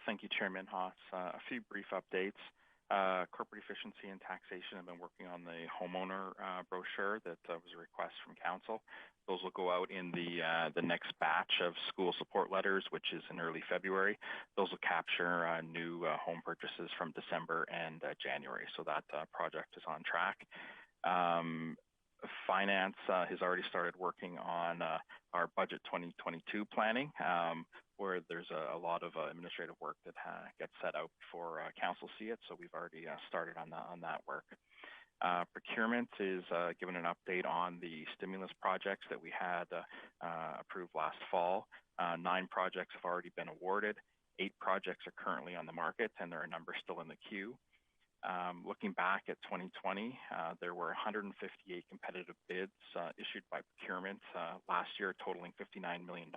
Speaker 12: Thank you, Chairman Haas. A few brief updates. Corporate efficiency and taxation have been working on the homeowner brochure that was a request from council. Those will go out in the next batch of school support letters, which is in early February. Those will capture new home purchases from December and January. So that project is on track. Finance has already started working on our budget 2022 planning, where there's a lot of administrative work that gets set out before council see it. So we've already started on that work. Procurement is giving an update on the stimulus projects that we had approved last fall. 9 projects have already been awarded. 8 projects are currently on the market, and there are a number still in the queue. Looking back at 2020, there were 158 competitive bids issued by Procurement last year, totaling $59 million.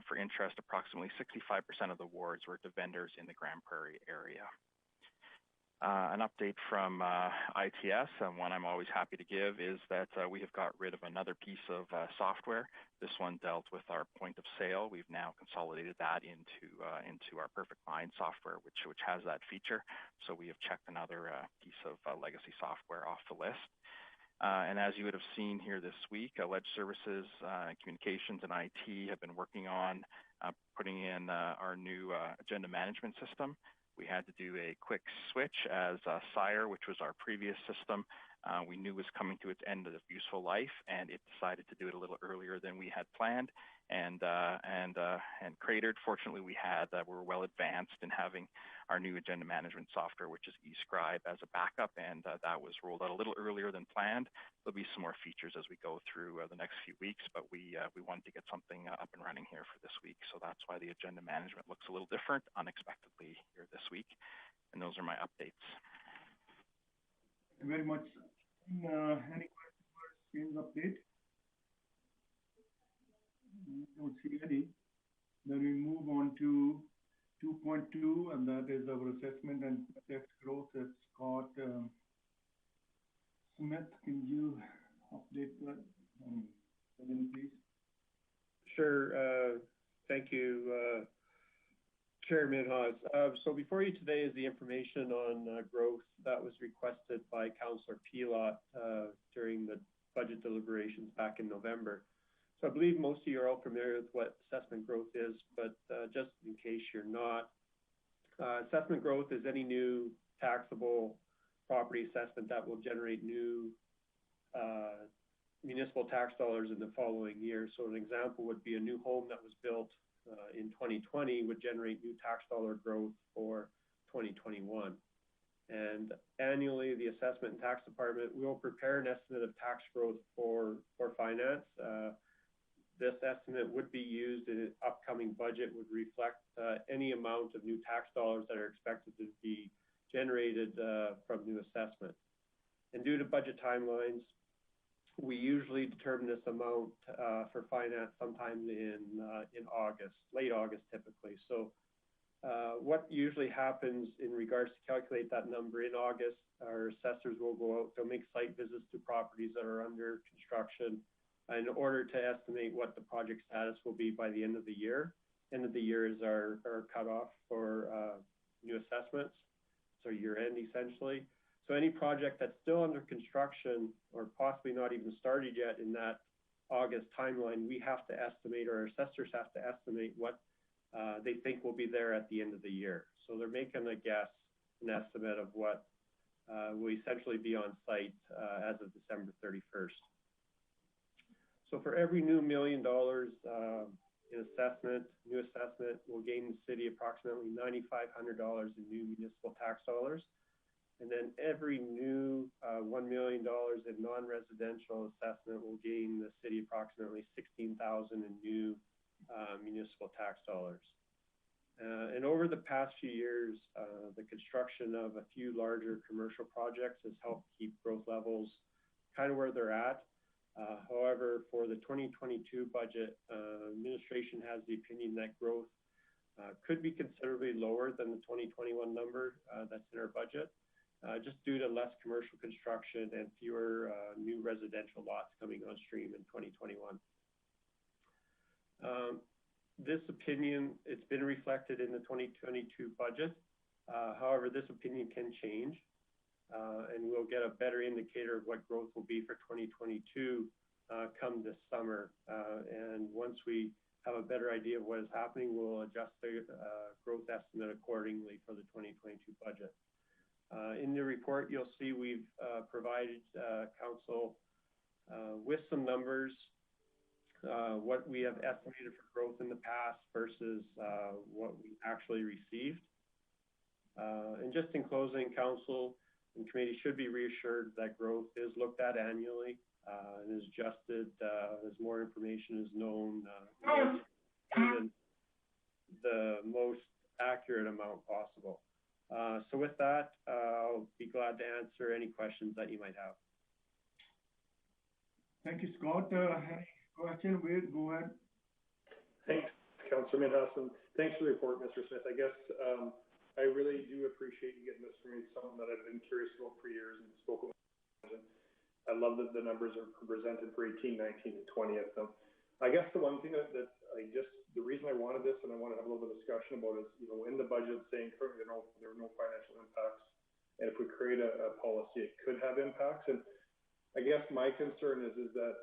Speaker 12: For interest, approximately 65% of the awards were to vendors in the Grande Prairie area. An update from ITS, and one I'm always happy to give, is that we have got rid of another piece of software. This one dealt with our point of sale. We've now consolidated that into our Perfect Line software, which has that feature. So we have checked another piece of legacy software off the list. And as you would have seen here this week, Ledge Services, Communications, and IT have been working on putting in our new agenda management system. We had to do a quick switch as Sire, which was our previous system, we knew was coming to its end of useful life, and it decided to do it a little earlier than we had planned, and cratered. Fortunately, we were well advanced in having our new agenda management software, which is eScribe, as a backup, and that was rolled out a little earlier than planned. There'll be some more features as we go through the next few weeks, but we wanted to get something up and running here for this week, so that's why the agenda management looks a little different unexpectedly here this week, and those are my updates.
Speaker 3: Thank you very much. Any questions for Shane's update? Don't see any. Then we move on to 2.2, and that is our assessment and tax growth. It's Scott Smith. Can you update that, please?
Speaker 15: Sure. Thank you, Chairman Haas. So before you today is the information on growth that was requested by Councillor Pilot during the budget deliberations back in November. So I believe most of you are all familiar with what assessment growth is, but just in case you're not, assessment growth is any new taxable property assessment that will generate new municipal tax dollars in the following year. So an example would be a new home that was built in 2020 would generate new tax dollar growth for 2021. And annually, the Assessment and Tax Department will prepare an estimate of tax growth for finance. This estimate would be used in an upcoming budget, would reflect any amount of new tax dollars that are expected to be generated from new assessment. And due to budget timelines, we usually determine this amount for finance sometime in August, late August typically. So what usually happens in regards to calculate that number in August, our assessors will go out, they'll make site visits to properties that are under construction in order to estimate what the project status will be by the end of the year. end of the year is our cutoff for new assessments, so year end essentially. So any project that's still under construction or possibly not even started yet in that August timeline, we have to estimate, or our assessors have to estimate what they think will be there at the end of the year. So they're making a guess, an estimate of what will essentially be on site as of December 31st. So for every new $1 million in assessment, new assessment will gain the city approximately $9,500 in new municipal tax dollars. And then every new $1 million in non-residential assessment will gain the city approximately $16,000 in new municipal tax dollars. And over the past few years, the construction of a few larger commercial projects has helped keep growth levels kind of where they're at. However, for the 2022 budget, administration has the opinion that growth could be considerably lower than the 2021 number that's in our budget, just due to less commercial construction and fewer new residential lots coming on stream in 2021. This opinion, it's been reflected in the 2022 budget. However, this opinion can change. And we'll get a better indicator of what growth will be for 2022 come this summer. And once we have a better idea of what is happening, we'll adjust the growth estimate accordingly for the 2022 budget. In the report, you'll see we've provided council with some numbers, what we have estimated for growth in the past versus what we actually received. And just in closing, council and committee should be reassured that growth is looked at annually and is adjusted as more information is known in the most accurate amount possible. So with that, I'll be glad to answer any questions that you might have.
Speaker 3: Thank you, Scott. Question, Wade, go ahead.
Speaker 6: Thanks, Councillor Minhas, and thanks for the report, Mr. Smith. I guess I really do appreciate you getting this for me. It's something that I've been curious about for years and spoken about. I love that the numbers are presented for 18, 19, and 20 of them. I guess the one thing that the reason I wanted this and I want to have a little bit of discussion about is, you know, in the budget saying currently there are no financial impacts. And if we create a policy, it could have impacts. And I guess my concern is that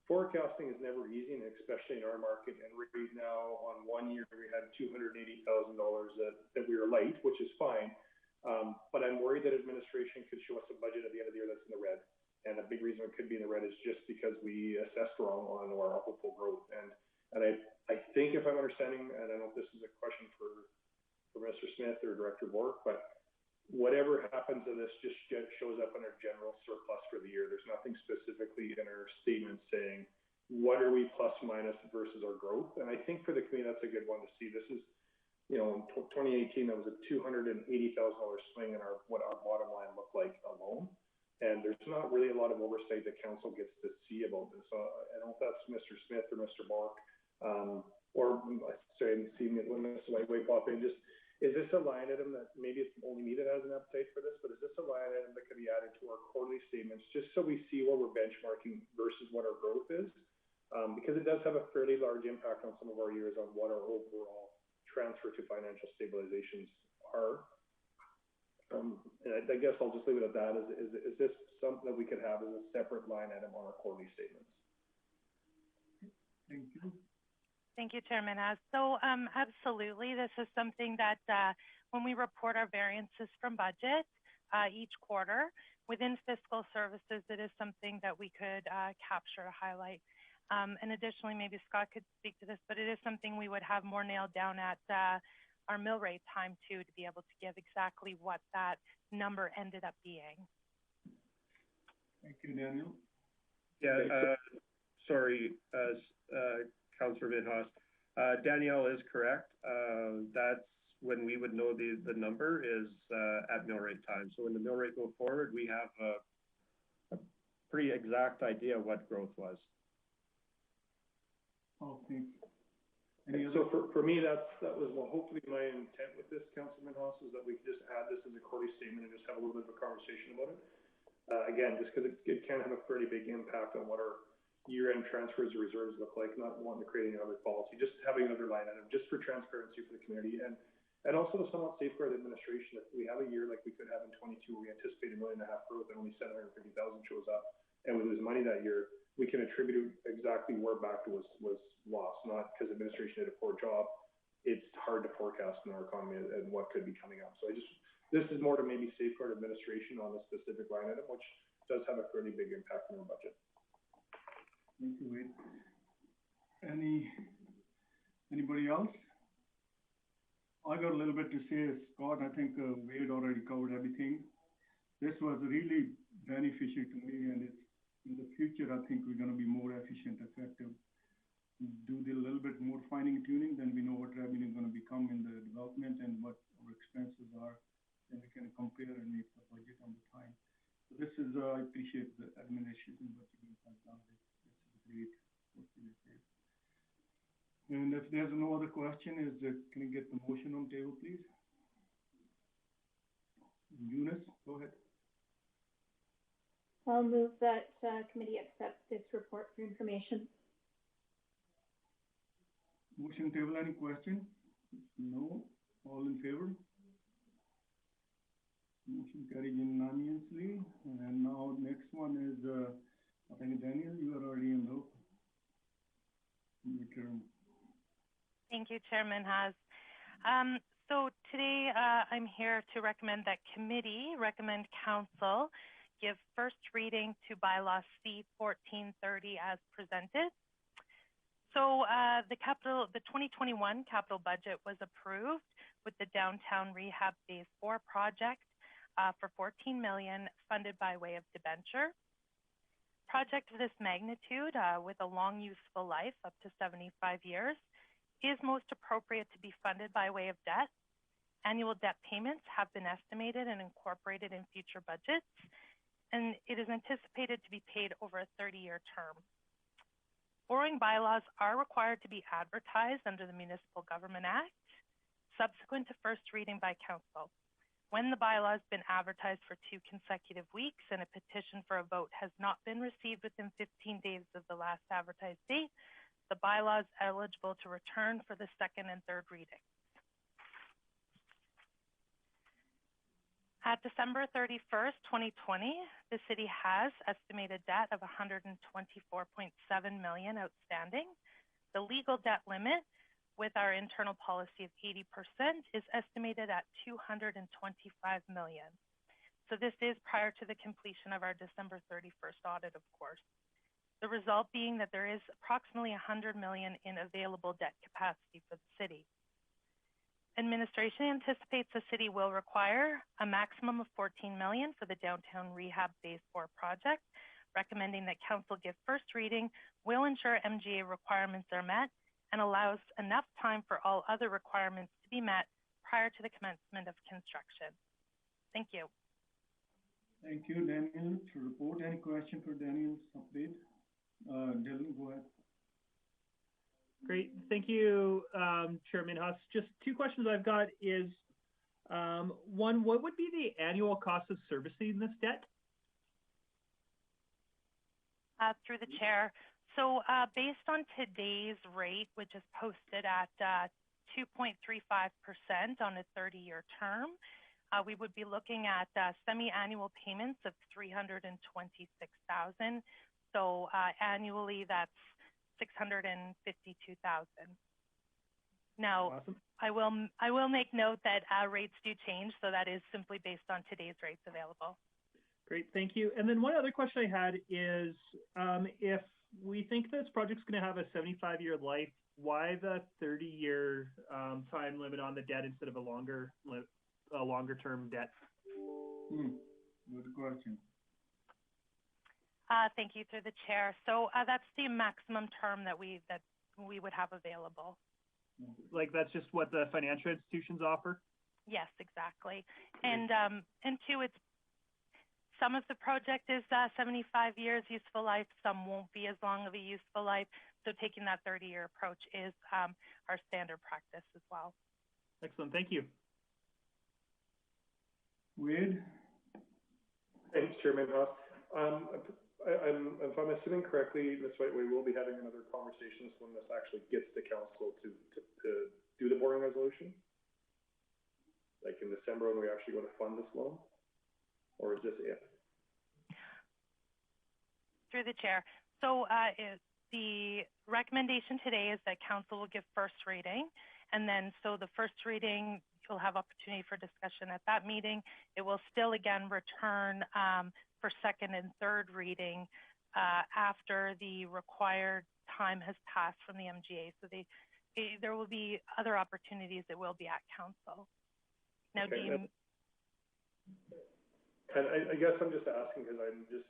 Speaker 6: forecasting is never easy, and especially in our market. And right now, on 1 year, we had $280,000 that we were light, which is fine. But I'm worried that administration could show us a budget at the end of the year that's in the red. And a big reason it could be in the red is just because we assessed wrong on our hopeful growth. And I think if I'm understanding, and I don't know if this is a question for Mr. Smith or Director Bork, but whatever happens to this just shows up in our general surplus for the year. There's nothing specifically in our statement saying, what are we plus minus versus our growth? And I think for the community, that's a good one to see. This is, you know, in 2018, that was a $280,000 swing in what our bottom line looked like alone. And there's not really a lot of oversight that council gets to see about this. I don't know if that's Mr. Smith or Mr. Bork, or sorry, I'm seeing it when Ms. Lightweight pop in. Just, is this a line item that maybe it's only me that has an appetite for this, but is this a line item that could be added to our quarterly statements just so we see where we're benchmarking versus what our growth is? Because it does have a fairly large impact on some of our years on what our overall transfer to financial stabilizations are. And I guess I'll just leave it at that. Is this something that we could have as a separate line item on our quarterly statements?
Speaker 3: Thank you.
Speaker 16: Thank you, Chairman. So absolutely, this is something that when we report our variances from budget each quarter within fiscal services, it is something that we could capture to highlight. And additionally, maybe Scott could speak to this, but it is something we would have more nailed down at our mill rate time too, to be able to give exactly what that number ended up being.
Speaker 3: Thank you, Daniel.
Speaker 15: Yeah, sorry, Councillor Minhas. Danielle is correct. That's when we would know the number is at mill rate time. So when the mill rate go forward, we have a pretty exact idea what growth was.
Speaker 3: Okay.
Speaker 6: So for me, that was hopefully my intent with this, Councilman Haas, is that we could just add this as a quarterly statement and just have a little bit of a conversation about it. Again, just because it can have a fairly big impact on what our year-end transfers or reserves look like, not wanting to create another policy, just having another line item, just for transparency for the community, and also to somewhat safeguard administration. If we have a year like we could have in 22, we anticipate $1.5 million growth and only 750,000 shows up, and we lose money that year, we can attribute exactly where back was lost, not because administration did a poor job. It's hard to forecast in our economy and what could be coming up. So this is more to maybe safeguard administration on a specific line item, which does have a fairly big impact on our budget.
Speaker 3: Thank you, Wade. Anybody else? I got a little bit to say, Scott. I think Wade already covered everything. This was really beneficial to me, and in the future, I think we're going to be more efficient, effective. Do a little bit more finding tuning, then we know what revenue is going to become in the development and what our expenses are, and we can compare and make the budget on the time. So this is, I appreciate the administration, what you have done. This is great. And if there's no other question, can you get the motion on table, please? Eunice, go ahead.
Speaker 9: I'll move that committee accept this report for information.
Speaker 3: Motion table, any question? No. All in favor? Motion carried unanimously. And now next one is, I think Daniel, you are already in the term.
Speaker 16: Thank you, Chairman Haas. So today I'm here to recommend that committee recommend council give first reading to bylaw C 1430 as presented. So the 2021 capital budget was approved with the downtown rehab phase 4 project for $14 million funded by way of debenture. Project of this magnitude with a long useful life up to 75 years is most appropriate to be funded by way of debt. Annual debt payments have been estimated and incorporated in future budgets, and it is anticipated to be paid over a 30-year term. Borrowing bylaws are required to be advertised under the Municipal Government Act, subsequent to first reading by council. When the bylaw has been advertised for 2 consecutive weeks and a petition for a vote has not been received within 15 days of the last advertised date, the bylaw is eligible to return for the second and third reading. At December 31st, 2020, the city has estimated debt of $124.7 million outstanding. The legal debt limit with our internal policy of 80% is estimated at $225 million. So this is prior to the completion of our December 31st audit, of course. The result being that there is approximately $100 million in available debt capacity for the city. Administration anticipates the city will require a maximum of $14 million for the downtown rehab phase 4 project. Recommending that council give first reading will ensure MGA requirements are met and allows enough time for all other requirements to be met prior to the commencement of construction. Thank you.
Speaker 3: Thank you, Daniel, for report. Any question for Daniel's update? Dylan, go ahead.
Speaker 1: Great. Thank you, Chairman Haas. Just 2 questions I've got is, one, what would be the annual cost of servicing this debt?
Speaker 16: Through the chair. So based on today's rate, which is posted at 2.35% on a 30-year term, we would be looking at semi-annual payments of $326,000. So annually, that's $652,000. Now, awesome. I will make note that rates do change, so that is simply based on today's rates available.
Speaker 1: Great, thank you. And then one other question I had is, if we think this project's going to have a 75-year life, why the 30-year time limit on the debt instead of a longer term debt?
Speaker 3: Good question.
Speaker 16: Thank you, through the chair. So that's the maximum term that we would have available.
Speaker 1: Like that's just what the financial institutions offer?
Speaker 16: Yes, exactly. And two, it's some of the project is 75 years useful life. Some won't be as long of a useful life. So taking that 30-year approach is our standard practice as well.
Speaker 1: Excellent. Thank you.
Speaker 3: Wade?
Speaker 6: Thanks, Chairman Haas. if I'm assuming correctly, Ms. White, we will be having another conversations when this actually gets to council to do the boring resolution? Like in December when we actually go to fund this loan? Or is this it?
Speaker 16: Through the chair. So the recommendation today is that council will give first reading, and then so the first reading, you'll have opportunity for discussion at that meeting. It will still again return for second and third reading after the required time has passed from the MGA. So there will be other opportunities that will be at council. Now,
Speaker 6: okay, and I guess I'm just asking because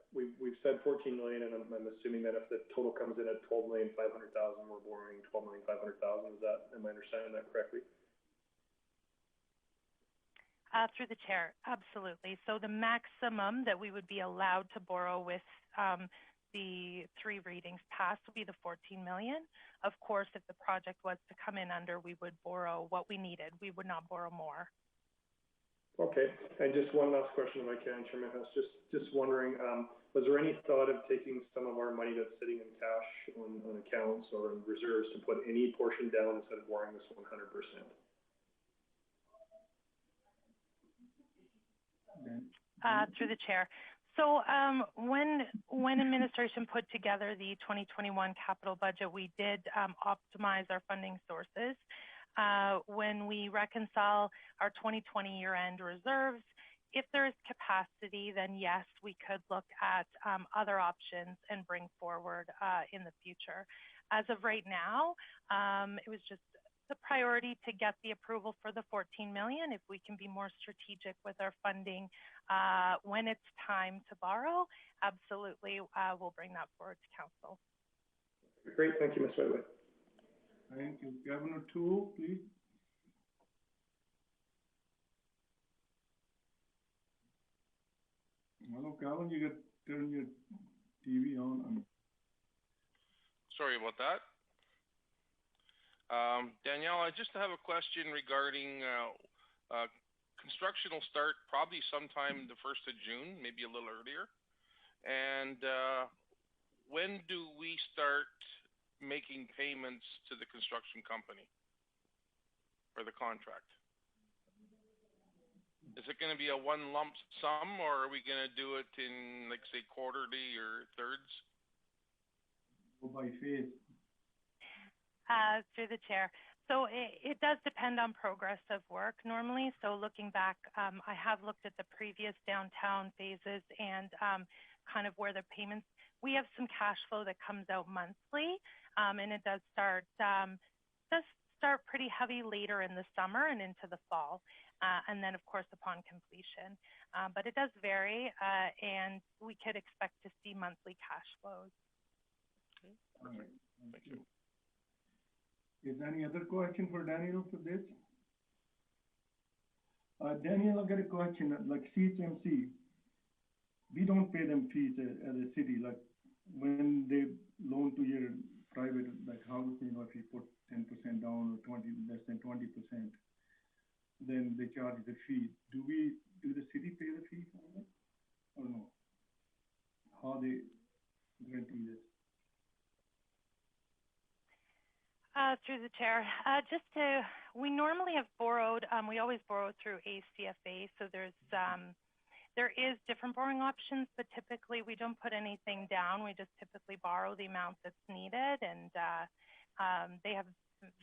Speaker 6: we've said 14 million, and I'm assuming that if the total comes in at 12,500,000, we're borrowing 12,500,000. Am I understanding that correctly?
Speaker 16: Through the chair, absolutely. So the maximum that we would be allowed to borrow with the 3 readings passed would be the 14 million. Of course, if the project was to come in under, we would borrow what we needed. We would not borrow more.
Speaker 6: Okay, and just one last question, if I can, Chairman. I was just wondering, was there any thought of taking some of our money that's sitting in cash on accounts or in reserves to put any portion down instead of borrowing this 100%?
Speaker 16: Through the chair. So when administration put together the 2021 capital budget, we did optimize our funding sources. When we reconcile our 2020 year-end reserves, if there is capacity, then yes, we could look at other options and bring forward in the future. As of right now, it was just the priority to get the approval for the 14 million. If we can be more strategic with our funding when it's time to borrow, absolutely, we'll bring that forward to council.
Speaker 6: Great, thank you, Ms. White.
Speaker 3: Thank you. Governor Toole, please. Hello, Calvin, you got to turn your TV on.
Speaker 17: Sorry about that. Danielle, I just have a question regarding construction will start probably sometime the 1st of June, maybe a little earlier. And when do we start making payments to the construction company for the contract? Is it going to be a one lump sum, or are we going to do it in, like, say, quarterly or thirds?
Speaker 3: Go by phase.
Speaker 16: Through the chair. So it does depend on progress of work normally. So looking back, I have looked at the previous downtown phases and kind of where the payments, we have some cash flow that comes out monthly, and it does start pretty heavy later in the summer and into the fall, and then of course upon completion. But it does vary, and we could expect to see monthly cash flows.
Speaker 3: Okay. All right. Thank you. Is there any other question for Daniel for this? Daniel, I've got a question. Like CHMC, we don't pay them fees as a city. Like when they loan to your private like house, you know, if you put 10% down or less than 20%, then they charge the fee. Do the city pay the fee for that or no? How they guarantee this?
Speaker 16: Through the chair, we normally have borrowed, we always borrow through ACFA, so there is different borrowing options, but typically we don't put anything down. We just typically borrow the amount that's needed, and they have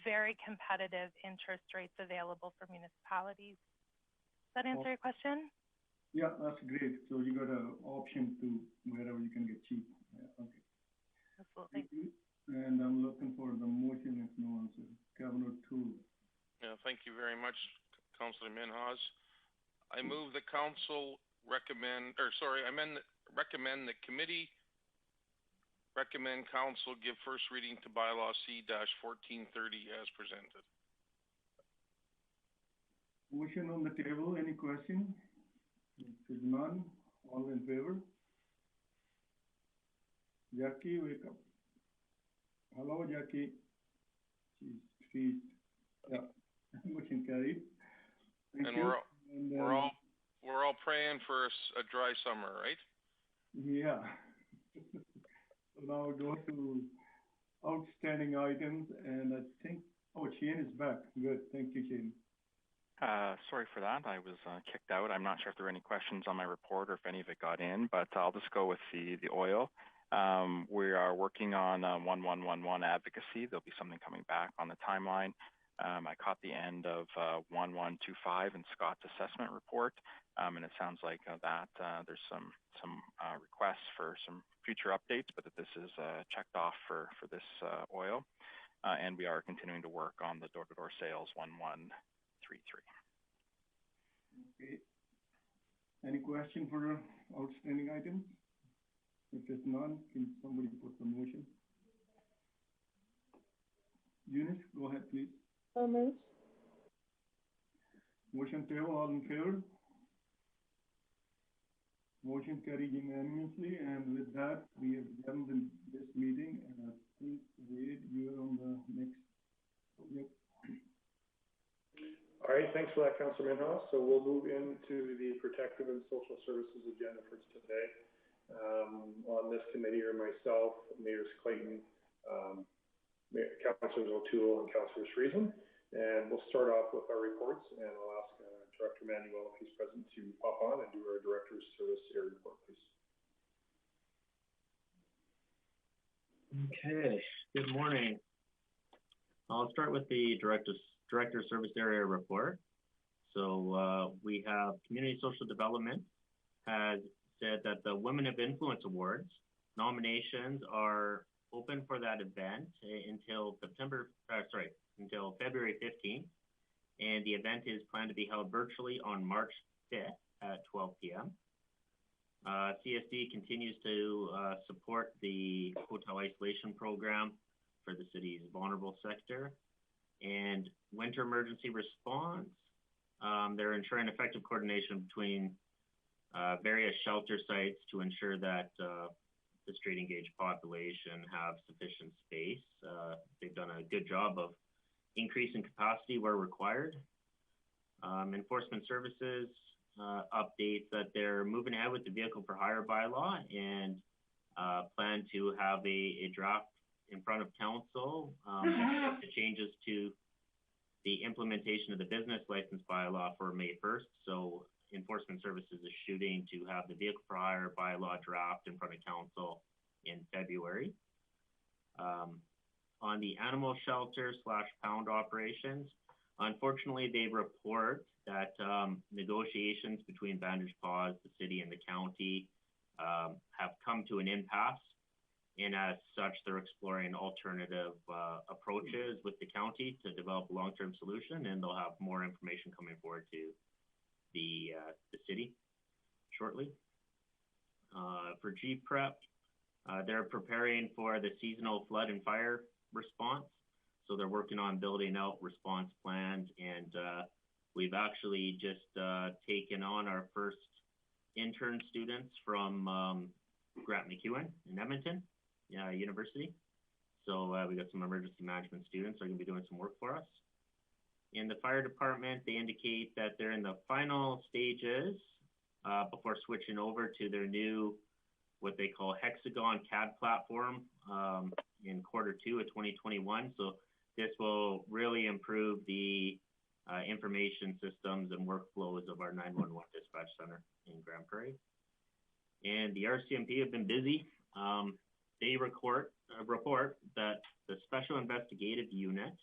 Speaker 16: very competitive interest rates available for municipalities. Does that answer your question?
Speaker 3: Yeah, that's great. So you got an option to wherever you can get cheap. Yeah, okay.
Speaker 16: Absolutely.
Speaker 3: Thank you. And I'm looking for the motion if no answer. Governor Toole.
Speaker 17: Yeah, thank you very much, Councillor Minhas. I move the council recommend the committee recommend council give first reading to bylaw C-1430 as presented.
Speaker 3: Motion on the table. Any question? If there's none, all in favor? Jackie, wake up. Hello, Jackie. She's yeah. Motion carried. Thank you.
Speaker 17: We're all praying for a dry summer, right?
Speaker 3: Yeah. So now go to outstanding items, and I think, oh, Shane is back. Good, thank you, Shane.
Speaker 12: Sorry for that. I was kicked out. I'm not sure if there are any questions on my report or if any of it got in, but I'll just go with the oil. We are working on 1111 advocacy. There'll be something coming back on the timeline. I caught the end of 1125 in Scott's assessment report, and it sounds like that there's some requests for some future updates, but that this is checked off for this oil. And we are continuing to work on the door-to-door sales 1133.
Speaker 3: Okay. Any question for outstanding items? If there's none, can somebody put the motion? Eunice, go ahead, please.
Speaker 9: So moved.
Speaker 3: Motion table, all in favor? Motion carried unanimously, and with that, we have done this meeting, and I think, Wade, you're on the next. Yep.
Speaker 6: All right, thanks for that, Councillor Minhas. So we'll move into the Protective and Social Services agenda for today. On this committee are myself, Mayors Clayton, Councillors O'Toole, and Councillor Friesen. And we'll start off with our reports, and I'll ask Director Manuel, if he's present, to pop on and do our Director's Service Area report, please.
Speaker 18: Okay, good morning. I'll start with the Director Service Area report. So we have Community Social Development has said that the Women of Influence Awards nominations are open for that event until until February 15th. And the event is planned to be held virtually on March 5th at 12 p.m. CSD continues to support the hotel isolation program for the city's vulnerable sector. And winter emergency response, they're ensuring effective coordination between various shelter sites to ensure that the street engaged population have sufficient space. They've done a good job of increasing capacity where required. Enforcement Services updates that they're moving ahead with the vehicle for hire bylaw and plan to have a draft in front of council the changes to the implementation of the business license bylaw for May 1st. So Enforcement Services is shooting to have the vehicle for hire bylaw draft in front of council in February. On the animal shelter / pound operations, unfortunately, they report that negotiations between Bandage Paws, the city, and the county have come to an impasse. And as such, they're exploring alternative approaches with the county to develop a long-term solution, and they'll have more information coming forward to the city shortly. For GPREP, they're preparing for the seasonal flood and fire response. So they're working on building out response plans, and we've actually just taken on our first intern students from Grant McEwen in Edmonton University. So we got some emergency management students that are going to be doing some work for us. In the fire department, they indicate that they're in the final stages before switching over to their new, what they call Hexagon CAD platform in Q2 of 2021. So this will really improve the information systems and workflows of our 911 dispatch center in Grande Prairie. And the RCMP have been busy. They report that the Special Investigative Unit,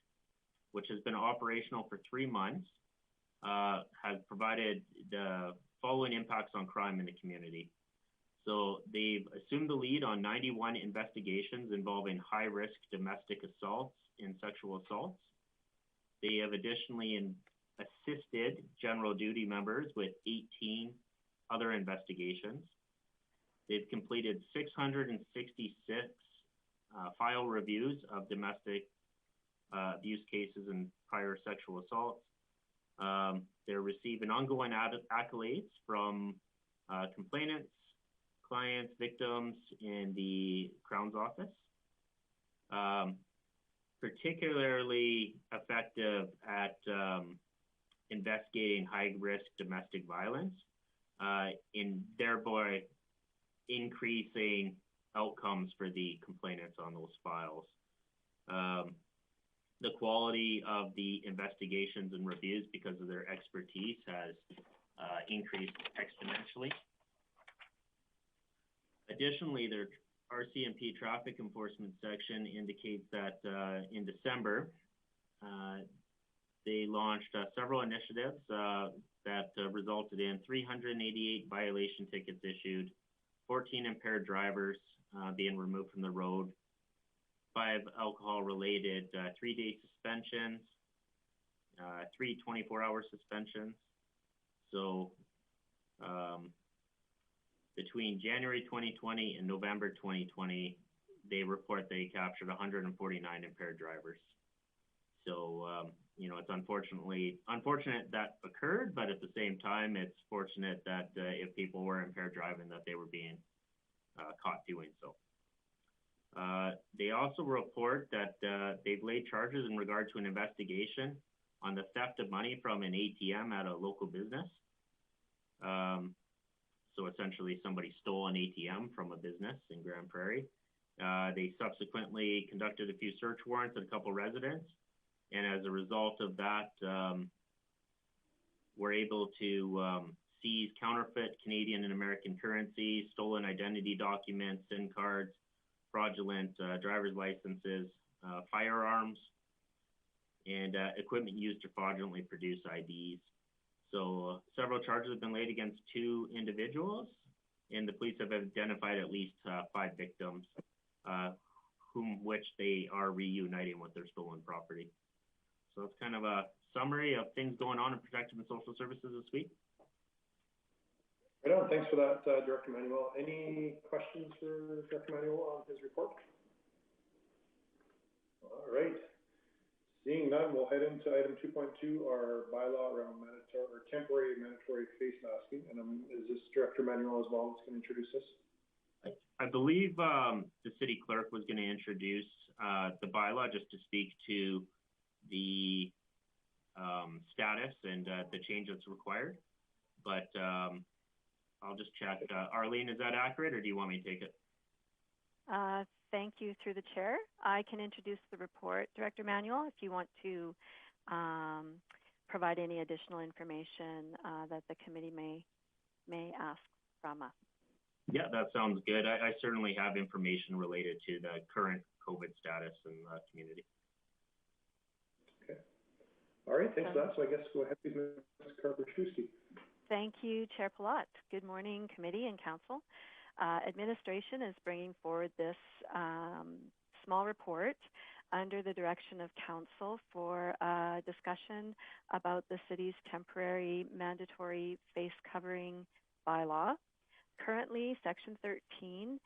Speaker 18: which has been operational for 3 months, has provided the following impacts on crime in the community. So they've assumed the lead on 91 investigations involving high-risk domestic assaults and sexual assaults. They have additionally assisted general duty members with 18 other investigations. They've completed 666 file reviews of domestic abuse cases and prior sexual assaults. They're receiving ongoing accolades from complainants, clients, victims in the Crown's office. Particularly effective at investigating high-risk domestic violence, in thereby increasing outcomes for the complainants on those files. The quality of the investigations and reviews, because of their expertise, has increased exponentially. Additionally, their RCMP traffic enforcement section indicates that in December, they launched several initiatives that resulted in 388 violation tickets issued, 14 impaired drivers being removed from the road, 5 alcohol-related 3-day suspensions, 3 24-hour suspensions. So between January 2020 and November 2020, they report they captured 149 impaired drivers. So, you know, it's unfortunate that occurred, but at the same time, it's fortunate that if people were impaired driving, that they were being caught doing so. They also report that they've laid charges in regard to an investigation on the theft of money from an ATM at a local business. So essentially somebody stole an ATM from a business in Grande Prairie. They subsequently conducted a few search warrants at a couple residents. And as a result of that, we're able to seize counterfeit Canadian and American currency, stolen identity documents, SIM cards, fraudulent driver's licenses, firearms, and equipment used to fraudulently produce IDs. So several charges have been laid against 2 individuals, and the police have identified at least 5 victims, which they are reuniting with their stolen property. So it's kind of a summary of things going on in protective and social services this week.
Speaker 6: Right on. Thanks for that, Director Manuel. Any questions for Director Manuel on his report? All right. Seeing none, we'll head into item 2.2, our bylaw around temporary mandatory face masking. And is this Director Manuel as well that's going to introduce this?
Speaker 18: I believe the city clerk was going to introduce the bylaw just to speak to the status and the change that's required. But I'll just check. Arlene, is that accurate, or do you want me to take it?
Speaker 11: Thank you, through the chair. I can introduce the report, Director Manuel, if you want to provide any additional information that the committee may ask from us.
Speaker 18: Yeah, that sounds good. I certainly have information related to the current COVID status in the community.
Speaker 6: Okay. All right, thanks for that. So I guess go ahead, please, Ms. Karpaszewski.
Speaker 11: Thank you, Chair Palat. Good morning, committee and council. Administration is bringing forward this small report under the direction of council for discussion about the city's temporary mandatory face covering bylaw. Currently, Section 13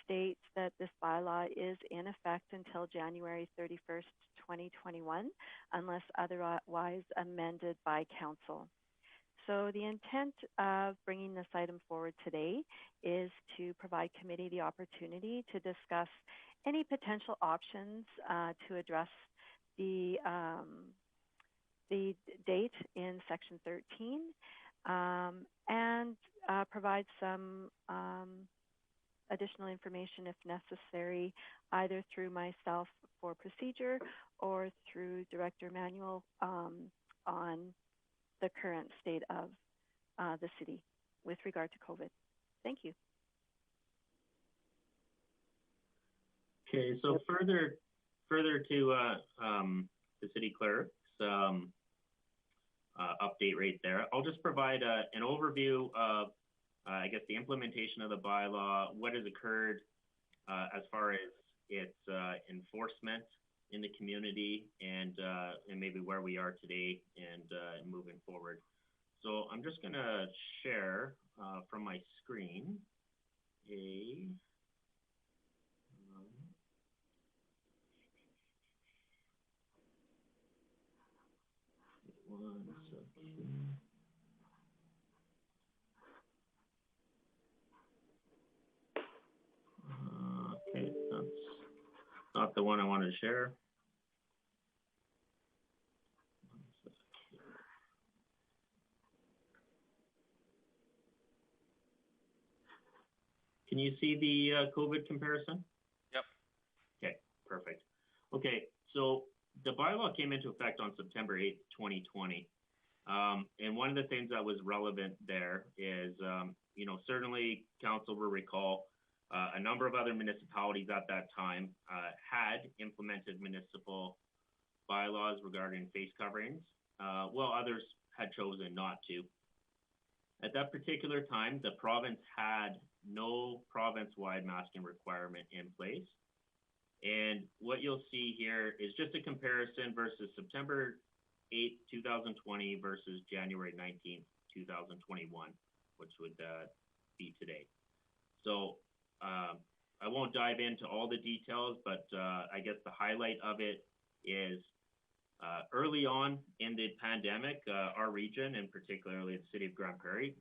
Speaker 11: states that this bylaw is in effect until January 31st, 2021, unless otherwise amended by council. So the intent of bringing this item forward today is to provide committee the opportunity to discuss any potential options to address the date in Section 13 and provide some additional information if necessary, either through myself for procedure or through Director Manuel on the current state of the city with regard to COVID. Thank you.
Speaker 18: Okay, so further to the city clerk's update right there, I'll just provide an overview of, I guess, the implementation of the bylaw, what has occurred as far as its enforcement in the community, and maybe where we are today and moving forward. So I'm just going to share from my screen a one second. Okay, that's not the one I wanted to share. Can you see the COVID comparison?
Speaker 17: Yep.
Speaker 18: Okay, perfect. Okay, so the bylaw came into effect on September 8th, 2020. And one of the things that was relevant there is, certainly council will recall a number of other municipalities at that time had implemented municipal bylaws regarding face coverings, while others had chosen not to. At that particular time, the province had no province-wide masking requirement in place. And what you'll see here is just a comparison versus September 8th, 2020 versus January 19th, 2021, which would be today. So I won't dive into all the details, but I guess the highlight of it is early on in the pandemic, our region, and particularly the city of Grande Prairie,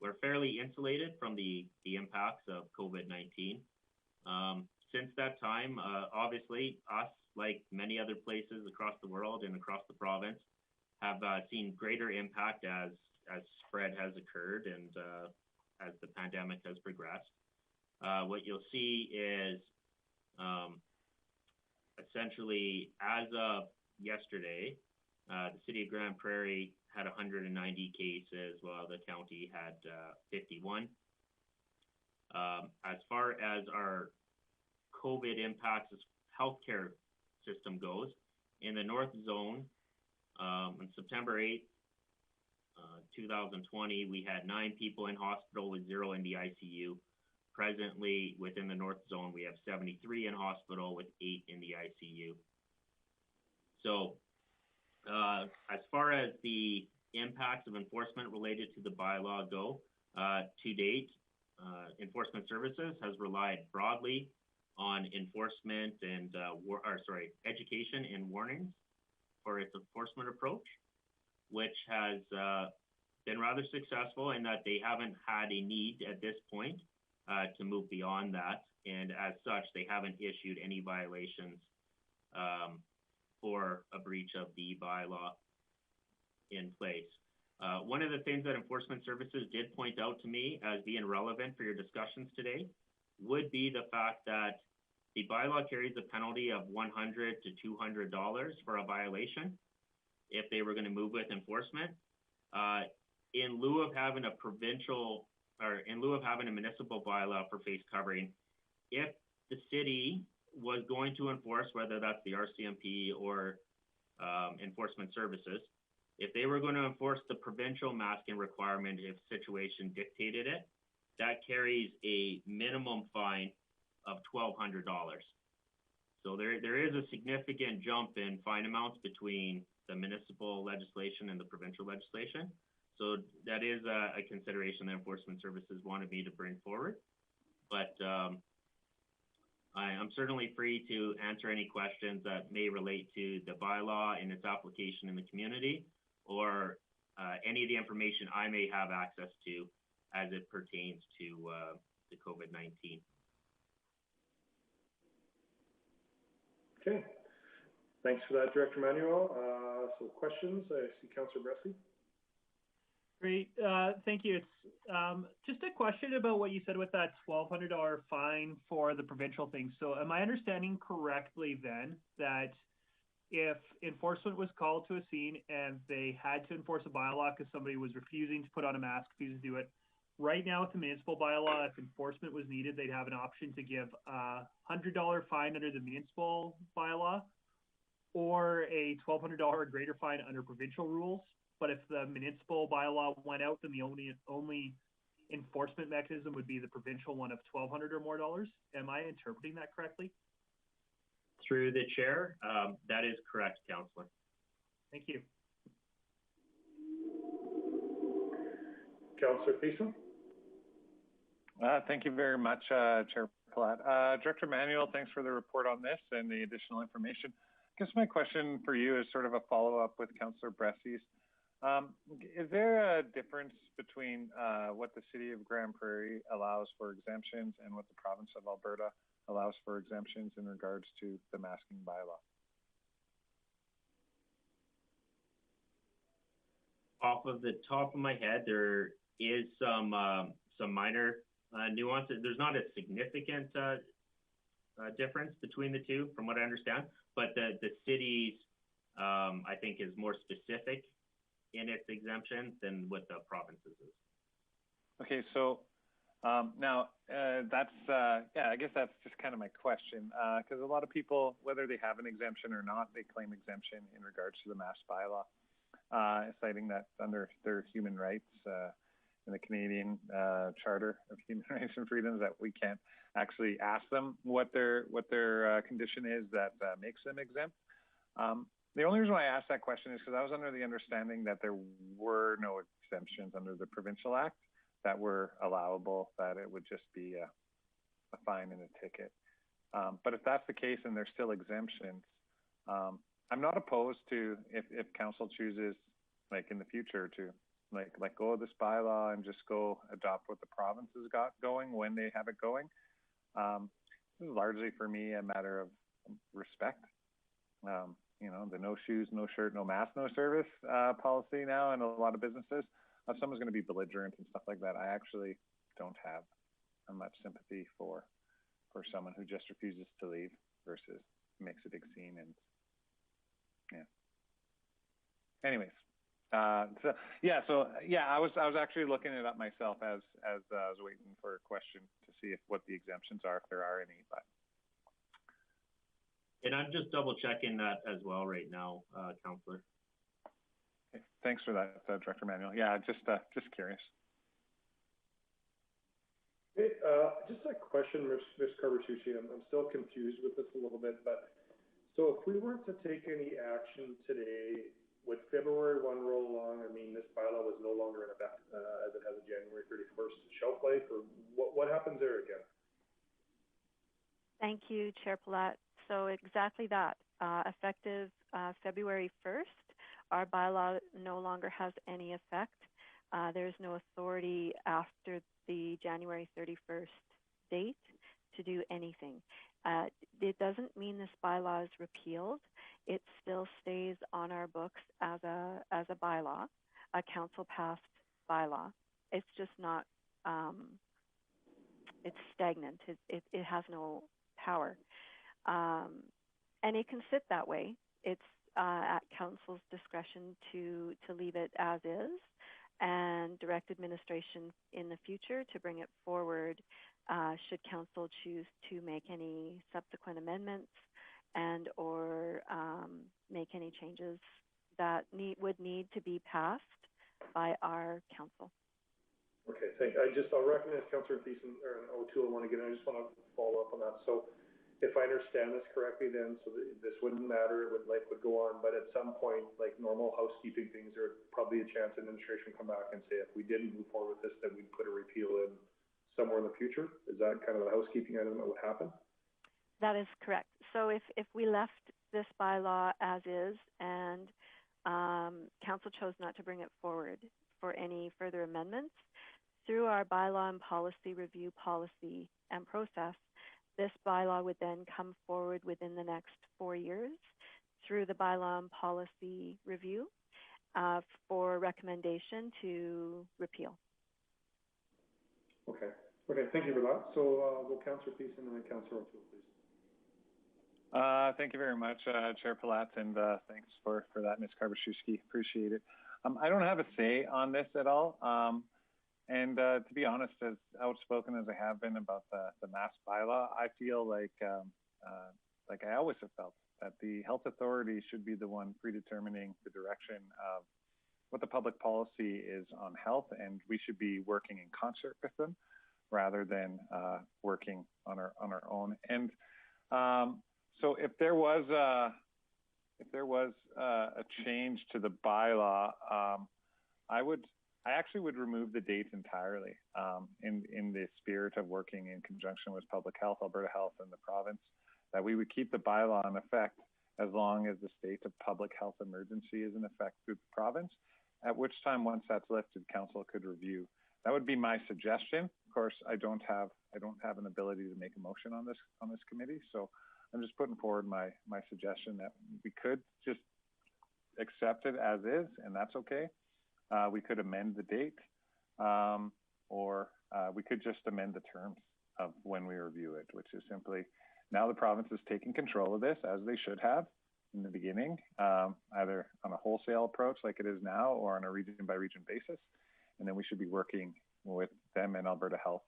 Speaker 18: we're fairly insulated from the impacts of COVID-19. Since that time, obviously, us, like many other places across the world and across the province, have seen greater impact as spread has occurred and as the pandemic has progressed. What you'll see is essentially, as of yesterday, the city of Grande Prairie had 190 cases, while the county had 51. As far as our COVID impacts as healthcare system goes, in the North Zone, on September 8th, 2020, we had 9 people in hospital with 0 in the ICU. Presently, within the North Zone, we have 73 in hospital with 8 in the ICU. So, as far as the impacts of enforcement related to the bylaw go, to date, Enforcement Services has relied broadly on enforcement and, education and warnings for its enforcement approach, which has been rather successful in that they haven't had a need at this point to move beyond that. And as such, they haven't issued any violations for a breach of the bylaw in place. One of the things that Enforcement Services did point out to me as being relevant for your discussions today would be the fact that the bylaw carries a penalty of $100 to $200 for a violation if they were going to move with enforcement. In lieu of having a municipal bylaw for face covering, if the city was going to enforce, whether that's the RCMP or Enforcement Services, if they were going to enforce the provincial masking requirement if situation dictated it, that carries a minimum fine of $1,200. So there is a significant jump in fine amounts between the municipal legislation and the provincial legislation. So that is a consideration that Enforcement Services wanted me to bring forward. But I'm certainly free to answer any questions that may relate to the bylaw and its application in the community, or any of the information I may have access to as it pertains to the COVID-19.
Speaker 6: Okay, thanks for that, Director Manuel. So questions, I see Councillor Bressie.
Speaker 1: Great, thank you. It's just a question about what you said with that $1,200 fine for the provincial thing. So am I understanding correctly then that if enforcement was called to a scene and they had to enforce a bylaw because somebody was refusing to put on a mask, refusing to do it, right now with the municipal bylaw, if enforcement was needed, they'd have an option to give a $100 fine under the municipal bylaw or a $1,200 or greater fine under provincial rules. But if the municipal bylaw went out, then the only enforcement mechanism would be the provincial one of $1,200 or more dollars. Am I interpreting that correctly?
Speaker 18: Through the chair, that is correct, Councillor.
Speaker 1: Thank you.
Speaker 6: Councillor Thiessen.
Speaker 4: Thank you very much, Chair Platt. Director Manuel, thanks for the report on this and the additional information. I guess my question for you is sort of a follow-up with Councillor Bressie's. Is there a difference between what the city of Grande Prairie allows for exemptions and what the province of Alberta allows for exemptions in regards to the masking bylaw? Off of the top of my head, there is some minor
Speaker 18: nuances. There's not a significant difference between the two, from what I understand, but the city's, I think, is more specific in its exemptions than what the provinces is.
Speaker 4: Okay, so now that's, yeah, I guess that's just kind of my question, because a lot of people, whether they have an exemption or not, they claim exemption in regards to the mass bylaw, citing that under their human rights in the Canadian Charter of Human Rights and Freedoms, that we can't actually ask them what their condition is that makes them exempt. The only reason why I asked that question is because I was under the understanding that there were no exemptions under the Provincial Act that were allowable, that it would just be a fine and a ticket. But if that's the case and there's still exemptions, I'm not opposed to if council chooses, like in the future, to like let go of this bylaw and just go adopt what the province has got going when they have it going. This is largely for me a matter of respect. You know, the no shoes, no shirt, no mask, no service policy now in a lot of businesses. If someone's going to be belligerent and stuff like that, I actually don't have much sympathy for someone who just refuses to leave versus makes a big scene. And yeah. Anyways, I was actually looking it up myself as I was waiting for a question to see what the exemptions are, if there are any. But
Speaker 18: and I'm just double checking that as well right now, Councillor.
Speaker 4: Okay. Thanks for that, Director Manuel. Yeah, just curious.
Speaker 6: Hey, just a question, Ms. Carver-Sushi. I'm still confused with this a little bit, but so if we weren't to take any action today, would February 1 roll along? I mean, this bylaw was no longer in effect as it has a January 31st shelf life, or what happens there again?
Speaker 11: Thank you, Chair Palat. So exactly that. Effective February 1st, our bylaw no longer has any effect. There's no authority after the January 31st date to do anything. It doesn't mean this bylaw is repealed. It still stays on our books as a bylaw, a council-passed bylaw. It's just not, it's stagnant. It has no power. And it can sit that way. It's at council's discretion to leave it as is and direct administration in the future to bring it forward should council choose to make any subsequent amendments and or make any changes that would need to be passed by our council.
Speaker 6: Okay, I'll recognize Councillor Thiessen or O'Toole one again. I just want to follow up on that. So if I understand this correctly then, so this wouldn't matter, life would go on, but at some point, like normal housekeeping things, there would probably a chance administration come back and say, if we didn't move forward with this, then we'd put a repeal in somewhere in the future? Is that kind of the housekeeping item that would happen?
Speaker 11: That is correct. So if we left this bylaw as is and council chose not to bring it forward for any further amendments, through our bylaw and policy review policy and process, this bylaw would then come forward within the next 4 years through the bylaw and policy review for recommendation to repeal.
Speaker 6: Okay, thank you for that. So go Councillor Thiessen and then Councillor O'Toole, please.
Speaker 4: Thank you very much, Chair Palat, and thanks for that, Ms. Karbachuski. Appreciate it. I don't have a say on this at all. And to be honest, as outspoken as I have been about the mass bylaw, I feel like I always have felt that the health authority should be the one predetermining the direction of what the public policy is on health, and we should be working in concert with them rather than working on our own. And so if there was a change to the bylaw, I actually would remove the date entirely in the spirit of working in conjunction with Public Health, Alberta Health, and the province, that we would keep the bylaw in effect as long as the state of public health emergency is in effect through the province, at which time, once that's lifted, council could review. That would be my suggestion. Of course, I don't have an ability to make a motion on this committee, so I'm just putting forward my suggestion that we could just accept it as is, and that's okay. We could amend the date. or we could just amend the terms of when we review it, which is simply, now the province is taking control of this, as they should have in the beginning, either on a wholesale approach like it is now, or on a region by region basis. And then we should be working with them and Alberta Health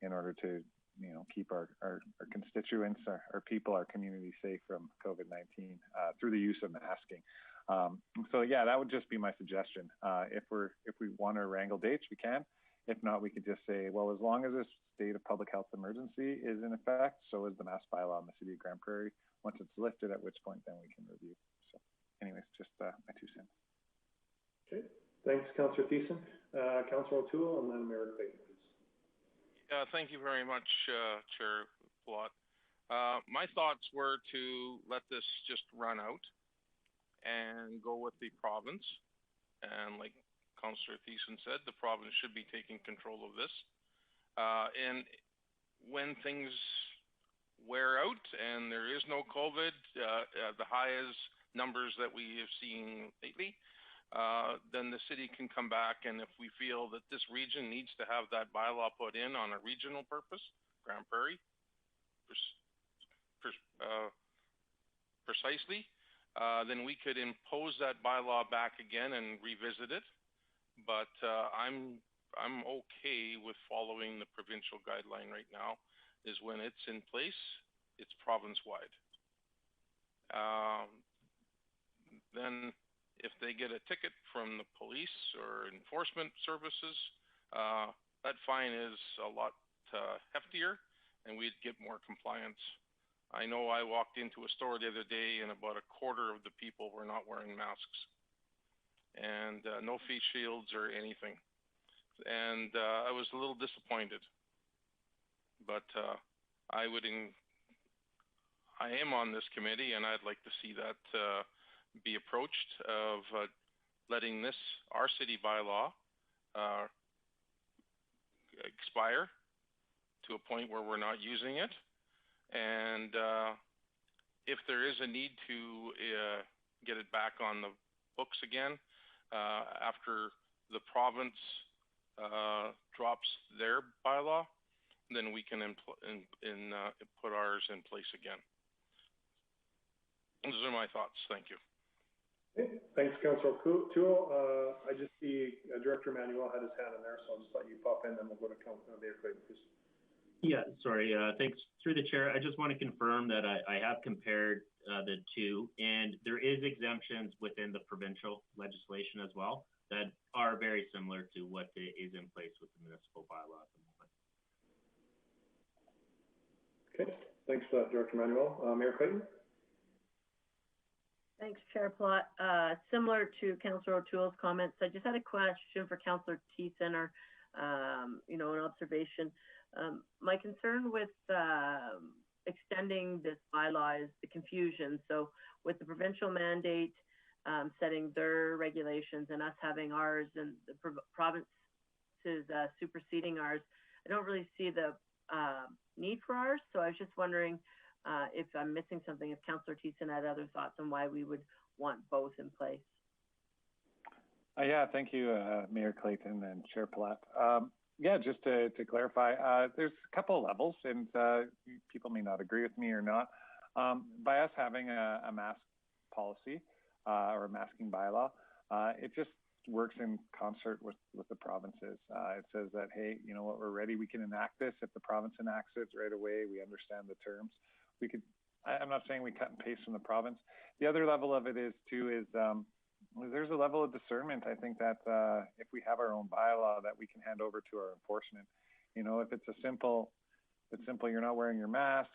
Speaker 4: in order to, keep our constituents, our people, our community safe from COVID-19 through the use of masking. So yeah, that would just be my suggestion. If we want to wrangle dates, we can. If not, we could just say, well, as long as this state of public health emergency is in effect, so is the mask bylaw in the city of Grande Prairie. Once it's lifted, at which point then we can review. So anyways, just my 2 cents.
Speaker 6: Okay, thanks, Councillor Thiessen. Councillor O'Toole, and then Mayor Clayton, please.
Speaker 17: Thank you very much, Chair Plot. My thoughts were to let this just run out and go with the province. And like Councillor Thiessen said, the province should be taking control of this. And when things wear out and there is no COVID, the highest numbers that we have seen lately, then the city can come back, and if we feel that this region needs to have that bylaw put in on a regional purpose, Grande Prairie, precisely, then we could impose that bylaw back again and revisit it. But I'm okay with following the provincial guideline right now. Is when it's in place, it's province-wide. Then if they get a ticket from the police or enforcement services, that fine is a lot heftier, and we'd get more compliance. I know I walked into a store the other day and about a quarter of the people were not wearing masks, and no face shields or anything. And I was a little disappointed, but I am on this committee, and I'd like to see that be approached of letting our city bylaw expire to a point where we're not using it. And if there is a need to get it back on the books again, after the province drops their bylaw, then we can put ours in place again. Those are my thoughts. Thank you.
Speaker 6: Okay. Thanks, Councillor O'Toole. I just see Director Manuel had his hand in there, so I'll just let you pop in, and then we'll go to Mayor Clayton, please.
Speaker 18: Yeah, sorry. Thanks. Through the chair, I just want to confirm that I have compared the two, and there is exemptions within the provincial legislation as well that are very similar to what is in place with the municipal bylaw at the moment.
Speaker 6: Okay. Thanks for that, Director Manuel. Mayor Clayton?
Speaker 7: Thanks, Chair Plot. Similar to Councillor O'Toole's comments, I just had a question for Councillor Thiessen, or an observation. My concern with extending this bylaw is the confusion. So with the provincial mandate setting their regulations and us having ours, and the provinces superseding ours, I don't really see the need for ours. So I was just wondering if I'm missing something, if Councillor Thiessen had other thoughts on why we would want both in place.
Speaker 4: Yeah, thank you, Mayor Clayton and Chair Palat. Yeah, just to clarify, there's a couple of levels, and people may not agree with me or not. By us having a mask policy or a masking bylaw, it just works in concert with the provinces. It says that, hey, you know what, we're ready, we can enact this. If the province enacts it right away, we understand the terms. We could, I'm not saying we cut and paste from the province. The other level of it is there's a level of discernment. I think that if we have our own bylaw that we can hand over to our enforcement, if it's simple, you're not wearing your mask,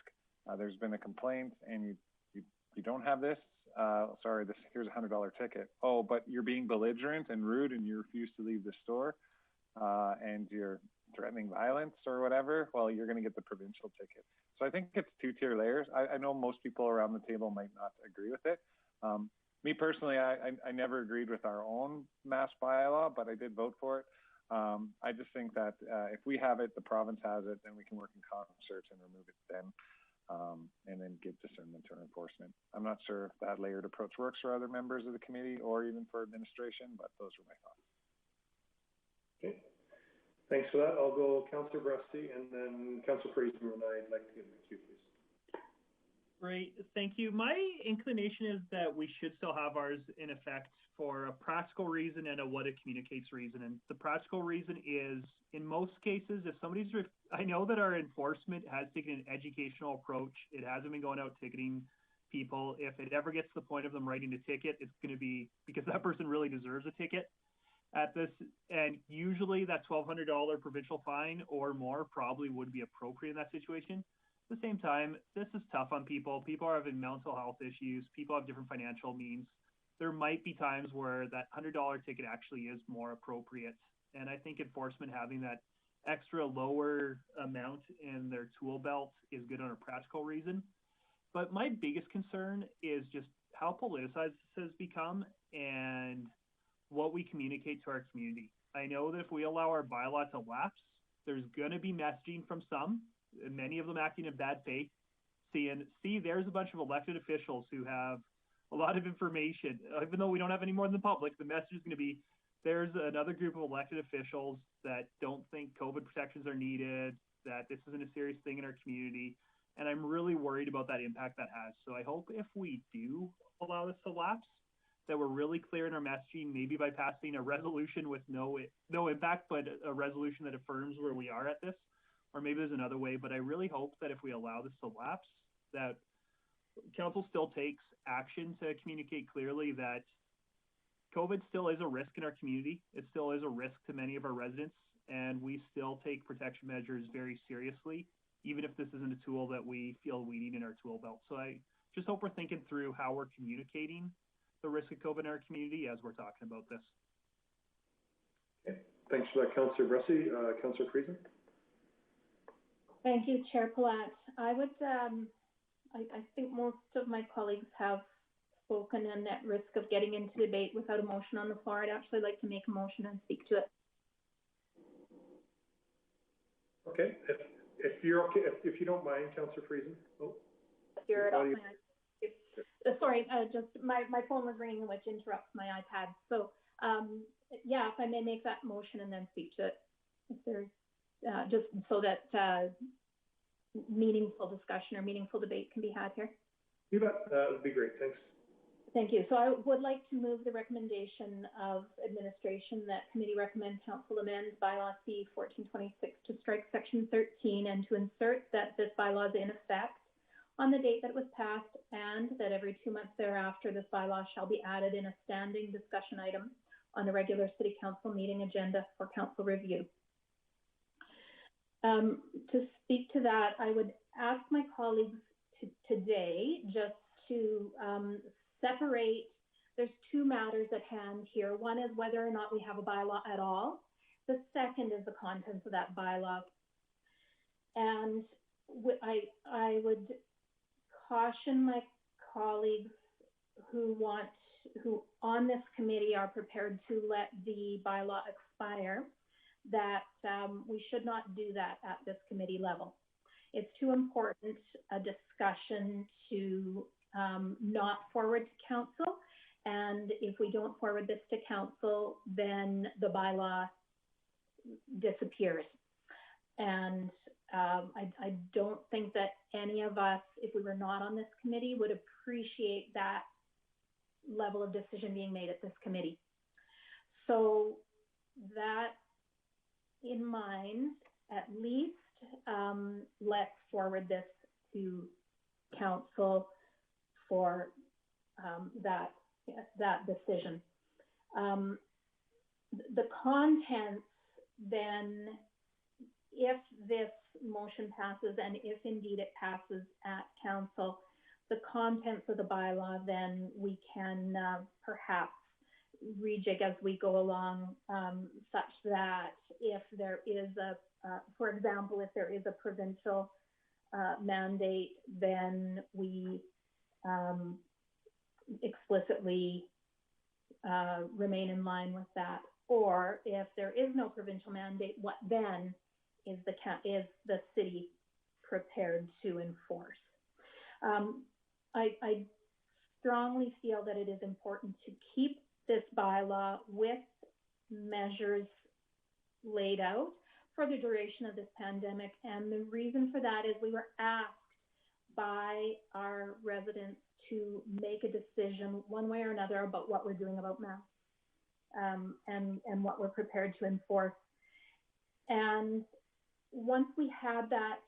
Speaker 4: there's been a complaint, and you don't have this, sorry, here's $100 ticket. Oh, but you're being belligerent and rude, and you refuse to leave the store, and you're threatening violence or whatever, well, you're going to get the provincial ticket. So I think it's two-tier layers. I know most people around the table might not agree with it. Me personally, I never agreed with our own mask bylaw, but I did vote for it. I just think that if we have it, the province has it, then we can work in concert and remove it then, and then give discernment to enforcement. I'm not sure if that layered approach works for other members of the committee or even for administration, but those were my thoughts.
Speaker 6: Okay. Thanks for that. I'll go Councillor Bressy and then Councillor Fraser, and I'd like to get in the queue, please.
Speaker 1: Great, thank you. My inclination is that we should still have ours in effect for a practical reason and a what it communicates reason. And the practical reason is, in most cases, if somebody's, I know that our enforcement has taken an educational approach. It hasn't been going out ticketing people. If it ever gets to the point of them writing a ticket, it's going to be because that person really deserves a ticket at this. And usually that $1,200 provincial fine or more probably would be appropriate in that situation. At the same time, this is tough on people. People are having mental health issues. People have different financial means. There might be times where that $100 ticket actually is more appropriate. And I think enforcement having that extra lower amount in their tool belt is good on a practical reason. But my biggest concern is just how politicized this has become and what we communicate to our community. I know that if we allow our bylaw to lapse, there's going to be messaging from some, many of them acting in bad faith, saying, see, there's a bunch of elected officials who have a lot of information. Even though we don't have any more than the public, the message is going to be, there's another group of elected officials that don't think COVID protections are needed, that this isn't a serious thing in our community. And I'm really worried about that impact that has. So I hope if we do allow this to lapse, that we're really clear in our messaging, maybe by passing a resolution with no impact, but a resolution that affirms where we are at this, or maybe there's another way. But I really hope that if we allow this to lapse, that council still takes action to communicate clearly that COVID still is a risk in our community. It still is a risk to many of our residents, and we still take protection measures very seriously, even if this isn't a tool that we feel we need in our tool belt. So I just hope we're thinking through how we're communicating the risk of COVID in our community as we're talking about this.
Speaker 6: Okay, thanks for that, Councillor Bressy. Councillor Friesen.
Speaker 9: Thank you, Chair Palat. I would, I think most of my colleagues have spoken, and at risk of getting into debate without a motion on the floor, I'd actually like to make a motion and speak to it.
Speaker 6: Okay, if you're okay, if you don't mind, Councillor Friesen. Oh,
Speaker 9: you're it off my sorry, just my phone was ringing, which interrupts my iPad. So yeah, if I may make that motion and then speak to it, if there's just so that meaningful discussion or meaningful debate can be had here.
Speaker 6: You bet. That would be great. Thanks.
Speaker 9: Thank you. So I would like to move the recommendation of administration that committee recommend council amend bylaw C 1426 to strike section 13 and to insert that this bylaw is in effect on the date that it was passed, and that every 2 months thereafter this bylaw shall be added in a standing discussion item on the regular city council meeting agenda for council review. To speak to that, I would ask my colleagues today just to separate. There's two matters at hand here. One is whether or not we have a bylaw at all. The second is the contents of that bylaw. And I would caution my colleagues who on this committee are prepared to let the bylaw expire, that we should not do that at this committee level. It's too important a discussion to not forward to council. And if we don't forward this to council, then the bylaw disappears. And I don't think that any of us, if we were not on this committee, would appreciate that level of decision being made at this committee. So that in mind, at least let's forward this to council for that decision. The contents then, if this motion passes and if indeed it passes at council, the contents of the bylaw then we can perhaps rejig as we go along, such that if there is for example, if there is a provincial mandate, then we explicitly remain in line with that. Or if there is no provincial mandate, what then is the city prepared to enforce? I strongly feel that it is important to keep this bylaw with measures laid out, for the duration of this pandemic. And the reason for that is we were asked by our residents to make a decision one way or another about what we're doing about masks, and what we're prepared to enforce. And once we had that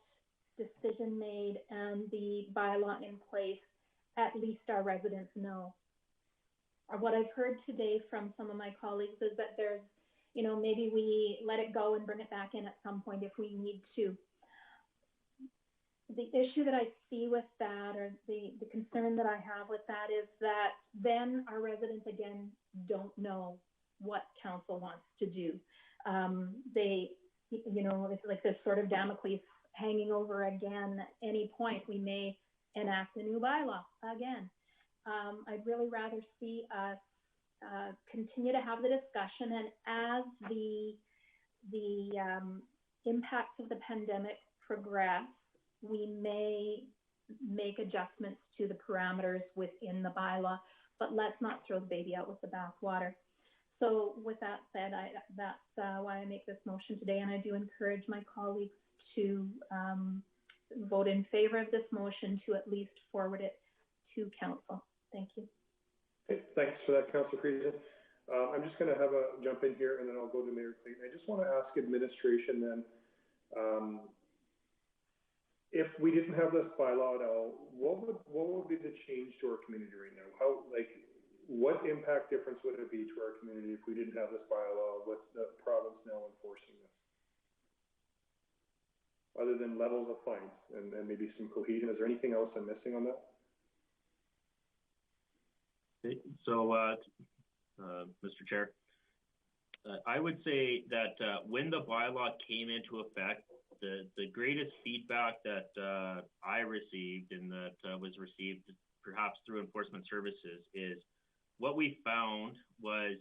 Speaker 9: decision made and the bylaw in place, at least our residents know. What I've heard today from some of my colleagues is that there's, maybe we let it go and bring it back in at some point if we need to. The issue that I see with that, or the concern that I have with that, is that then our residents again don't know what council wants to do. It's like this sort of Damocles hanging over again. At any point we may enact a new bylaw again. I'd really rather see us continue to have the discussion, and as the impacts of the pandemic progress, we may make adjustments to the parameters within the bylaw, but let's not throw the baby out with the bathwater. So with that said, that's why I make this motion today, and I do encourage my colleagues to vote in favor of this motion to at least forward it to council. Thank you.
Speaker 6: Okay, thanks for that, Councillor Creason. I'm just going to have a jump in here, and then I'll go to Mayor Clayton. I just want to ask administration then, if we didn't have this bylaw at all, what would be the change to our community right now? What impact difference would it be to our community if we didn't have this bylaw with the province now enforcing this? Other than levels of fines and maybe some cohesion, is there anything else I'm missing on that?
Speaker 18: So, Mr. Chair, I would say that when the bylaw came into effect, the greatest feedback that I received and that was received perhaps through enforcement services is what we found was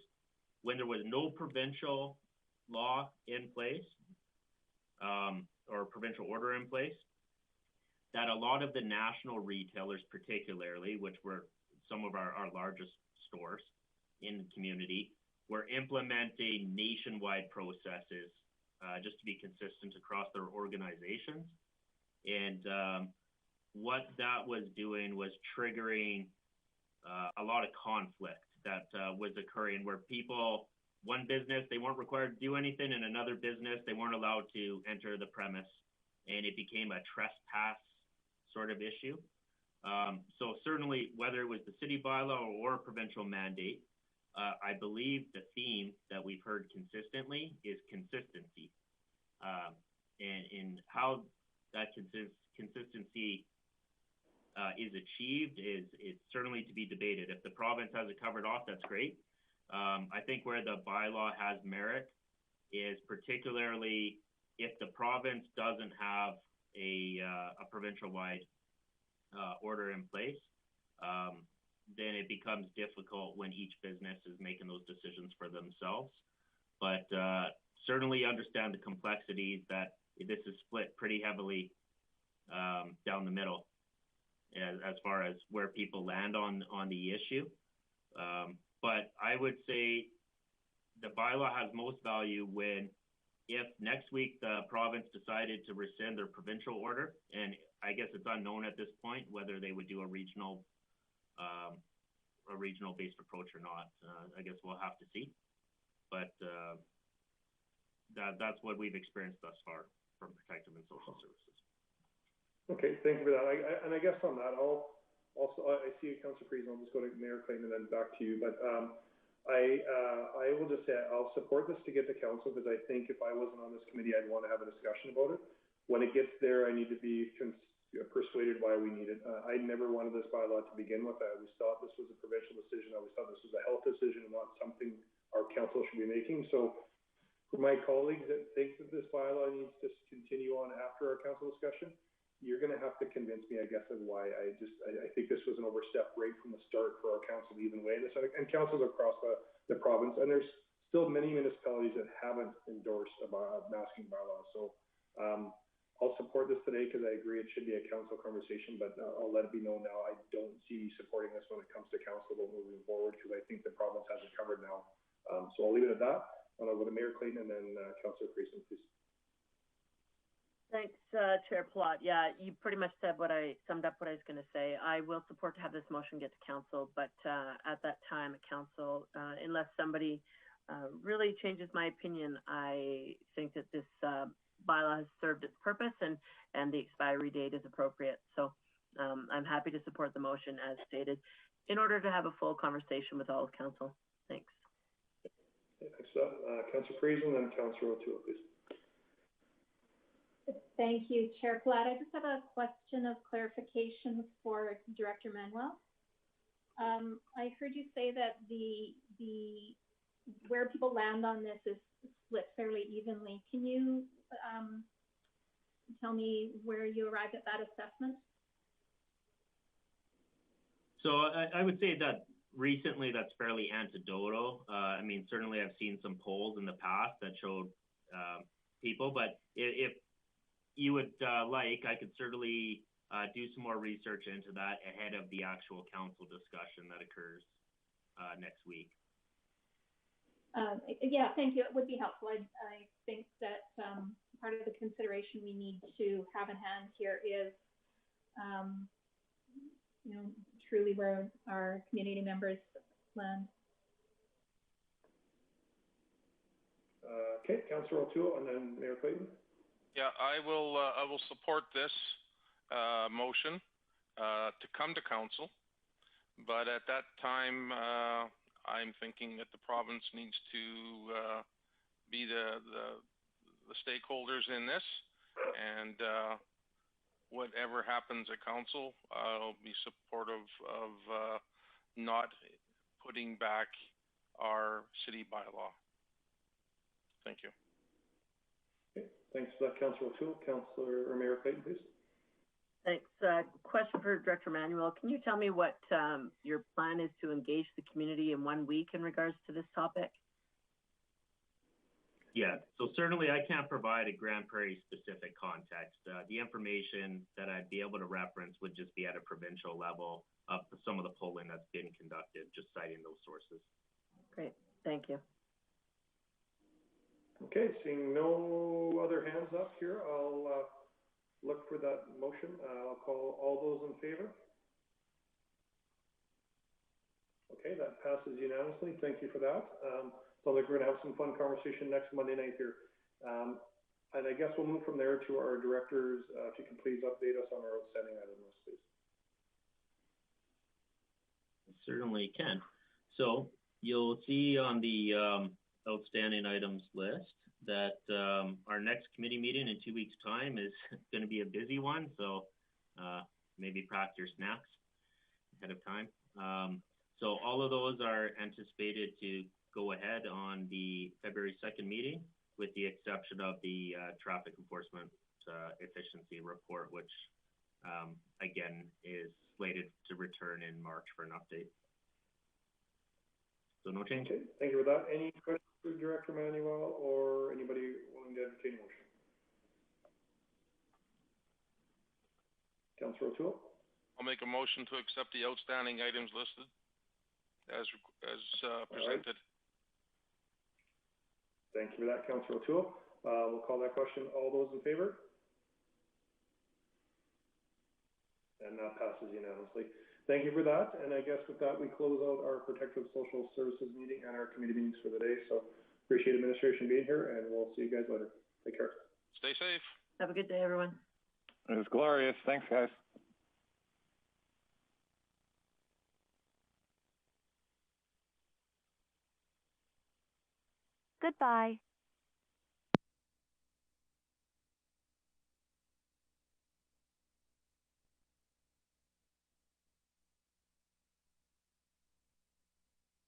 Speaker 18: when there was no provincial law in place or provincial order in place, that a lot of the national retailers particularly, which were some of our largest stores in the community, were implementing nationwide processes just to be consistent across their organizations. And what that was doing was triggering a lot of conflict that was occurring where people, one business, they weren't required to do anything, and another business, they weren't allowed to enter the premise. And it became a trespass sort of issue. So certainly, whether it was the city bylaw or a provincial mandate, I believe the theme that we've heard consistently is consistency. And how that consistency is achieved is certainly to be debated. If the province has it covered off, that's great. I think where the bylaw has merit is particularly if the province doesn't have a provincial-wide order in place, then it becomes difficult when each business is making those decisions for themselves. But certainly understand the complexities that this is split pretty heavily down the middle as far as where people land on the issue. But I would say the bylaw has most value when, if next week the province decided to rescind their provincial order, and I guess it's unknown at this point whether they would do a regional based approach or not. I guess we'll have to see. But that's what we've experienced thus far from Protective and Social Services.
Speaker 6: Okay, thank you for that. I guess on that, I see Councillor Creason. I'll just go to Mayor Clayton and then back to you. But I will just say I'll support this to get to council, because I think if I wasn't on this committee, I'd want to have a discussion about it. When it gets there, I need to be persuaded why we need it. I never wanted this bylaw to begin with. I always thought this was a provincial decision. I always thought this was a health decision and not something our council should be making. So for my colleagues that think that this bylaw needs to continue on after our council discussion, you're going to have to convince me, I guess, of why. I think this was an overstep right from the start for our council to even weigh this, and councils across the province. And there's still many municipalities that haven't endorsed a masking bylaw. So I'll support this today because I agree it should be a council conversation, but I'll let it be known now. I don't see supporting this when it comes to council moving forward, because I think the province has it covered now. So I'll leave it at that. And I'll go to Mayor Clayton and then Councillor Creason, please.
Speaker 7: Thanks, Chair Plot. Yeah, you pretty much summed up what I was going to say. I will support to have this motion get to council, but at that time, council, unless somebody really changes my opinion, I think that this bylaw has served its purpose and the expiry date is appropriate. So I'm happy to support the motion as stated in order to have a full conversation with all of council. Thanks.
Speaker 6: Thanks, Councillor Friesen and Councillor O'Toole, please.
Speaker 9: Thank you, Chair Platt. I just have a question of clarification for Director Manuel. I heard you say that the where people land on this is split fairly evenly. Can you tell me where you arrived at that assessment?
Speaker 18: So I would say that recently that's fairly anecdotal. I mean, certainly I've seen some polls in the past that showed people, but if you would like, I could certainly do some more research into that ahead of the actual council discussion that occurs next week.
Speaker 9: Yeah, thank you. It would be helpful. I think that part of the consideration we need to have in hand here is, you know, truly where our community members land.
Speaker 6: Okay, Councillor O'Toole and then Mayor Clayton.
Speaker 17: Yeah, I will support this motion to come to council, but at that time, I'm thinking that the province needs to be the stakeholders in this, and whatever happens at council, I'll be supportive of not putting back our city bylaw. Thank you.
Speaker 6: Okay, thanks for that, Councillor O'Toole. Councillor or Mayor Clayton, please.
Speaker 7: Thanks. Question for Director Manuel. Can you tell me what your plan is to engage the community in 1 week in regards to this topic?
Speaker 18: Yeah, so certainly I can't provide a Grande Prairie specific context. The information that I'd be able to reference would just be at a provincial level of some of the polling that's been conducted, just citing those sources.
Speaker 7: Great, thank you.
Speaker 6: Okay, seeing no other hands up here, I'll look for that motion. I'll call all those in favor. Okay, that passes unanimously. Thank you for that. Sounds like we're gonna have some fun conversation next Monday night here. And I guess we'll move from there to our directors. If you can please update us on our outstanding item list, please.
Speaker 18: Certainly can. So you'll see on the outstanding items list that our next committee meeting in 2 weeks' time is going to be a busy one. So maybe pack your snacks ahead of time. So all of those are anticipated to go ahead on the February 2nd meeting, with the exception of the traffic enforcement efficiency report, which again is slated to return in March for an update. So no change.
Speaker 6: Okay, thank you for that. Any questions for Director Manuel or anybody willing to entertain a motion? Councillor O'Toole.
Speaker 17: I'll make a motion to accept the outstanding items listed as presented.
Speaker 6: Right. Thank you for that, Councillor O'Toole. We'll call that question. All those in favor? And that passes unanimously. Thank you for that. And I guess with that, we close out our Protective Social Services meeting and our committee meetings for the day. So appreciate administration being here, and we'll see you guys later. Take care.
Speaker 17: Stay safe.
Speaker 7: Have a good day, everyone.
Speaker 4: It was glorious. Thanks, guys.
Speaker 19: Goodbye.